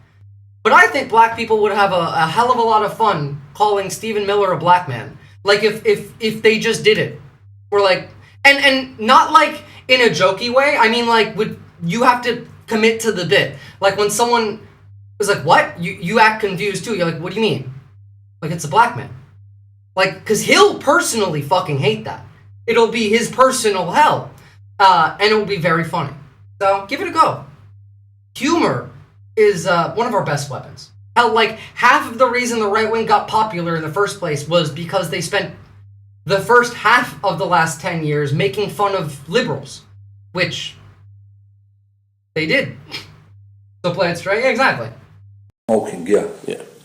But I think black people would have a hell of a lot of fun calling Stephen Miller a black man. Like, if they just did it. Or, like... And not, like... in a jokey way. I mean, like, you have to commit to the bit. Like, when someone is like, what? You act confused, too. You're like, what do you mean? Like, it's a black man. Like, because he'll personally fucking hate that. It'll be his personal hell. And it will be very funny. So, give it a go. Humor is one of our best weapons. Hell, like, half of the reason the right wing got popular in the first place was because they spent the first half of the last 10 years making fun of liberals, which they did. So play it straight? Yeah, exactly. Smoking, yeah.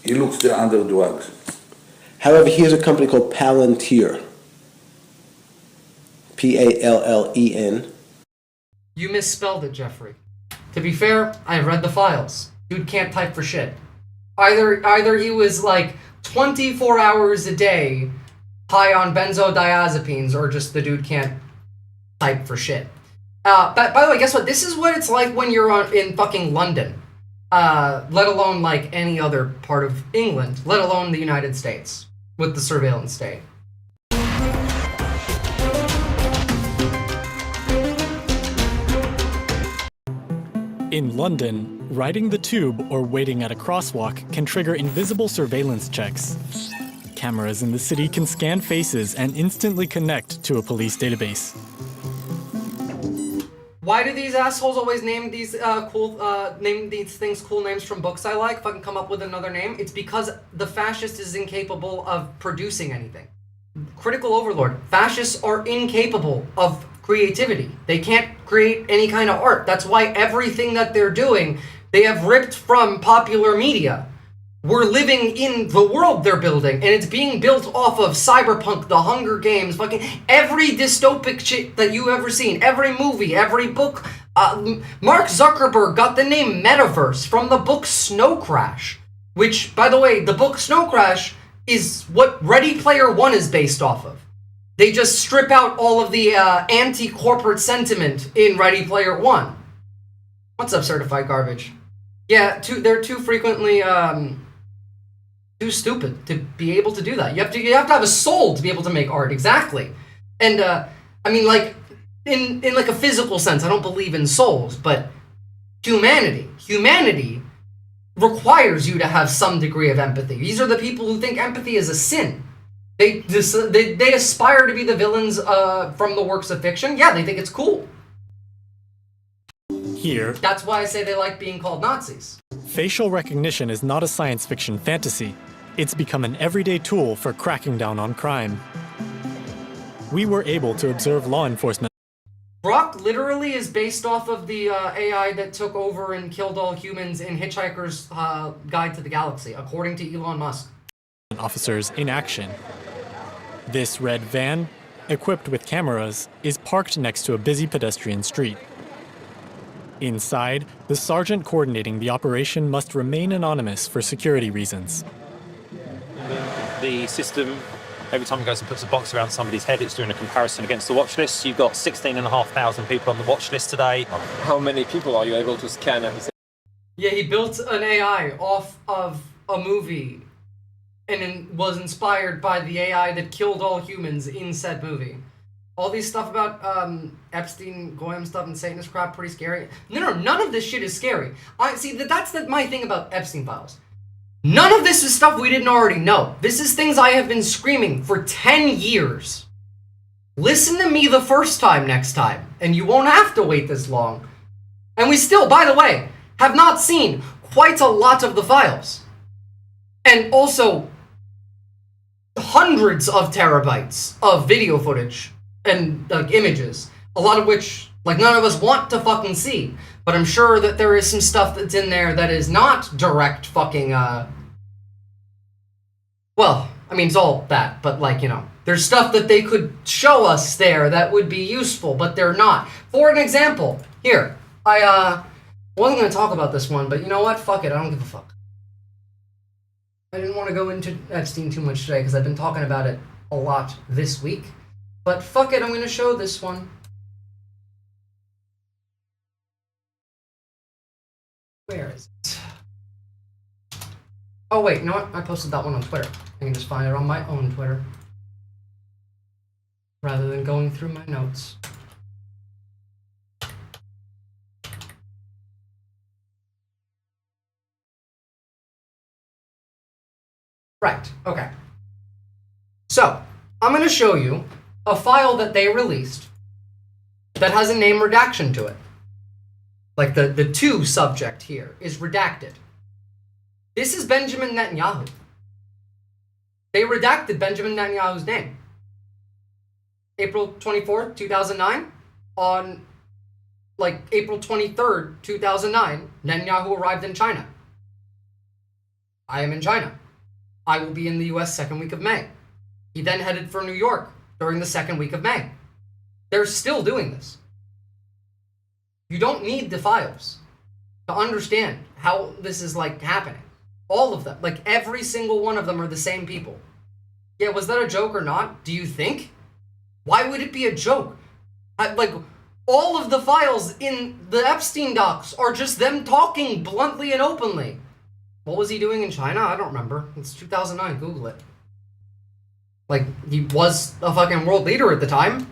He looks they're under drugs. However, here's a company called Palantir. P-A-L-L-E-N. You misspelled it, Jeffrey. To be fair, I read the files. Dude can't type for shit. Either he was like 24 hours a day high on benzodiazepines, or just the dude can't type for shit. But by the way, guess what? This is what it's like when you're in fucking London. Let alone like any other part of England, let alone the United States, with the surveillance state. In London, riding the tube or waiting at a crosswalk can trigger invisible surveillance checks. Cameras in the city can scan faces and instantly connect to a police database. Why do these assholes always name these name these things cool names from books I like? If I can come up with another name, it's because the fascist is incapable of producing anything. Critical overlord. Fascists are incapable of creativity. They can't create any kind of art. That's why everything that they're doing, they have ripped from popular media. We're living in the world they're building, and it's being built off of Cyberpunk, The Hunger Games, fucking every dystopic shit that you ever seen, every movie, every book. Mark Zuckerberg got the name Metaverse from the book Snow Crash, which, by the way, the book Snow Crash is what Ready Player One is based off of. They just strip out all of the anti-corporate sentiment in Ready Player One. What's up, certified garbage? Yeah, they're too frequently too stupid to be able to do that. You have to have a soul to be able to make art, exactly. And I mean, like in like a physical sense, I don't believe in souls, but humanity requires you to have some degree of empathy. These are the people who think empathy is a sin. They aspire to be the villains from the works of fiction. Yeah, they think it's cool. Here, that's why I say they like being called Nazis. Facial recognition is not a science fiction fantasy. It's become an everyday tool for cracking down on crime. We were able to observe law enforcement. Brock literally is based off of the AI that took over and killed all humans in Hitchhiker's Guide to the Galaxy, according to Elon Musk. Officers in action. This red van, equipped with cameras, is parked next to a busy pedestrian street. Inside, the sergeant coordinating the operation must remain anonymous for security reasons. The system, every time it goes and puts a box around somebody's head, it's doing a comparison against the watch list. You've got 16,500 people on the watch list today. How many people are you able to scan every second? Yeah, he built an AI off of a movie and was inspired by the AI that killed all humans in said movie. All these stuff about Epstein, Goyim stuff, and Satanist crap, pretty scary. No, none of this shit is scary. That's my thing about Epstein files. None of this is stuff we didn't already know. This is things I have been screaming for 10 years. Listen to me the first time next time, and you won't have to wait this long. And we still, by the way, have not seen quite a lot of the files. And also, hundreds of terabytes of video footage and like images, a lot of which like none of us want to fucking see, but I'm sure that there is some stuff that's in there that is not direct fucking well, I mean, it's all that, but like, you know, there's stuff that they could show us there that would be useful, but they're not. For an example, here, I wasn't going to talk about this one, but you know what? Fuck it, I don't give a fuck. I didn't want to go into Epstein too much today because I've been talking about it a lot this week. But fuck it, I'm going to show this one. Where is it? Oh wait, you know what? I posted that one on Twitter. I can just find it on my own Twitter. Rather than going through my notes. Right, okay. So, I'm going to show you a file that they released that has a name redaction to it. Like the to subject here is redacted. This is Benjamin Netanyahu. They redacted Benjamin Netanyahu's name. April 24th, 2009, on like April 23rd, 2009, Netanyahu arrived in China. I am in China. I will be in the US second week of May. He then headed for New York during the second week of May. They're still doing this. You don't need the files to understand how this is like happening. All of them, like every single one of them are the same people. Yeah, was that a joke or not? Do you think? Why would it be a joke? Like, all of the files in the Epstein docs are just them talking bluntly and openly. What was he doing in China? I don't remember. It's 2009. Google it. Like, he was a fucking world leader at the time.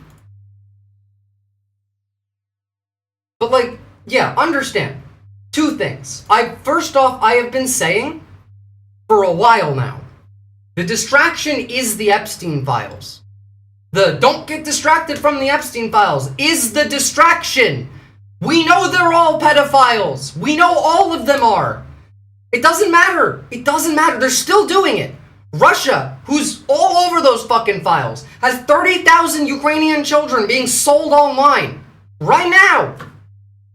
But, like, yeah, understand. Two things. First off, I have been saying for a while now, the distraction is the Epstein files. The don't get distracted from the Epstein files is the distraction. We know they're all pedophiles. We know all of them are. It doesn't matter. It doesn't matter. They're still doing it. Russia, who's all over those fucking files, has 30,000 Ukrainian children being sold online. Right now.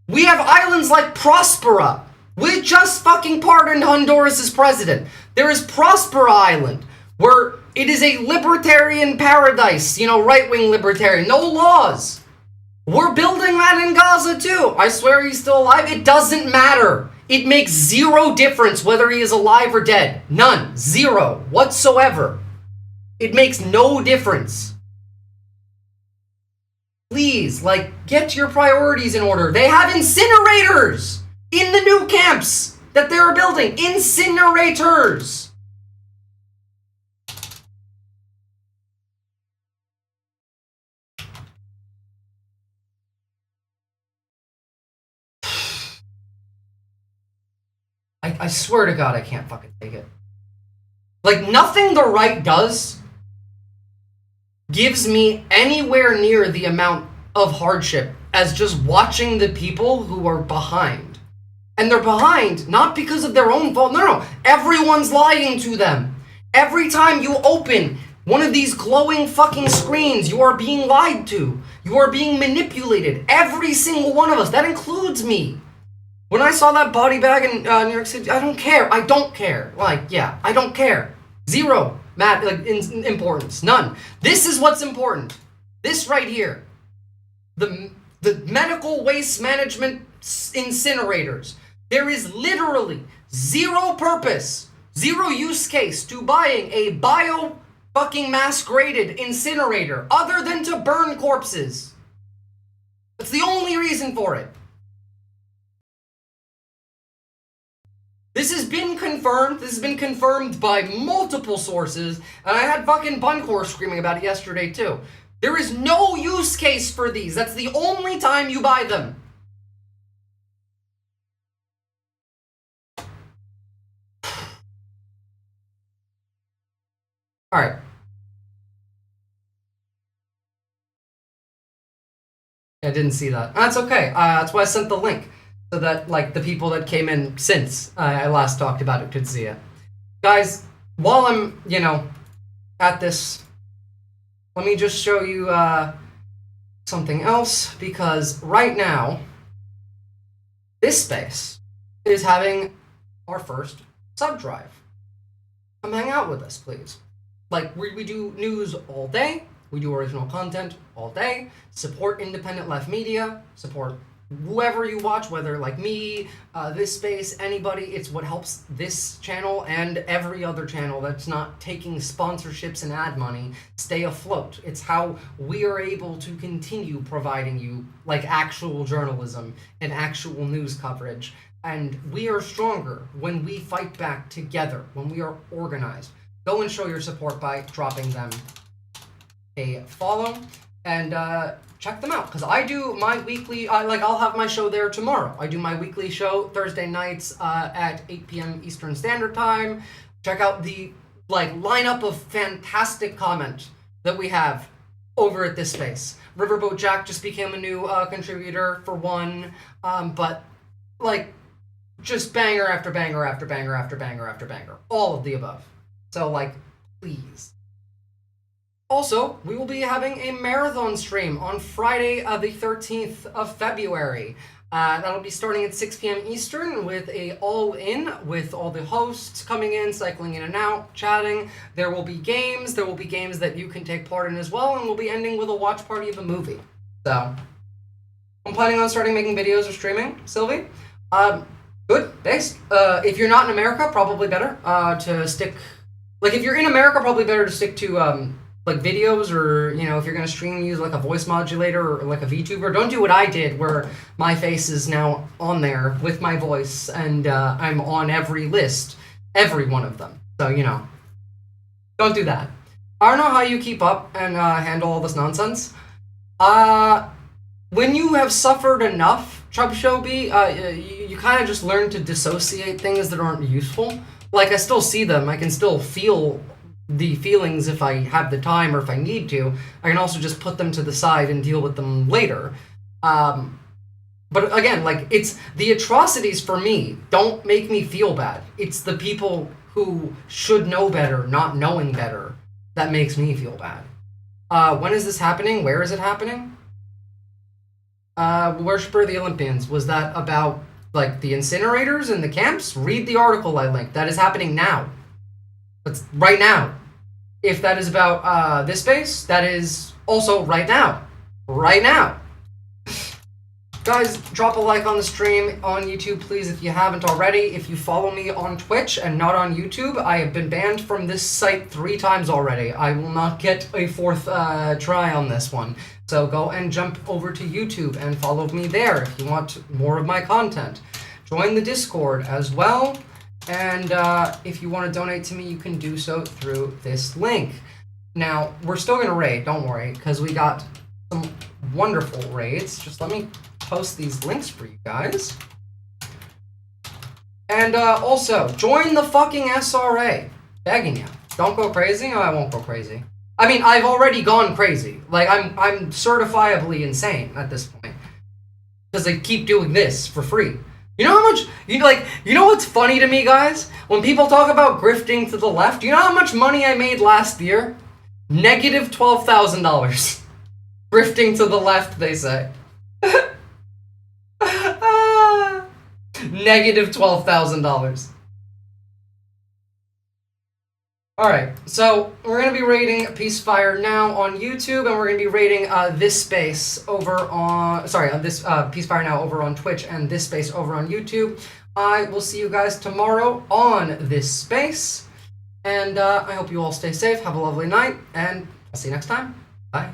We have islands like Prospera. We just fucking pardoned Honduras' president. There is Prospera Island, where it is a libertarian paradise. You know, right-wing libertarian. No laws. We're building that in Gaza too. I swear he's still alive. It doesn't matter. It makes zero difference whether he is alive or dead. None. Zero. Whatsoever. It makes no difference. Please, like, get your priorities in order. They have incinerators in the new camps that they're building. Incinerators. I swear to God, I can't fucking take it. Like, nothing the right does gives me anywhere near the amount of hardship as just watching the people who are behind. And they're behind not because of their own fault. No. Everyone's lying to them. Every time you open one of these glowing fucking screens, you are being lied to. You are being manipulated. Every single one of us. That includes me. When I saw that body bag in New York City, I don't care. I don't care. Like, yeah, I don't care. Zero importance. None. This is what's important. This right here. The medical waste management incinerators. There is literally zero purpose, zero use case to buying a bio fucking mass graded incinerator other than to burn corpses. That's the only reason for it. This has been confirmed. This has been confirmed by multiple sources, and I had fucking Buncor screaming about it yesterday too. There is no use case for these. That's the only time you buy them. Alright. I didn't see that. That's okay. That's why I sent the link. So that, like, the people that came in since I last talked about it could see it. Guys, while I'm, you know, at this, let me just show you something else, because right now, this space is having our first sub-drive. Come hang out with us, please. Like, we do news all day, we do original content all day, support independent left media, support whoever you watch, whether like me, this space, anybody. It's what helps this channel and every other channel that's not taking sponsorships and ad money stay afloat. It's how we are able to continue providing you like actual journalism and actual news coverage. And we are stronger when we fight back together, when we are organized. Go and show your support by dropping them a follow and check them out, because I do my weekly, I'll have my show there tomorrow. I do my weekly show Thursday nights at 8 p.m. Eastern Standard Time. Check out the lineup of fantastic comment that we have over at this space. Riverboat Jack just became a new contributor for one, but just banger after banger after banger after banger after banger. All of the above. So please. Also, we will be having a marathon stream on Friday, the 13th of February. That'll be starting at 6 p.m. Eastern with a all-in, with all the hosts coming in, cycling in and out, chatting. There will be games. There will be games that you can take part in as well, and we'll be ending with a watch party of a movie. So, I'm planning on starting making videos or streaming, Sylvie. Good, thanks. If you're not in America, probably better to stick... if you're in America, probably better to stick to... videos, or if you're gonna stream, use a voice modulator or a VTuber. Don't do what I did, where my face is now on there with my voice, and I'm on every list, every one of them. So don't do that. I don't know how you keep up and handle all this nonsense. When you have suffered enough, Chub Shobi, you kind of just learn to dissociate things that aren't useful. I still see them. I can still feel the feelings if I have the time or if I need to. I can also just put them to the side and deal with them later. But again, like, it's the atrocities for me don't make me feel bad. It's the people who should know better, not knowing better, that makes me feel bad. When is this happening? Where is it happening? Worshipper of the Olympians. Was that about, like, the incinerators and the camps? Read the article I linked. That is happening now. That's right now. If that is about this base, that is also right now. Right now. Guys, drop a like on the stream on YouTube, please, if you haven't already. If you follow me on Twitch and not on YouTube, I have been banned from this site 3 times already. I will not get a 4th try on this one. So go and jump over to YouTube and follow me there if you want more of my content. Join the Discord as well. And if you want to donate to me, you can do so through this link. Now, we're still going to raid, don't worry, because we got some wonderful raids. Just let me post these links for you guys. And also, join the fucking SRA. Begging you. Don't go crazy. No, I won't go crazy. I mean, I've already gone crazy. Like, I'm certifiably insane at this point. Because I keep doing this for free. You know how much, you know what's funny to me, guys? When people talk about grifting to the left, you know how much money I made last year? Negative $12,000. Grifting to the left, they say. Negative $12,000. Alright, so we're going to be rating Peacefire Now on YouTube, and we're going to be rating this space over on, this Peacefire Now over on Twitch, and this space over on YouTube. I will see you guys tomorrow on this space, and I hope you all stay safe, have a lovely night, and I'll see you next time. Bye.